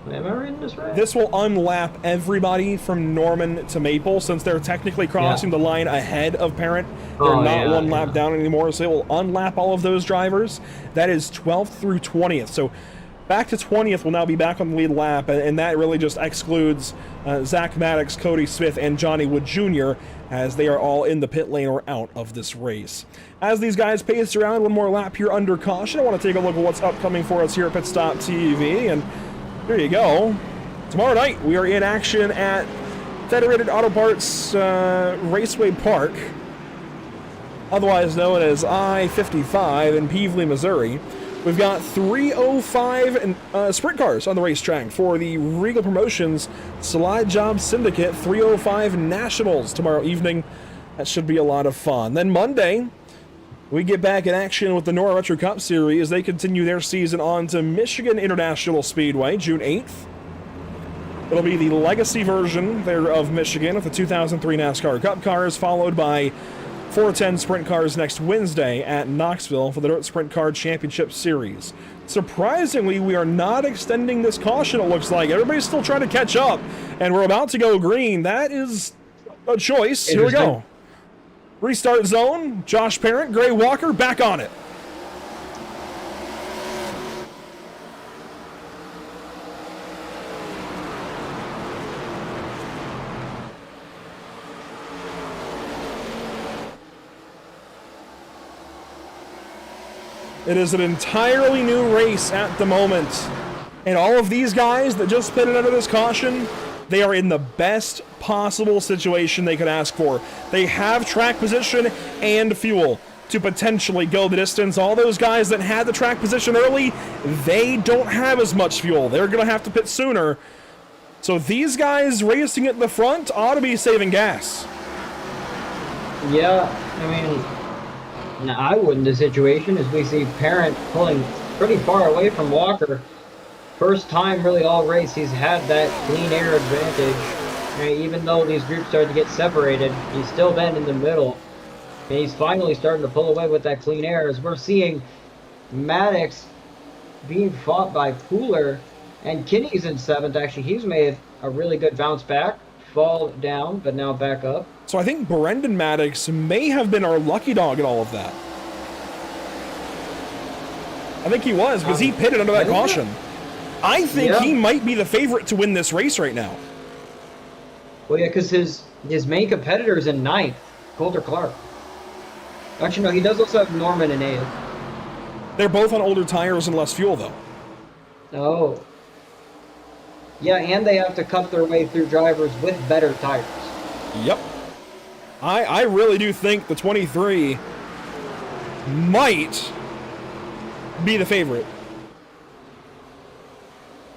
am I reading this right? This will unlap everybody from Norman to Maple since they're technically crossing the line ahead of Parent. They're not one lap down anymore, so it will unlap all of those drivers. That is 12th through 20th. So back to 20th will now be back on the lead lap, and that really just excludes Zach Maddox, Cody Smith, and Johnny Wood Jr., as they are all in the pit lane or out of this race. As these guys pace around, one more lap here under caution. I want to take a look at what's upcoming for us here at Pit Stop TV, and here you go. Tomorrow night, we are in action at Federated Auto Parts Raceway Park, otherwise known as I-55 in Peevely, Missouri. We've got 305 sprint cars on the racetrack for the Regal Promotions Slide Job Syndicate 305 Nationals tomorrow evening. That should be a lot of fun. Then Monday, we get back in action with the Nora Retro Cup Series. They continue their season on to Michigan International Speedway, June 8th. It'll be the legacy version there of Michigan with the 2003 NASCAR Cup cars, followed by 410 sprint cars next Wednesday at Knoxville for the Dirt Sprint Car Championship Series. Surprisingly, we are not extending this caution, it looks like. Everybody's still trying to catch up, and we're about to go green. That is a choice. Here we go. Restart zone. Josh Parent, Gray Walker, back on it. It is an entirely new race at the moment. And all of these guys that just pitted under this caution, they are in the best possible situation they could ask for. They have track position and fuel. to potentially go the distance. All those guys that had the track position early, they don't have as much fuel. They're going to have to pit sooner. So these guys racing at the front ought to be saving gas. Yeah, I mean, now I wouldn't. The situation as we see Parent pulling pretty far away from Walker. First time really all race he's had that clean air advantage. I mean, even though these groups started to get separated, he's still been in the middle. And he's finally starting to pull away with that clean air as we're seeing Maddox being fought by Pooler. And Kinney's in 7th. Actually, he's made a really good bounce back. Fall down, but now back up. So I think Brendan Maddox may have been our lucky dog in all of that. I think he was, because he pitted under that caution. I think he might be the favorite to win this race right now. Well, yeah, because his main competitor is in 9th, Coulter Clark. Actually, no, he does also have Norman in 8th. They're both on older tires and less fuel, though. Oh. Yeah, and they have to cut their way through drivers with better tires. Yep. I really do think the 23 might be the favorite.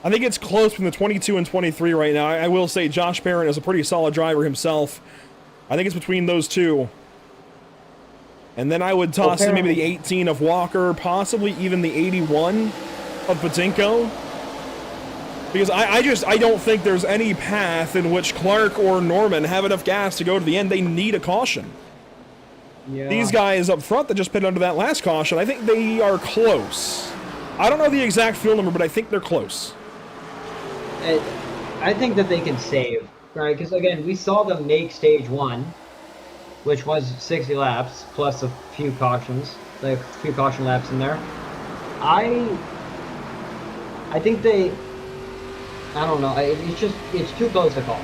I think it's close between the 22 and 23 right now. I will say Josh Parent is a pretty solid driver himself. I think it's between those two. And then I would toss in maybe the 18 of Walker, possibly even the 81 of Patinko. Because I don't think there's any path in which Clark or Norman have enough gas to go to the end. They need a caution. Yeah. These guys up front that just pitted under that last caution, I think they are close. I don't know the exact fuel number, but I think they're close. I think that they can save, right? Because, again, we saw them make stage 1, which was 60 laps, plus a few cautions, like a few caution laps in there. I think they... I don't know. It's too close to call.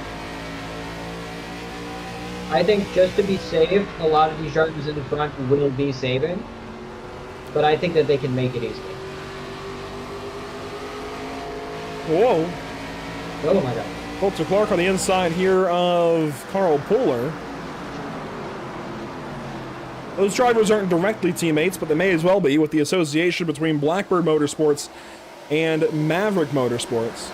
I think just to be safe, a lot of these drivers in the front will be saving. But I think that they can make it easily. Whoa. Oh my god. Coulter Clark on the inside here of Carl Pooler. Those drivers aren't directly teammates, but they may as well be with the association between Blackbird Motorsports and Maverick Motorsports.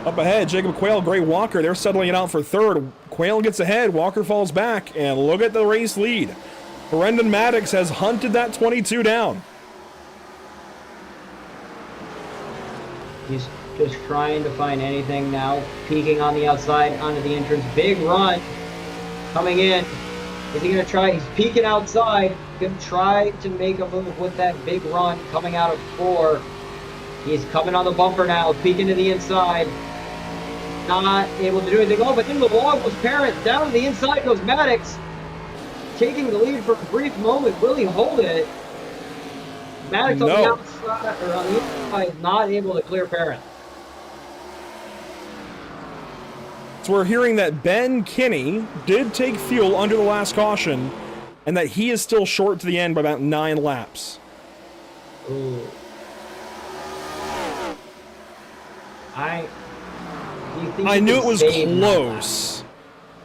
Up ahead, Jacob Quayle, Gray Walker, they're settling it out for 3rd. Quayle gets ahead, Walker falls back, and look at the race lead. Brendan Maddox has hunted that 22 down. He's just trying to find anything now, peeking on the outside, onto the entrance. Big run coming in. Is he going to try? He's peeking outside. Going to try to make a move with that big run coming out of 4. He's coming on the bumper now, peeking to the inside. Not able to do anything. Oh, but in the wall goes Parent. Down to the inside goes Maddox. Taking the lead for a brief moment. Will he hold it? Maddox on the outside, or on the inside, not able to clear Parent. So we're hearing that Ben Kinney did take fuel under the last caution, and that he is still short to the end by about 9 laps. Ooh. I knew it was close.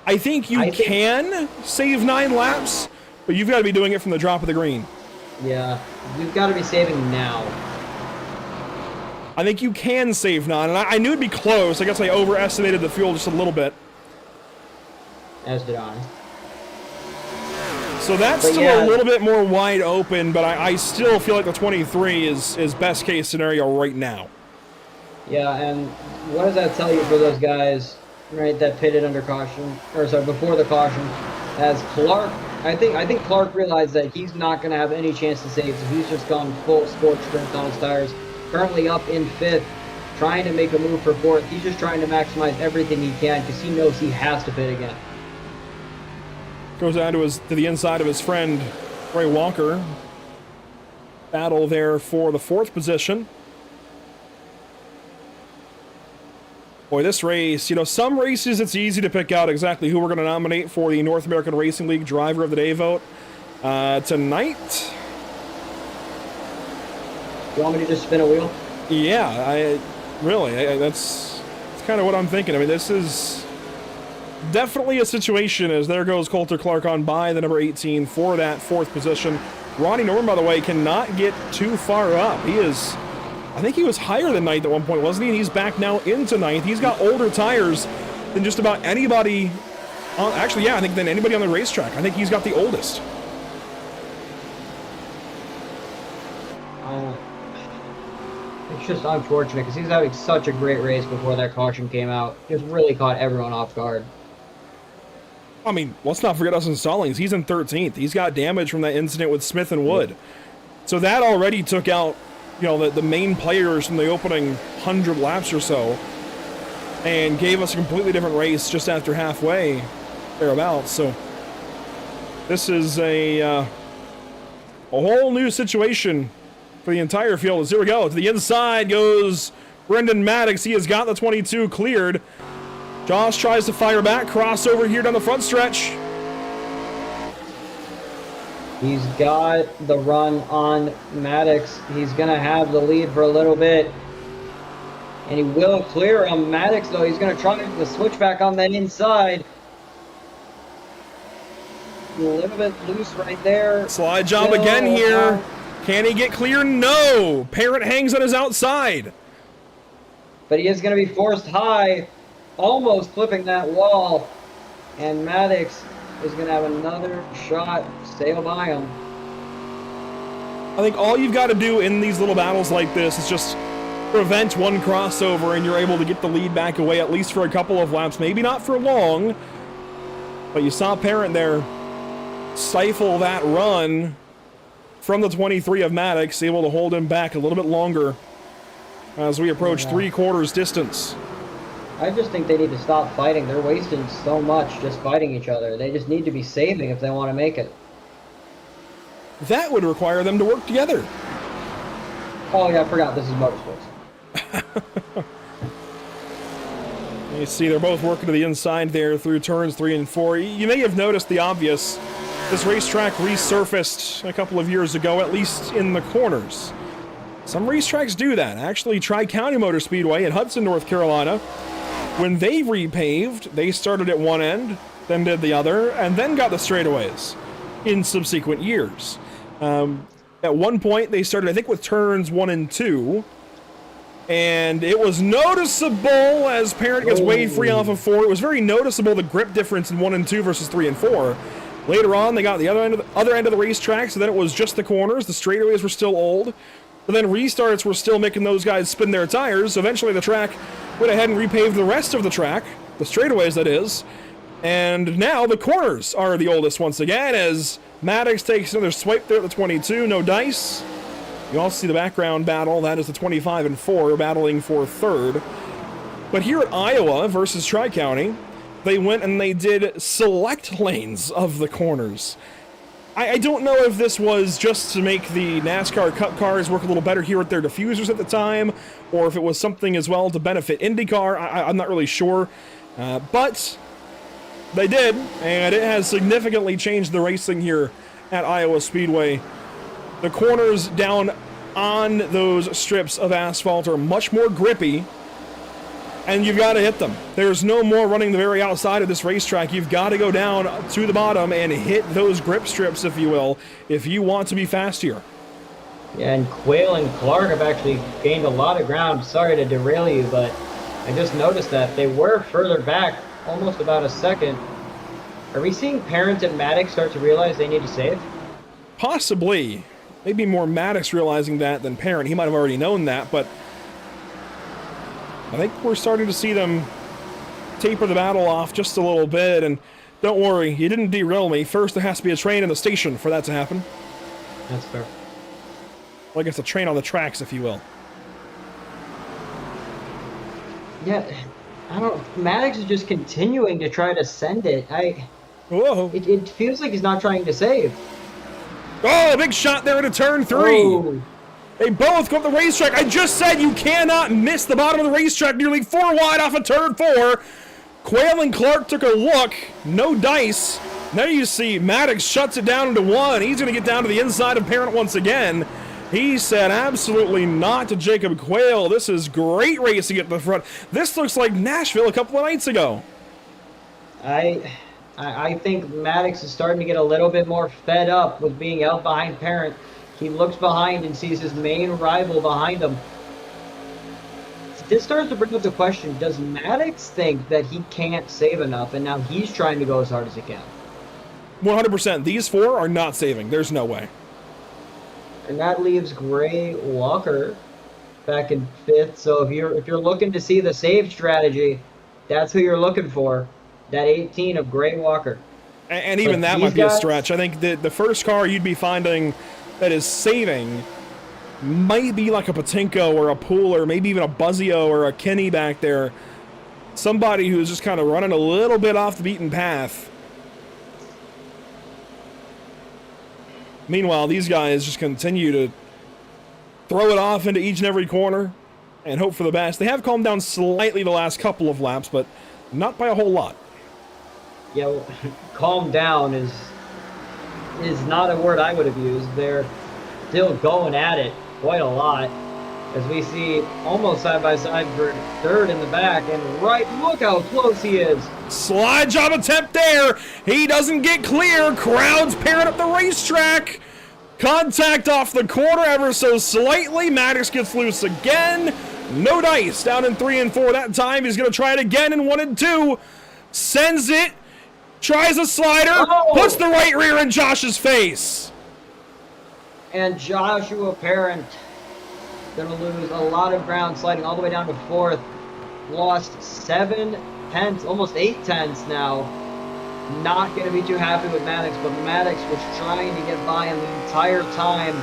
I think you can save 9 laps, but you've got to be doing it from the drop of the green. Yeah, you've got to be saving now. I think you can save 9, and I knew it'd be close. I guess I overestimated the fuel just a little bit. As did I. So that's still a little bit more wide open, but I still feel like the 23 is best case scenario right now. Yeah, and what does that tell you for those guys, right, that pitted under caution, or sorry, before the caution? As Clark, I think Clark realized that he's not going to have any chance to save, so he's just gone full scorched strength on his tires. Currently up in 5th, trying to make a move for 4th. He's just trying to maximize everything he can because he knows he has to pit again. Goes down to the inside of his friend, Ray Walker. Battle there for the 4th position. Boy, this race, some races it's easy to pick out exactly who we're going to nominate for the North American Racing League Driver of the Day vote. Tonight... You want me to just spin a wheel? Yeah, that's kind of what I'm thinking. I mean, this is definitely a situation as there goes Coulter Clark on by the number 18 for that 4th position. Ronnie Norman, by the way, cannot get too far up. He is, I think he was higher than 9th at one point, wasn't he? And he's back now into 9th. He's got older tires than just about anybody. Actually, yeah, I think than anybody on the racetrack. I think he's got the oldest. It's just unfortunate because he's having such a great race before that caution came out. Just really caught everyone off guard. I mean, let's not forget Austin Stallings. He's in 13th. He's got damage from that incident with Smith and Wood. So that already took out, you know, the main players from the opening 100 laps or so and gave us a completely different race just after halfway, thereabouts. So this is a whole new situation for the entire field. As here we go. To the inside goes Brendan Maddox. He has got the 22 cleared. Josh tries to fire back. Crossover here down the front stretch. He's got the run on Maddox. He's going to have the lead for a little bit. And he will clear on Maddox, though. He's going to try the switchback on that inside. A little bit loose right there. Slide job again here. Can he get clear? No. Parrott hangs on his outside. But he is going to be forced high, almost clipping that wall. And Maddox is going to have another shot sail by him. I think all you've got to do in these little battles like this is just prevent one crossover and you're able to get the lead back away at least for a couple of laps. Maybe not for long, but you saw Parrott there stifle that run from the 23 of Maddox, able to hold him back a little bit longer as we approach 3/4 distance. I just think they need to stop fighting. They're wasting so much just fighting each other. They just need to be saving if they want to make it. That would require them to work together. Oh yeah, I forgot this is motorsports. You see they're both working to the inside there through turns 3 and 4. You may have noticed the obvious. This racetrack resurfaced a couple of years ago, at least in the corners. Some racetracks do that. Actually, Tri-County Motor Speedway in Hudson, North Carolina, when they repaved, they started at one end, then did the other, and then got the straightaways in subsequent years. At one point, they started, I think, with turns 1 and 2, and it was noticeable as Parrott gets way free off of 4. It was very noticeable, the grip difference in 1 and 2 versus 3 and 4. Later on, they got the other end of the racetrack, so then it was just the corners. The straightaways were still old. But then restarts were still making those guys spin their tires. So eventually the track went ahead and repaved the rest of the track, the straightaways that is. And now the corners are the oldest once again as Maddox takes another swipe there at the 22, no dice. You also see the background battle. That is the 25 and 4 battling for 3rd. But here at Iowa versus Tri-County, they went and they did select lanes of the corners. I don't know if this was just to make the NASCAR Cup cars work a little better here with their diffusers at the time, or if it was something as well to benefit IndyCar. I'm not really sure. But they did, and it has significantly changed the racing here at Iowa Speedway. The corners down on those strips of asphalt are much more grippy, and you've got to hit them. There's no more running the very outside of this racetrack. You've got to go down to the bottom and hit those grip strips, if you will, if you want to be fast here. Yeah, and Quayle and Clark have actually gained a lot of ground. Sorry to derail you, but I just noticed that they were further back, almost about a second. Are we seeing Parrott and Maddox start to realize they need to save? Possibly. Maybe more Maddox realizing that than Parrott. He might have already known that, but I think we're starting to see them taper the battle off just a little bit, and don't worry, you didn't derail me. First, there has to be a train in the station for that to happen. That's fair. Like it's a train on the tracks, if you will. Yeah, I don't. Maddox is just continuing to try to send it. Whoa. It feels like he's not trying to save. Oh, big shot there into turn 3. Oh. They both go up the racetrack. I just said you cannot miss the bottom of the racetrack nearly 4 wide off of turn 4. Quayle and Clark took a look. No dice. Now you see Maddox shuts it down into 1. He's going to get down to the inside of Parrott once again. He said absolutely not to Jacob Quayle. This is great racing at the front. This looks like Nashville a couple of nights ago. I think Maddox is starting to get a little bit more fed up with being out behind Parent. He looks behind and sees his main rival behind him. This starts to bring up the question, does Maddox think that he can't save enough and now he's trying to go as hard as he can? 100%. These four are not saving. There's no way. And that leaves Gray Walker back in 5th. So if you're looking to see the save strategy, that's who you're looking for. That 18 of Gray Walker. And even that might be a stretch. I think the first car you'd be finding that is saving might be like a Patinko or a Pool or maybe even a Buzzio or a Kenny back there. Somebody who's just kind of running a little bit off the beaten path. Meanwhile, these guys just continue to throw it off into each and every corner and hope for the best. They have calmed down slightly the last couple of laps, but not by a whole lot. Yeah, well, calm down is not a word I would have used. They're still going at it quite a lot, as we see almost side by side for 3rd in the back, and right, look how close he is. Slide job attempt there. He doesn't get clear. Crowds pairing up the racetrack. Contact off the corner ever so slightly. Maddox gets loose again. No dice. Down in 3 and 4 that time. He's going to try it again in 1 and 2. Sends it. Tries a slider. Puts the right rear in Josh's face. And Joshua Parent going to lose a lot of ground, sliding all the way down to 4th. Lost 7 tenths, almost 8 tenths now. Not going to be too happy with Maddox, but Maddox was trying to get by him the entire time.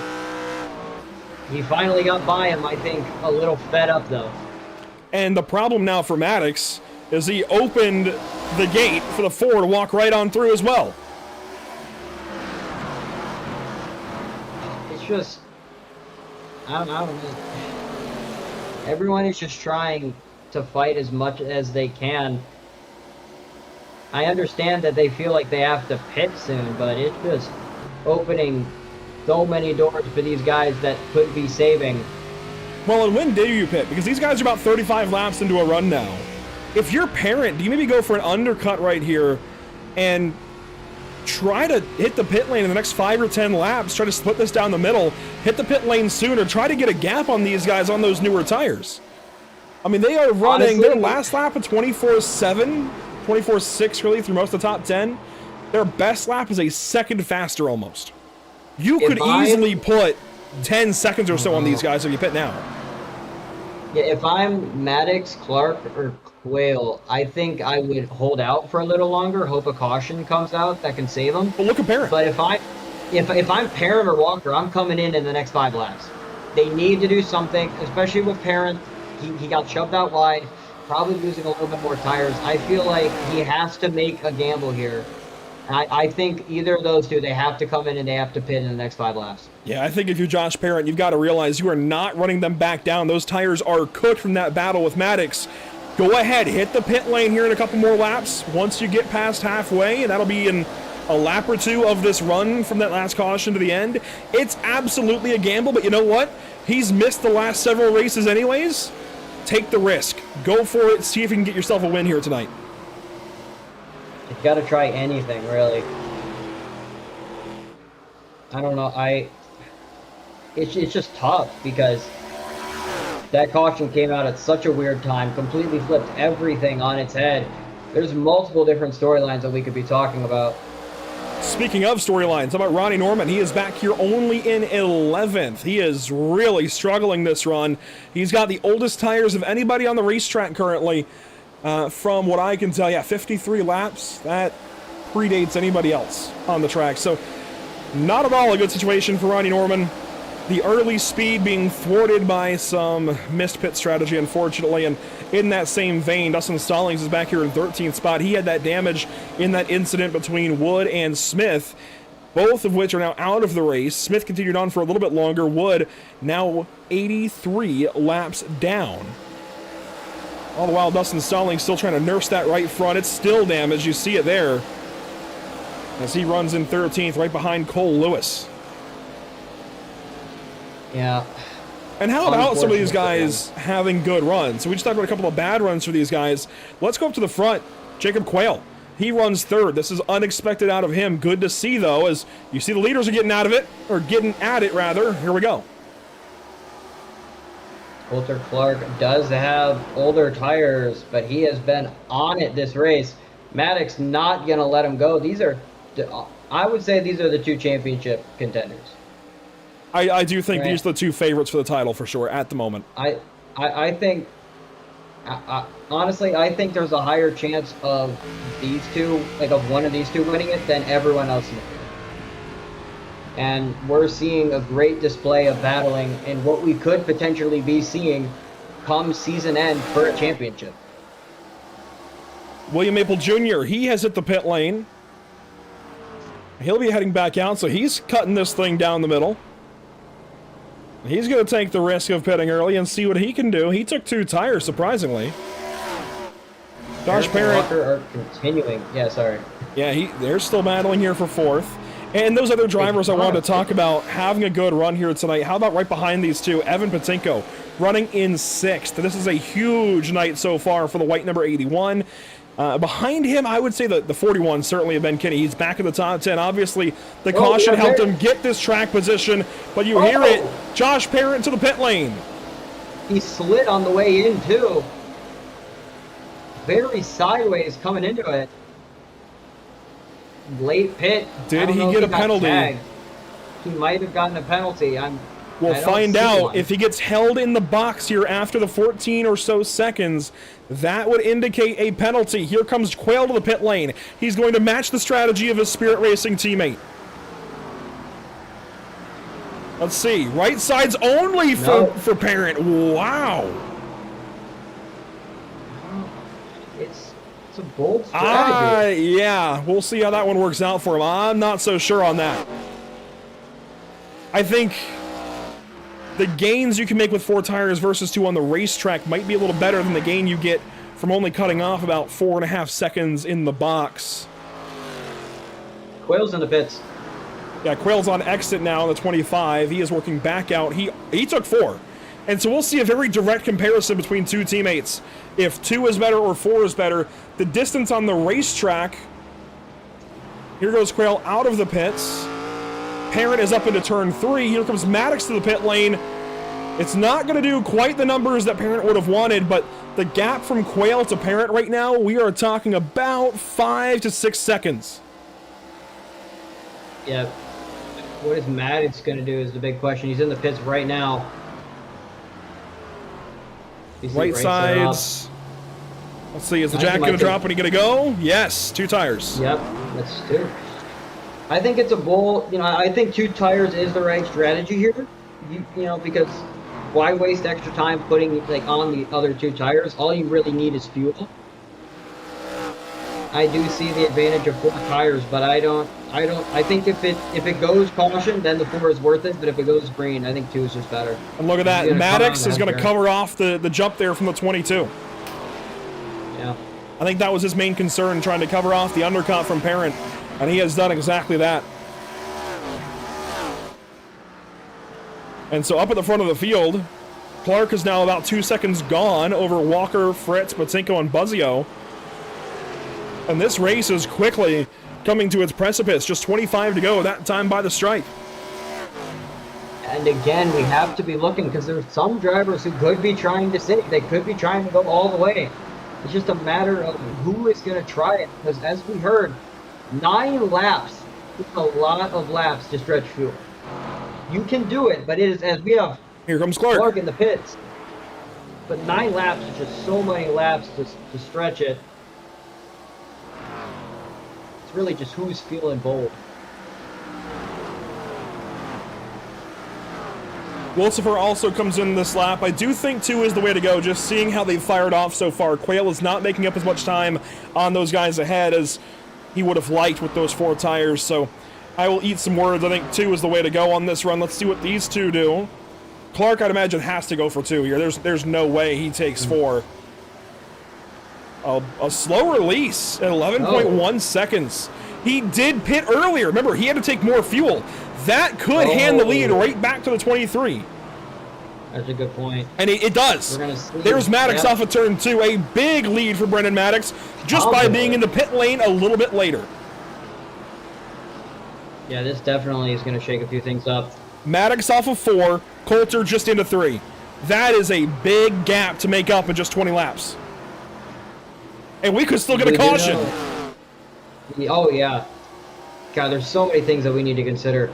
He finally got by him, I think, a little fed up though. And the problem now for Maddox is he opened the gate for the 4 to walk right on through as well. It's just, I don't know. Everyone is just trying to fight as much as they can. I understand that they feel like they have to pit soon, but it's just opening so many doors for these guys that could be saving. Well, and when do you pit? Because these guys are about 35 laps into a run now. If you're Parent, do you maybe go for an undercut right here and try to hit the pit lane in the next 5 or 10 laps, try to split this down the middle, hit the pit lane sooner, try to get a gap on these guys on those newer tires? I mean, they are running honestly, their last lap of 24.7, 24.6 really through most of the top 10. Their best lap is a second faster almost. You could easily put 10 seconds or so on these guys if you pit now. Yeah, if I'm Maddox, Clark, or Quayle, I think I would hold out for a little longer, hope a caution comes out that can save them. Well, look at Parent. But if I'm Parent or Walker, I'm coming in the next 5 laps. They need to do something, especially with Parent. He got shoved out wide, probably losing a little bit more tires. I feel like he has to make a gamble here. I think either of those two, they have to come in and they have to pit in the next 5 laps. Yeah, I think if you're Josh Parent, you've got to realize you are not running them back down. Those tires are cooked from that battle with Maddox. Go ahead, hit the pit lane here in a couple more laps once you get past halfway, and that'll be in a lap or 2 of this run from that last caution to the end. It's absolutely a gamble, but you know what? He's missed the last several races anyways. Take the risk. Go for it. See if you can get yourself a win here tonight. You've got to try anything, really. I don't know. It's just tough because that caution came out at such a weird time, completely flipped everything on its head. There's multiple different storylines that we could be talking about. Speaking of storylines, how about Ronnie Norman? He is back here only in 11th. He is really struggling this run. He's got the oldest tires of anybody on the racetrack currently. From what I can tell, yeah, 53 laps. That predates anybody else on the track. So not at all a good situation for Ronnie Norman. The early speed being thwarted by some missed pit strategy, unfortunately. And in that same vein, Dustin Stallings is back here in 13th spot. He had that damage in that incident between Wood and Smith, both of which are now out of the race. Smith continued on for a little bit longer. Wood now 83 laps down. All the while, Dustin Stallings still trying to nurse that right front. It's still damaged. You see it there as he runs in 13th right behind Cole Lewis. Yeah. And how about some of these guys having good runs? So we just talked about a couple of bad runs for these guys. Let's go up to the front. Jacob Quayle. He runs third. This is unexpected out of him. Good to see, though, as you see the leaders are getting out of it, or getting at it, rather. Here we go. Coulter Clark does have older tires, but he has been on it this race. Maddox not going to let him go. These are, I would say these are the two championship contenders. I do think these are the two favorites for the title for sure at the moment. I think, honestly, I think there's a higher chance of these two, like of one of these two winning it than everyone else in the field. And we're seeing a great display of battling and what we could potentially be seeing come season end for a championship. William Maple Jr., he has hit the pit lane. He'll be heading back out, so he's cutting this thing down the middle. He's going to take the risk of pitting early and see what he can do. He took 2 tires, surprisingly. Josh Parent. Walker are continuing. Yeah, sorry. Yeah, they're still battling here for 4th. And those other drivers I wanted to talk about having a good run here tonight. How about right behind these two? Evan Patinko running in 6th. This is a huge night so far for the white number 81. Behind him, I would say the 41 certainly have been Kinney. He's back in the top 10. Obviously, the caution helped him get this track position, but you hear it. Josh Parent to the pit lane. He slid on the way in, too. Very sideways coming into it. Late pit. Did he get a penalty? He might have gotten a penalty. We'll find out. If he gets held in the box here after the 14 or so seconds, that would indicate a penalty. Here comes Quayle to the pit lane. He's going to match the strategy of his Spirit Racing teammate. Let's see. Right side's only for Parent. Wow. It's a bold strategy. Yeah. We'll see how that one works out for him. I'm not so sure on that. I think the gains you can make with 4 tires versus 2 on the racetrack might be a little better than the gain you get from only cutting off about 4.5 seconds in the box. Quayle's in the pits. Yeah, Quayle's on exit now on the 25. He is working back out. He took 4. And so we'll see a very direct comparison between 2 teammates. If 2 is better or 4 is better. The distance on the racetrack. Here goes Quayle out of the pits. Parent is up into turn 3. Here comes Maddox to the pit lane. It's not going to do quite the numbers that Parent would have wanted, but the gap from Quayle to Parent right now, we are talking about 5 to 6 seconds. Yeah. What is Maddox going to do is the big question. He's in the pits right now. Right sides. Let's see, is the jack going to drop when he going to go? Yes, 2 tires. Yep, that's 2. I think it's a bold, I think 2 tires is the right strategy here. Because why waste extra time putting on the other 2 tires? All you really need is fuel. I do see the advantage of 4 tires, but I think if it goes caution, then the 4 is worth it, but if it goes green, I think 2 is just better. And look at that, Maddox is going to cover off the jump there from the 22. Yeah. I think that was his main concern, trying to cover off the undercut from Parent. And he has done exactly that. And so up at the front of the field, Clark is now about 2 seconds gone over Walker, Fritz, Patinko, and Buzzio. And this race is quickly coming to its precipice. Just 25 to go, that time by the stripe. And again, we have to be looking because there's some drivers who could be trying to save. They could be trying to go all the way. It's just a matter of who is going to try it. Because as we heard, 9 laps is a lot of laps to stretch fuel. You can do it, but it is, as we have here comes Clark in the pits. But 9 laps is just so many laps to stretch it. It's really just who's feeling bold. Wilsifer also comes in this lap. I do think 2 is the way to go, just seeing how they've fired off so far. Quayle is not making up as much time on those guys ahead as he would have liked with those 4 tires, so I will eat some words. I think 2 is the way to go on this run. Let's see what these 2 do. Clark, I'd imagine, has to go for 2 here. There's no way he takes 4. A slow release at 11.1 seconds. He did pit earlier. Remember, he had to take more fuel. That could hand the lead right back to the 23. That's a good point. And it does. We're gonna see. There's Maddox Yep. off of turn 2. A big lead for Brendan Maddox just by being in the pit lane a little bit later. Yeah, this definitely is going to shake a few things up. Maddox off of 4. Coulter just into 3. That is a big gap to make up in just 20 laps. And we could still get a caution. Oh, yeah. God, there's so many things that we need to consider.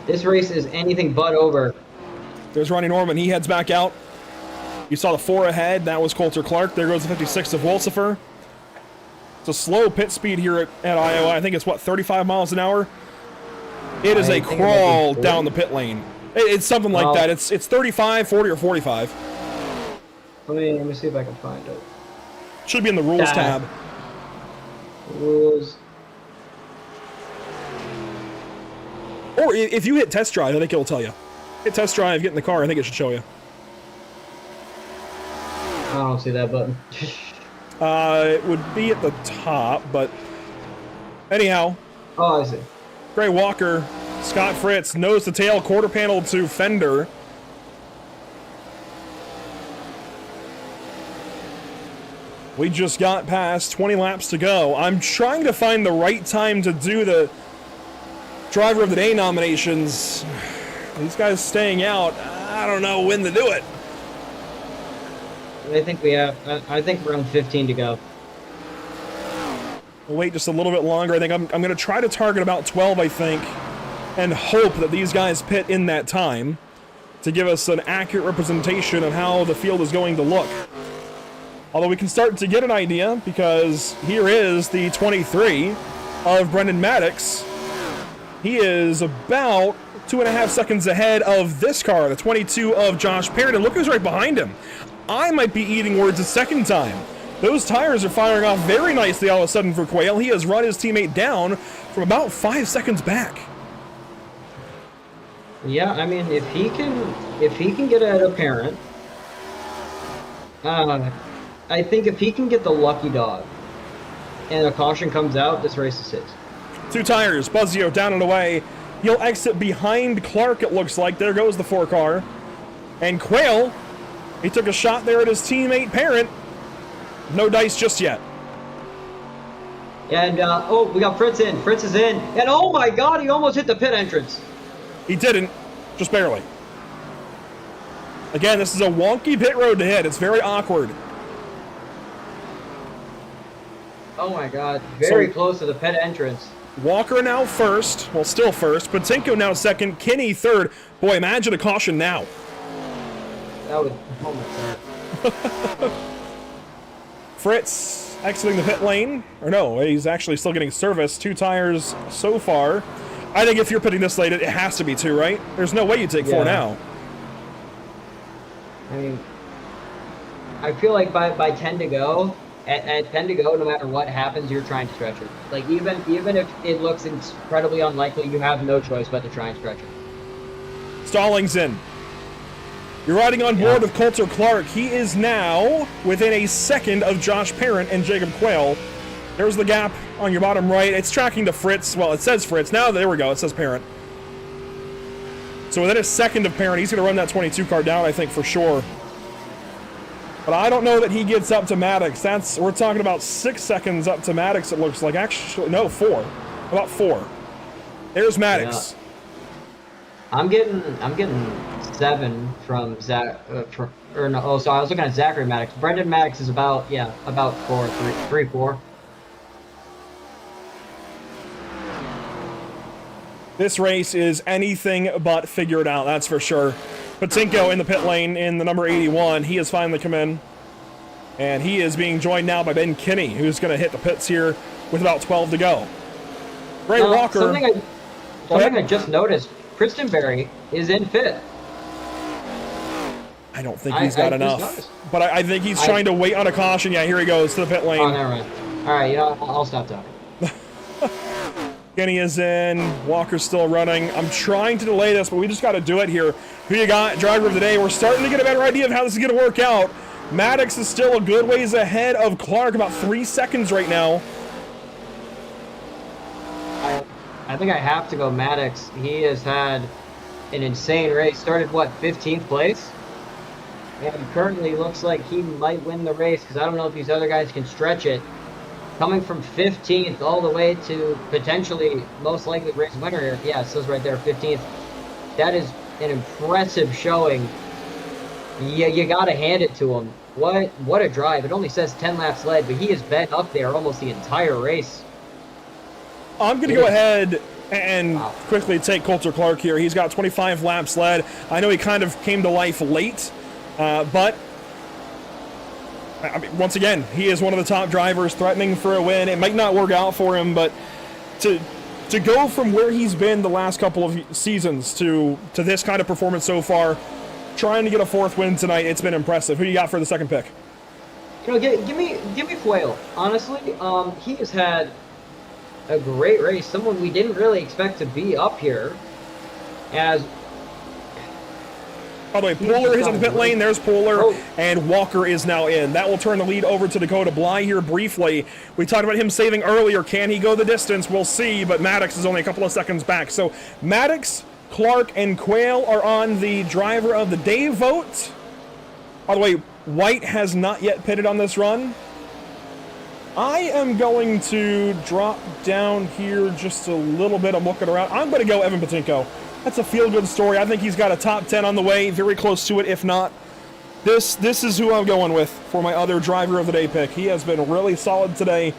This race is anything but over. There's Ronnie Norman. He heads back out. You saw the 4 ahead. That was Coulter Clark. There goes the 56 of Wolsifer. It's a slow pit speed here at Iowa. I think it's, what, 35 miles an hour? It is a crawl down the pit lane. It's something like that. It's 35, 40, or 45. Let me see if I can find it. Should be in the rules tab. Rules. Or if you hit test drive, I think it'll tell you. Hit test drive, get in the car, I think it should show you. I don't see that button. It would be at the top, but anyhow. Oh, I see. Gray Walker, Scott Fritz, nose to tail, quarter panel to fender. We just got past 20 laps to go. I'm trying to find the right time to do the Driver of the Day nominations. These guys staying out. I don't know when to do it. I think we're on 15 to go. We'll wait just a little bit longer. I think I'm going to try to target about 12, I think, and hope that these guys pit in that time to give us an accurate representation of how the field is going to look. Although we can start to get an idea, because here is the 23 of Brendan Maddox. He is about 2.5 seconds ahead of this car, the 22 of Josh Parent. And look who's right behind him. I might be eating words a second time. Those tires are firing off very nicely all of a sudden for Quayle. He has run his teammate down from about 5 seconds back. Yeah, I mean, if he can get ahead of Parent, I think if he can get the lucky dog and a caution comes out, this race is his. 2 tires, Buzzio down and away. He'll exit behind Clark, it looks like. There goes the 4 car. And Quayle, he took a shot there at his teammate Parent. No dice just yet. And, oh, we got Fritz in. Fritz is in. And, oh, my God, he almost hit the pit entrance. He didn't, just barely. Again, this is a wonky pit road to hit. It's very awkward. Oh, my God. Very close to the pit entrance. Walker now first. Well, still first. Patinko now second. Kinney third. Boy, imagine a caution now. That would almost hurt. Fritz exiting the pit lane. Or no, he's actually still getting service. 2 tires so far. I think if you're pitting this late, it has to be 2, right? There's no way you take 4 now. I mean, I feel like by 10 to go, at 10 to go, no matter what happens, you're trying to stretch it. Like, even if it looks incredibly unlikely, you have no choice but to try and stretch it. Stallings in. You're riding on board with Coulter Clark. He is now within a second of Josh Parent and Jacob Quayle. There's the gap on your bottom right. It's tracking to Fritz. Well, it says Fritz. Now, there we go. It says Parent. So within a second of Parent, he's going to run that 22 car down, I think, for sure. But I don't know that he gets up to Maddox. We're talking about 6 seconds up to Maddox, it looks like. Actually, no, 4. About 4. There's Maddox. Yeah. I'm getting 7 from Zach. So I was looking at Zachary Maddox. Brendan Maddox is about 4, 3, 4. This race is anything but figured out, that's for sure. Patinko in the pit lane in the number 81. He has finally come in. And he is being joined now by Ben Kinney, who's going to hit the pits here with about 12 to go. Ray Walker. Something I just noticed. Christenberry is in fifth. I don't think he's got enough. But I think he's trying to wait on a caution. Yeah, here he goes to the pit lane. Oh, never mind. All right, I'll stop talking. Kenny is in. Walker's still running. I'm trying to delay this, but we just got to do it here. Who you got? Driver of the day. We're starting to get a better idea of how this is going to work out. Maddox is still a good ways ahead of Clark, about 3 seconds right now. I think I have to go Maddox. He has had an insane race. Started, what, 15th place? And currently looks like he might win the race because I don't know if these other guys can stretch it. Coming from 15th all the way to potentially most likely race winner here. Yeah, it says right there 15th. That is an impressive showing. Yeah, you got to hand it to him. What a drive. It only says 10 laps led, but he has been up there almost the entire race. I'm going to go ahead and quickly take Coulter Clark here. He's got 25 laps led. I know he kind of came to life late, but I mean, once again, he is one of the top drivers threatening for a win. It might not work out for him, but to go from where he's been the last couple of seasons to this kind of performance so far, trying to get a 4th win tonight, it's been impressive. Who you got for the second pick? You know, give me Quayle. Honestly, he has had a great race. Someone we didn't really expect to be up here. As by the way, Pooler is on the pit lane. There's Pooler, and Walker is now in. That will turn the lead over to Dakota Bly here briefly. We talked about him saving earlier. Can he go the distance? We'll see, but Maddox is only a couple of seconds back. So Maddox, Clark, and Quayle are on the driver of the day vote. By the way, White has not yet pitted on this run. I am going to drop down here just a little bit. I'm looking around. I'm going to go Evan Patinko. That's a feel-good story. I think he's got a top 10 on the way, very close to it, if not. This is who I'm going with for my other driver of the day pick. He has been really solid today.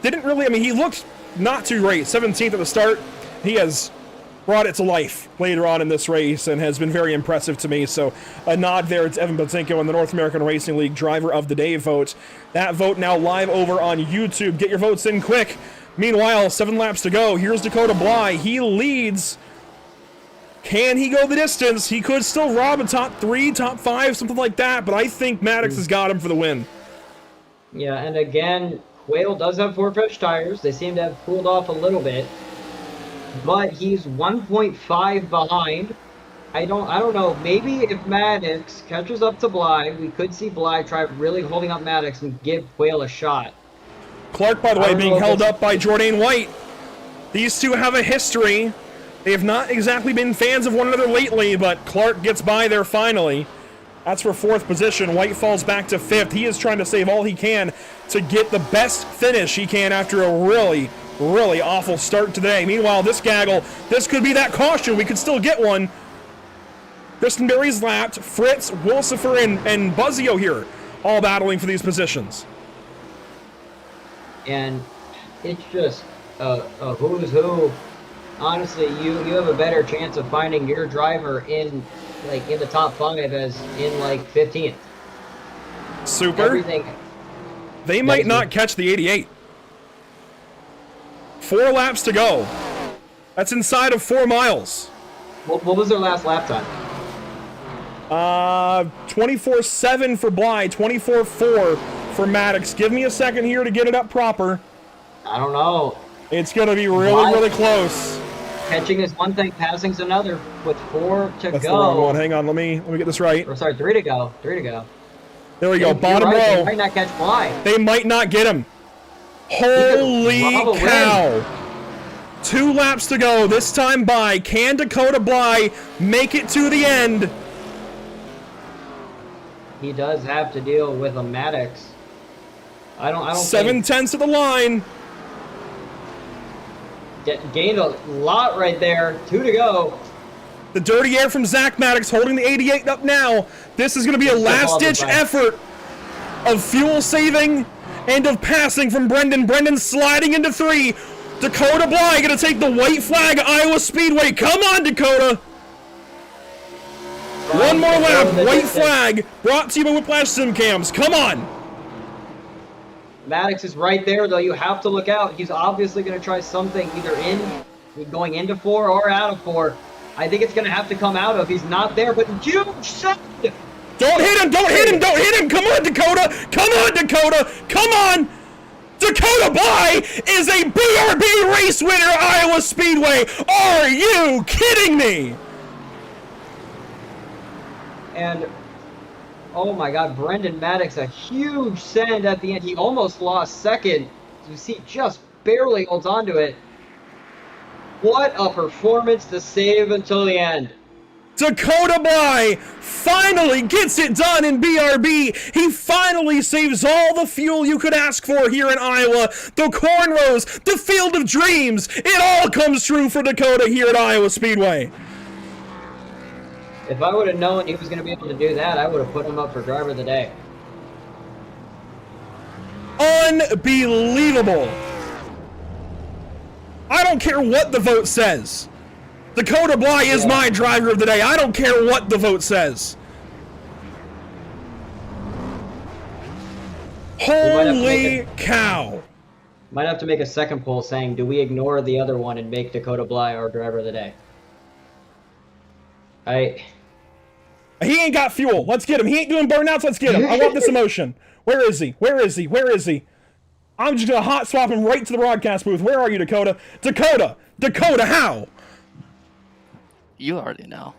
He looked not too great. 17th at the start. He has brought it to life later on in this race and has been very impressive to me. So a nod there. It's Evan Patinko in the North American Racing League driver of the day vote. That vote now live over on YouTube. Get your votes in quick. Meanwhile, 7 laps to go. Here's Dakota Bly. He leads. Can he go the distance? He could still rob a top 3, top 5, something like that, but I think Maddox has got him for the win. Yeah, and again, Quayle does have 4 fresh tires. They seem to have cooled off a little bit. But he's 1.5 behind. I don't know. Maybe if Maddox catches up to Bly, we could see Bly try really holding up Maddox and give Quayle a shot. Clark, by the way, being held up by Jordan White. These two have a history. They have not exactly been fans of one another lately, but Clark gets by there finally. That's for 4th position. White falls back to 5th. He is trying to save all he can to get the best finish he can after a really, really awful start today. Meanwhile, this gaggle, this could be that caution. We could still get one. Kristen Berry's lapped. Fritz, Wolsifer, and Buzzio here, all battling for these positions. And it's just a who's who. Honestly, you have a better chance of finding your driver in the top 5 as in 15th. Super. Everything. They might not catch the 88. 4 laps to go. That's inside of 4 miles. What was their last lap time? 24.7 for Bly, 24.4 for Maddox. Give me a second here to get it up proper. I don't know. It's going to be really, really close. Catching is one thing, passing's another. With 4 to That's go. the wrong one. Hang on, let me get this right. Or sorry, 3 to go. 3 to go. There we go. Bottom row. They might not catch Bly. They might not get him. Holy cow. 2 laps to go. This time by. Can Dakota Bly make it to the end? He does have to deal with a Maddox. I don't 7/10 of the line. Gained a lot right there. 2 to go. The dirty air from Zach Maddox holding the 88 up now. This is going to be a last-ditch effort of fuel saving and of passing from Brendan. Brendan sliding into 3. Dakota Bly going to take the white flag at Iowa Speedway. Come on, Dakota. One more lap. White flag brought to you by Whiplash Sim Cams. Come on. Maddox is right there, though. You have to look out. He's obviously going to try something either going into 4 or out of 4. I think it's going to have to come out of. He's not there, but huge shot. Don't hit him. Don't hit him. Don't hit him. Come on, Dakota. Come on, Dakota. Come on. Dakota Bly is a BRB race winner at Iowa Speedway. Are you kidding me? And oh my God, Brendan Maddox, a huge send at the end. He almost lost second. You see, just barely holds on to it. What a performance to save until the end. Dakota Bly finally gets it done in BRB. He finally saves all the fuel you could ask for here in Iowa. The cornrows, the field of dreams, it all comes true for Dakota here at Iowa Speedway. If I would have known he was going to be able to do that, I would have put him up for driver of the day. Unbelievable. I don't care what the vote says. Dakota Bly is my driver of the day. I don't care what the vote says. Holy cow. Might have to make a second poll saying, do we ignore the other one and make Dakota Bly our driver of the day? He ain't got fuel. Let's get him. He ain't doing burnouts. Let's get him. I want this emotion. Where is he? Where is he? Where is he? I'm just going to hot swap him right to the broadcast booth. Where are you, Dakota? Dakota! Dakota, how? You already know.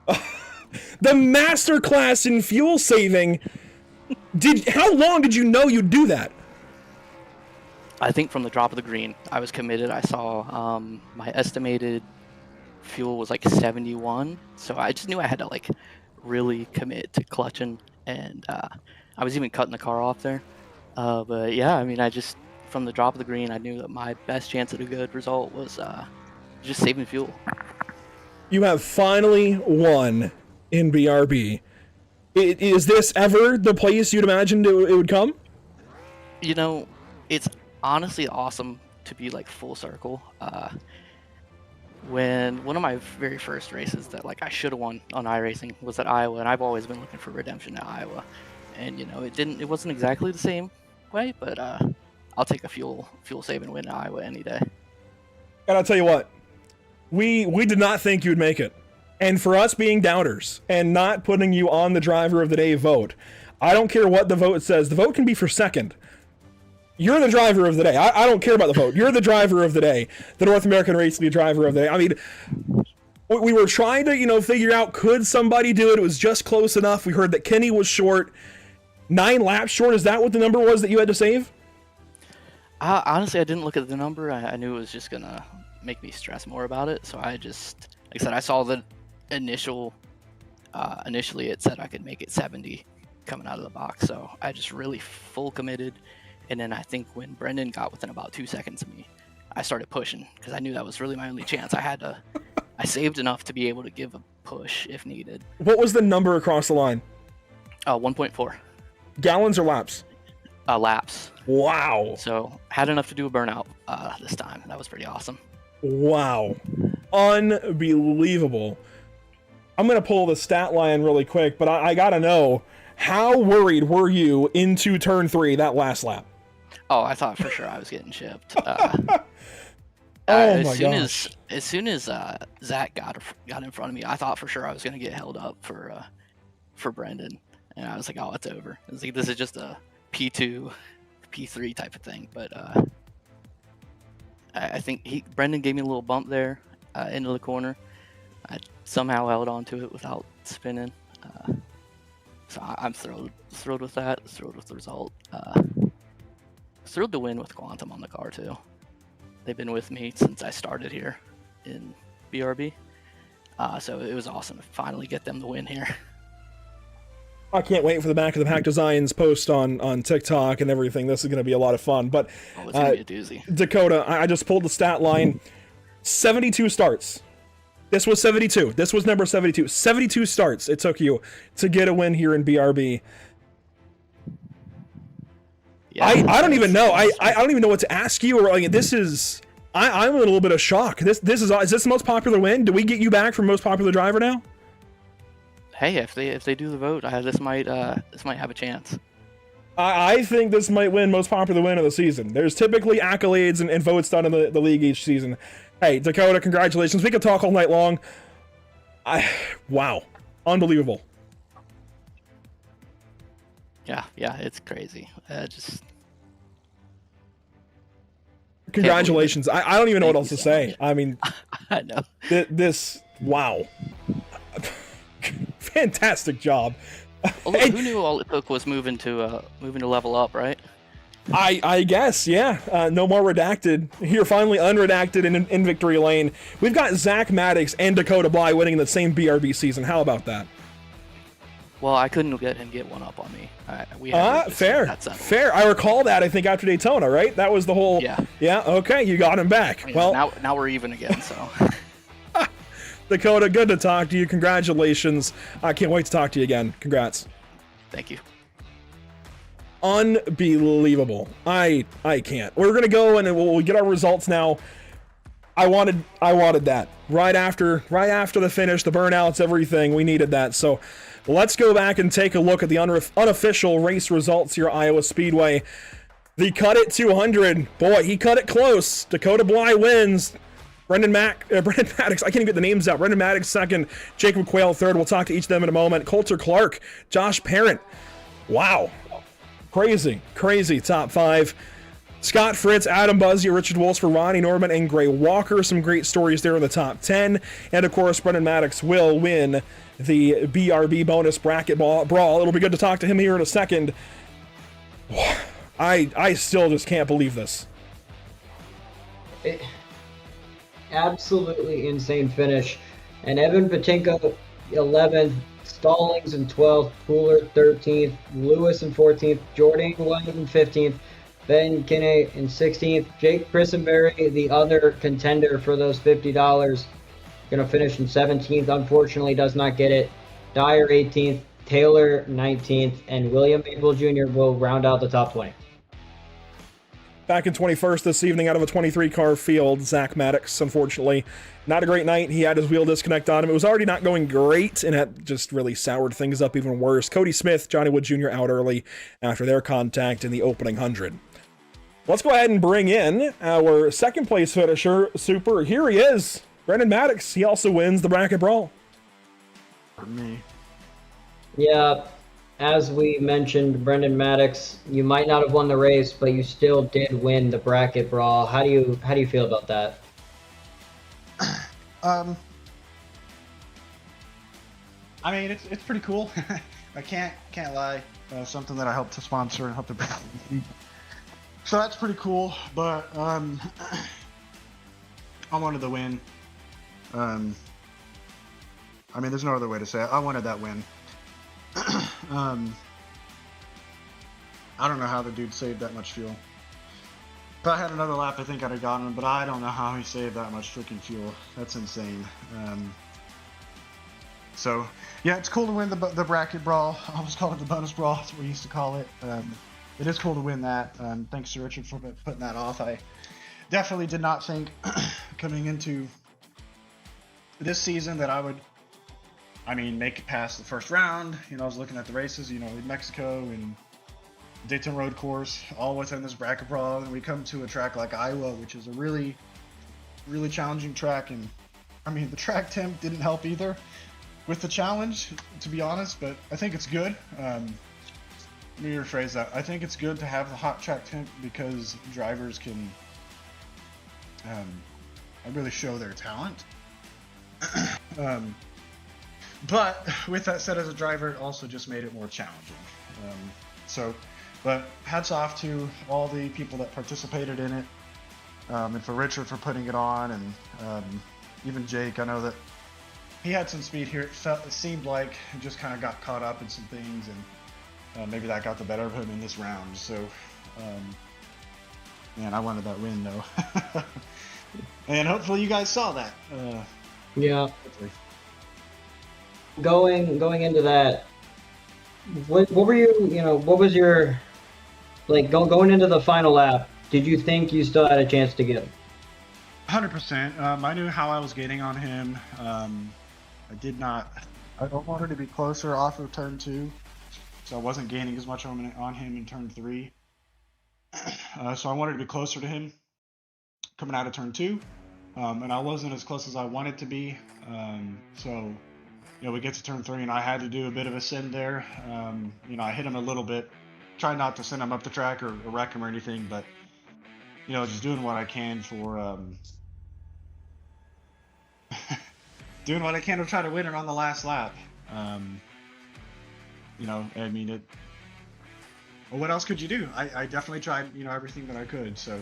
The masterclass in fuel saving. How long did you know you'd do that? I think from the drop of the green, I was committed. I saw my estimated fuel was like 71, so I just knew I had to like really commit to clutching, and I was even cutting the car off there. But yeah, I mean, I just from the drop of the green, I knew that my best chance at a good result was just saving fuel. You have finally won in BRB. Is this ever the place you'd imagined it would come? You know, it's honestly awesome to be like full circle. When one of my very first races that like I should have won on iRacing was at Iowa, and I've always been looking for redemption at Iowa. And you know, it wasn't exactly the same way, but I'll take a fuel saving win at Iowa any day. And I'll tell you what, we did not think you'd make it. And for us being doubters and not putting you on the driver of the day vote, I don't care what the vote says. The vote can be for second. You're the driver of the day. I don't care about the vote. You're the driver of the day. The North American Race League driver of the day. I mean, we were trying to, figure out, could somebody do it? It was just close enough. We heard that Kenny was short. 9 laps short. Is that what the number was that you had to save? Honestly, I didn't look at the number. I knew it was just going to make me stress more about it. So I just, like I said, I saw the initially it said I could make it 70 coming out of the box. So I just really full committed. And then I think when Brendan got within about 2 seconds of me, I started pushing because I knew that was really my only chance. I saved enough to be able to give a push if needed. What was the number across the line? 1.4. Gallons or laps? Laps. Wow. So had enough to do a burnout this time. That was pretty awesome. Wow. Unbelievable. I'm going to pull the stat line really quick, but I got to know, how worried were you into turn 3, that last lap? Oh, I thought for sure I was getting chipped. As soon as Zach got in front of me, I thought for sure I was going to get held up for Brendan. And I was like, oh, it's over. I was like, this is just a P2, P3 type of thing. But I think Brendan gave me a little bump there into the corner. I somehow held on to it without spinning. So I'm thrilled with that, thrilled with the result. Thrilled to win with Quantum on the car too. They've been with me since I started here in BRB. So it was awesome to finally get them the win here. I can't wait for the Back of the Pack Designs post on TikTok and everything. This is going to be a lot of fun. But it's going to be a doozy. Dakota, I just pulled the stat line. 72 starts. This was 72. This was number 72. 72 starts it took you to get a win here in BRB. Yeah, I don't even know. I don't even know what to ask you. Or like, this is. I'm in a little bit of shock. Is this the most popular win? Do we get you back for most popular driver now? Hey, if they do the vote, this might have a chance. I think this might win most popular win of the season. There's typically accolades and votes done in the league each season. Hey, Dakota, congratulations. We could talk all night long. Wow. Unbelievable. Yeah, it's crazy. Congratulations. I don't even know what else to say. I mean, I know. Wow. Fantastic job. Who knew all it took was moving to level up, right? I guess, yeah. No more redacted. You're finally unredacted in victory lane. We've got Zach Maddox and Dakota Bly winning the same BRB season. How about that? Well, I couldn't get one up on me. We had to just get Fair. that settled. Fair. I recall that, I think, after Daytona, right? That was the whole... Yeah. Yeah, okay, you got him back. Yeah, Well, now we're even again, so. Dakota, good to talk to you. Congratulations. I can't wait to talk to you again. Congrats. Thank you. Unbelievable. I can't. We're gonna go and we'll get our results now. I wanted that right after the finish, the burnouts, everything. We needed that. So let's go back and take a look at the unofficial race results here at Iowa Speedway. The Cut It 200, boy, he cut it close. Dakota Bly wins. Brendan Maddox, I can't even get the names out. Brendan Maddox second, Jacob Quayle third. We'll talk to each of them in a moment. Coulter Clark, Josh Parent. Wow. Crazy top five. Scott Fritz, Adam Buzzy, Richard Wolfsford, Ronnie Norman, and Gray Walker. Some great stories there in the top 10. And of course, Brendan Maddox will win the BRB bonus bracket brawl. It'll be good to talk to him here in a second. I still just can't believe this. Absolutely insane finish. And Evan Patinko, 11th, Stallings in 12th, Pooler 13th, Lewis in 14th, Jordan Williams in 15th, Ben Kinney in 16th, Jake Christenberry, the other contender for those $50, going to finish in 17th. Unfortunately, does not get it. Dyer 18th, Taylor 19th, and William Abel Jr. will round out the top 20. Back in 21st this evening out of a 23-car field, Zach Maddox, unfortunately. Not a great night. He had his wheel disconnect on him. It was already not going great, and it just really soured things up even worse. Cody Smith, Johnny Wood Jr. out early after their contact in the opening 100. Let's go ahead and bring in our second place finisher, Super. Here he is, Brendan Maddox. He also wins the bracket brawl. For me. Yeah, as we mentioned, Brendan Maddox, you might not have won the race, but you still did win the bracket brawl. How do you feel about that? I mean, it's pretty cool. I can't lie. Something that I helped to sponsor and help to bring. So that's pretty cool. But I wanted the win. I mean, there's no other way to say it. I wanted that win. I don't know how the dude saved that much fuel. If I had another lap, I think I'd have gotten him, but I don't know how he saved that much freaking fuel. That's insane. So, yeah, it's cool to win the bracket brawl. I always call it the bonus brawl. That's what we used to call it. It is cool to win that. Thanks to Richard for putting that off. I definitely did not think coming into this season that I would, make it past the first round. I was looking at the races, in Mexico and Dayton Road Course, all within this bracket brawl, and we come to a track like Iowa, which is a really, really challenging track. And the track temp didn't help either with the challenge, to be honest. But I think it's good. Let me rephrase that. I think it's good to have the hot track temp because drivers can really show their talent. But with that said, as a driver, it also just made it more challenging. But hats off to all the people that participated in it, and for Richard for putting it on, and even Jake. I know that he had some speed here. It seemed like he just kind of got caught up in some things, and maybe that got the better of him in this round. So, man, I wanted that win though, and hopefully you guys saw that. Yeah. Hopefully. Going into that, what were you, what was your, going into the final lap, did you think you still had a chance to get him? 100%. I knew how I was getting on him. I don't want her to be closer off of turn 2, so I wasn't gaining as much on him in turn 3. So I wanted to be closer to him coming out of turn 2, and I wasn't as close as I wanted to be. So we get to turn 3, and I had to do a bit of a send there. I hit him a little bit. Try not to send him up the track or wreck him or anything, but, just doing what I can for, doing what I can to try to win it on the last lap. well, what else could you do? I definitely tried, everything that I could. So,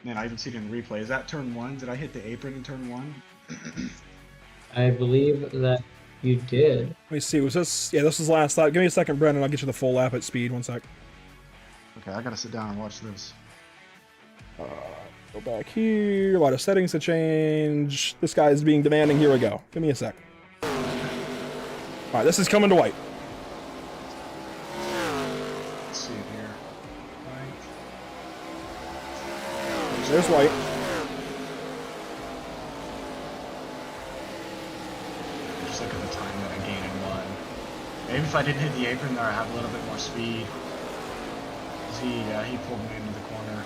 man, I even see it in the replay. Is that turn 1? Did I hit the apron in turn 1? I believe that you did. Let me see. Was this? Yeah, this was last lap. Give me a second, Brendan. I'll get you the full lap at speed. One sec. Okay, I gotta sit down and watch this. Go back here. A lot of settings to change. This guy is being demanding. Here we go. Give me a sec. All right, this is coming to white. Let's see it here. There's white. Just look at the time that I gained in 1. Maybe if I didn't hit the apron there, I have a little bit more speed. He pulled me into the corner,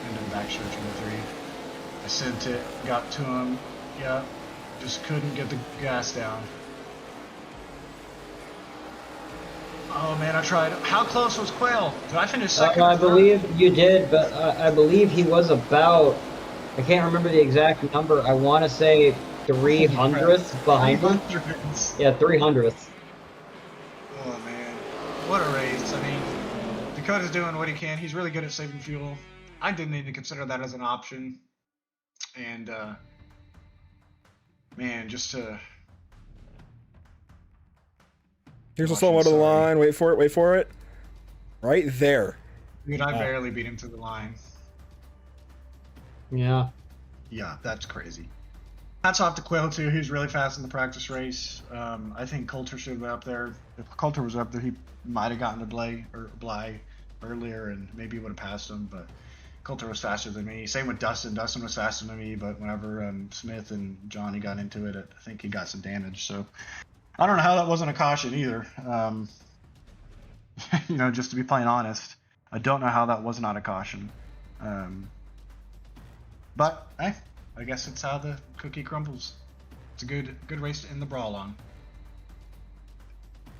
into the back stretch of the 3. I sent it, got to him. Yeah, just couldn't get the gas down. Oh man, I tried. How close was Quail? Did I finish second? I believe you did, but I believe he was about, I can't remember the exact number. I want to say 300th behind him. 300th. Yeah, 300th. Oh man, what a race. I mean, Dakota's doing what he can. He's really good at saving fuel. I didn't even consider that as an option. And, man, just to... Here's a slow out of the line. Wait for it. Wait for it. Right there. Dude, I barely beat him to the line. Yeah. Yeah, that's crazy. Hats off to Quail, too. He was really fast in the practice race. I think Coulter should have been up there. If Coulter was up there, he might have gotten to Bly earlier and maybe would have passed him, but Coulter was faster than me. Same with Dustin. Dustin was faster than me, but whenever Smith and Johnny got into it, I think he got some damage. So I don't know how that wasn't a caution either. Just to be plain honest, I don't know how that was not a caution. But I guess it's how the cookie crumbles. It's a good race to end the brawl on.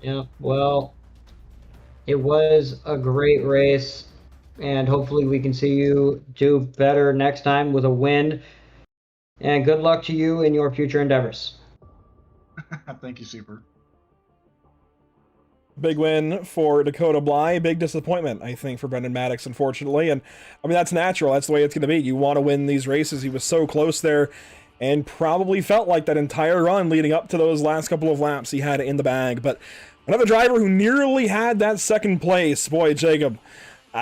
Yeah, well, it was a great race, and hopefully we can see you do better next time with a win. And good luck to you in your future endeavors. Thank you, Super. Big win for Dakota Bly. Big disappointment, I think, for Brendan Maddox, unfortunately. And, I mean, that's natural. That's the way it's going to be. You want to win these races. He was so close there and probably felt like that entire run leading up to those last couple of laps he had it in the bag. But another driver who nearly had that second place. Boy, Jacob,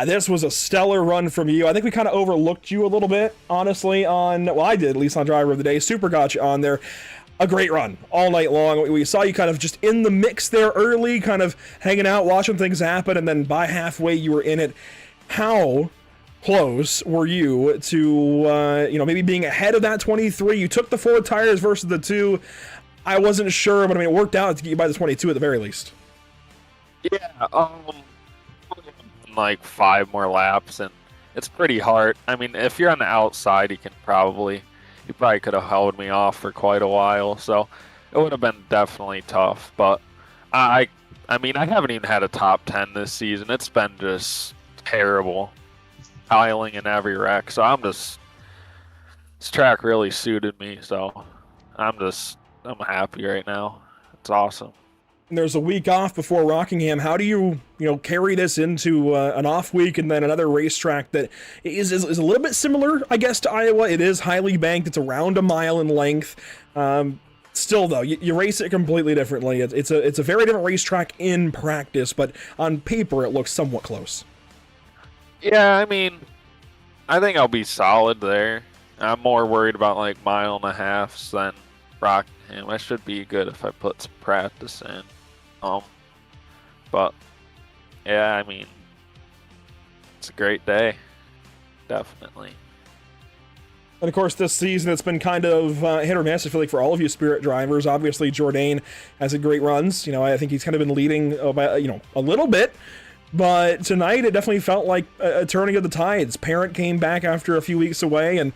this was a stellar run from you. I think we kind of overlooked you a little bit, honestly, well, I did, at least on Driver of the Day. Super got you on there. A great run all night long. We saw you kind of just in the mix there early, kind of hanging out, watching things happen, and then by halfway you were in it. How close were you to, maybe being ahead of that 23? You took the 4 tires versus the 2. I wasn't sure, but I mean, it worked out to get you by the 22 at the very least. Yeah, like 5 more laps, and it's pretty hard. I mean, if you're on the outside, he probably could have held me off for quite a while, so it would have been definitely tough. But I mean, I haven't even had a top 10 this season. It's been just terrible, piling in every wreck. So this track really suited me. So I'm happy right now. It's awesome. There's a week off before Rockingham. How do you carry this into an off week and then another racetrack that is a little bit similar, I guess, to Iowa? It is highly banked. It's around a mile in length. Still, though, you race it completely differently. It's a very different racetrack in practice, but on paper it looks somewhat close. Yeah, I mean, I think I'll be solid there. I'm more worried about like 1.5 miles than Rockingham. I should be good if I put some practice in. But yeah, I mean, it's a great day, definitely. And of course, this season it's been kind of hit or miss. I feel like for all of you Spirit drivers, obviously Jourdain has had great runs. I think he's kind of been leading by a little bit. But tonight it definitely felt like a turning of the tides. Parent came back after a few weeks away, and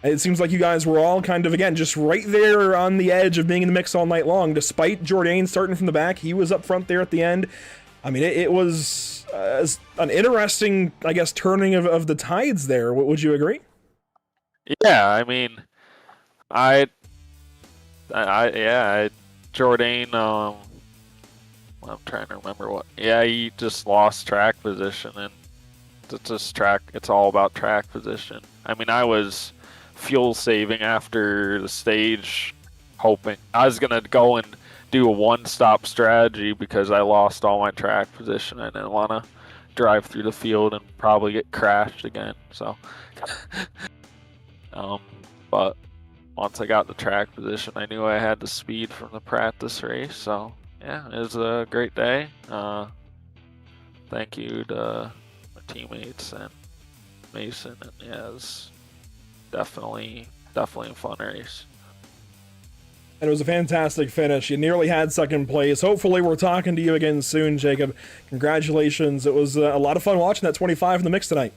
it seems like you guys were all kind of, again, just right there on the edge of being in the mix all night long. Despite Jourdain starting from the back, he was up front there at the end. I mean, it was an interesting, I guess, turning of the tides there. Would you agree? Yeah, I mean, Jourdain, I'm trying to remember what. Yeah, he just lost track position, and it's just track. It's all about track position. I mean, I was fuel saving after the stage, hoping I was gonna go and do a one-stop strategy because I lost all my track position. I didn't want to drive through the field and probably get crashed again. So, but once I got the track position, I knew I had the speed from the practice race. So. Yeah, it was a great day. Thank you to my teammates and Mason, and yeah, it was definitely a fun race. And it was a fantastic finish. You nearly had second place. Hopefully we're talking to you again soon, Jacob. Congratulations. It was a lot of fun watching that 25 in the mix tonight.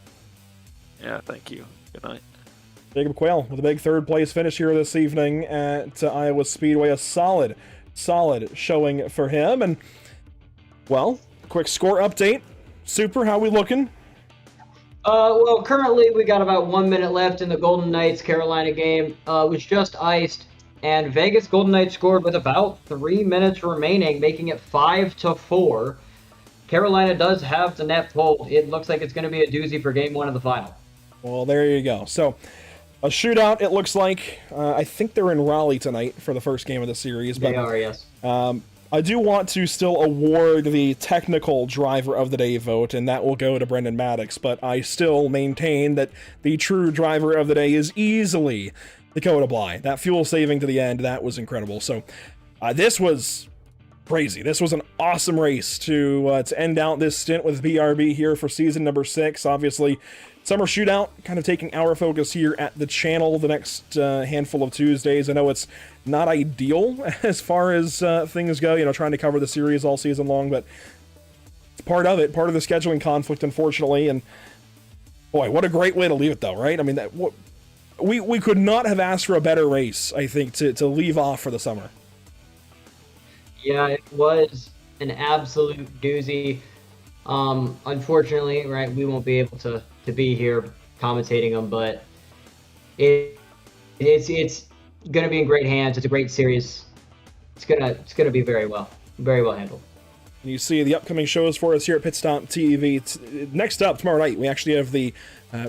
Yeah, thank you. Good night. Jacob Quayle with a big third place finish here this evening at Iowa Speedway. A solid showing for him. And, well, quick score update. Super, how we looking? Well, currently we got about 1 minute left in the Golden Knights Carolina game. It was just iced, and Vegas Golden Knights scored with about 3 minutes remaining, making it 5-4. Carolina does have the net pulled. It looks like it's going to be a doozy for game 1 of the final. Well, there you go. So, a shootout, it looks like. I think they're in Raleigh tonight for the first game of the series. But, they are, yes. I do want to still award the technical driver of the day vote, and that will go to Brendan Maddox, but I still maintain that the true driver of the day is easily Dakota Bly. That fuel saving to the end, that was incredible. So, this was crazy. This was an awesome race to end out this stint with BRB here for season number 6. Obviously, Summer Shootout, kind of taking our focus here at the channel the next handful of Tuesdays. I know it's not ideal as far as things go, you know, trying to cover the series all season long, but it's part of it, part of the scheduling conflict, unfortunately. And boy, what a great way to leave it, though, right? I mean, we could not have asked for a better race, I think, to leave off for the summer. Yeah, it was an absolute doozy. Unfortunately, right, we won't be able to be here commentating them, but it's gonna be in great hands. It's a great series. It's gonna be very well handled. And you see the upcoming shows for us here at Pit Stop TV. Next up, tomorrow night, we actually have the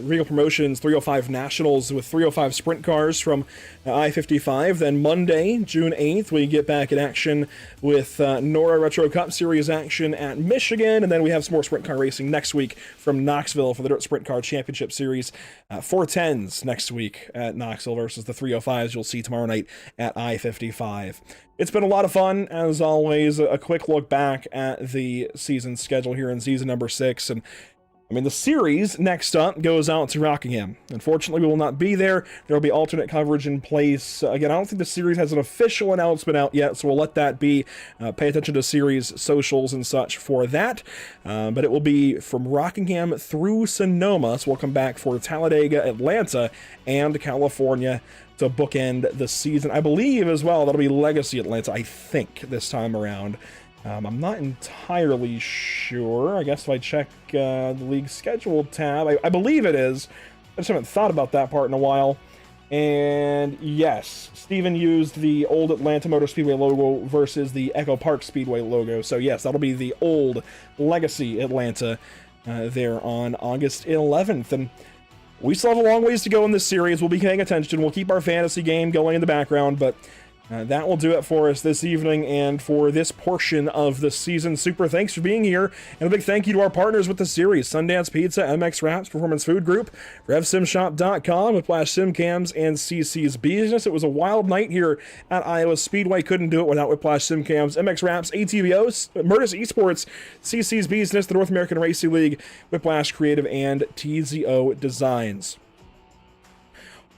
Regal Promotions 305 Nationals with 305 sprint cars from I-55. Then Monday, June 8th, we get back in action with NORA Retro Cup Series action at Michigan. And then we have some more sprint car racing next week from Knoxville for the Dirt Sprint Car Championship Series. 410s next week at Knoxville versus the 305s you'll see tomorrow night at I-55. It's been a lot of fun, as always. A quick look back at the season schedule here in season number 6. And I mean, the series next up goes out to Rockingham. Unfortunately, we will not be there. There will be alternate coverage in place. Again, I don't think the series has an official announcement out yet, so we'll let that be. Pay attention to series socials and such for that. But it will be from Rockingham through Sonoma, so we'll come back for Talladega, Atlanta, and California to bookend the season. I believe as well that'll be Legacy Atlanta, I think, this time around. I'm not entirely sure. I guess if I check the league schedule tab, I believe it is. I just haven't thought about that part in a while. And yes, Steven used the old Atlanta Motor Speedway logo versus the Echo Park Speedway logo. So yes, that'll be the old Legacy Atlanta there on August 11th. And we still have a long ways to go in this series. We'll be paying attention. We'll keep our fantasy game going in the background, but that will do it for us this evening and for this portion of the season. Super thanks for being here, and a big thank you to our partners with the series: Sundance Pizza, MX Wraps, Performance Food Group, RevSimShop.com, Whiplash SimCams, and CC's Business. It was a wild night here at Iowa Speedway. Couldn't do it without Whiplash SimCams, MX Wraps, ATVOs, Murtis Esports, CC's Business, the North American Racing League, Whiplash Creative, and TZO Designs.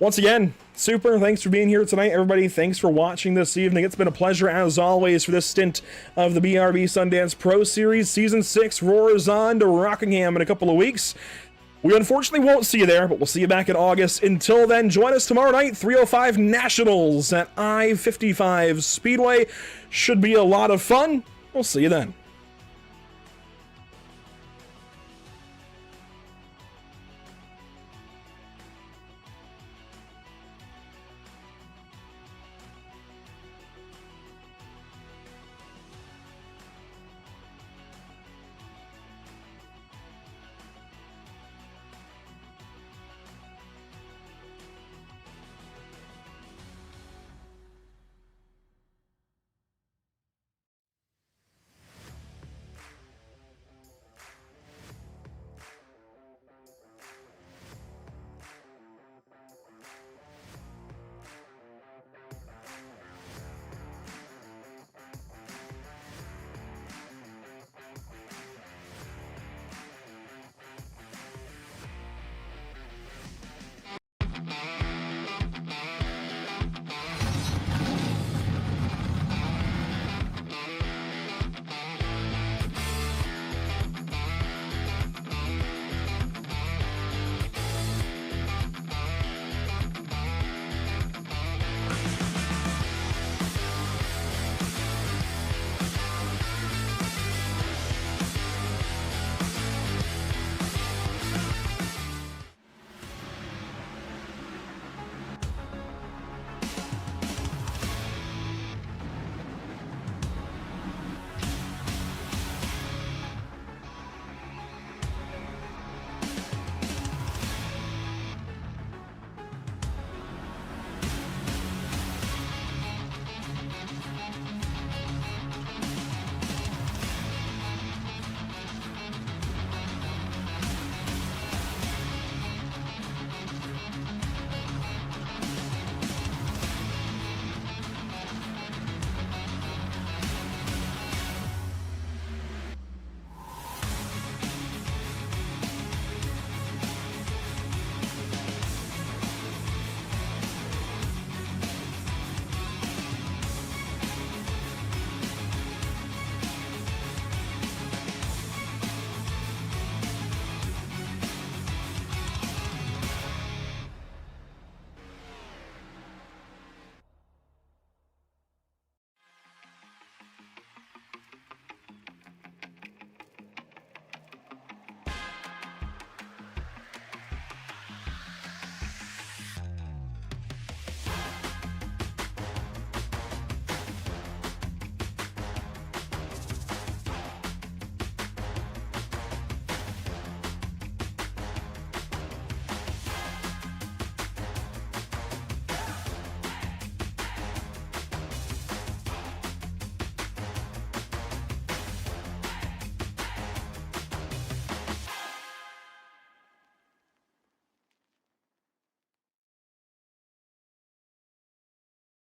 Once again, super thanks for being here tonight, everybody. Thanks for watching this evening. It's been a pleasure, as always, for this stint of the BRB Sundance Pro Series. Season 6 roars on to Rockingham in a couple of weeks. We unfortunately won't see you there, but we'll see you back in August. Until then, join us tomorrow night, 305 Nationals at I-55 Speedway. Should be a lot of fun. We'll see you then.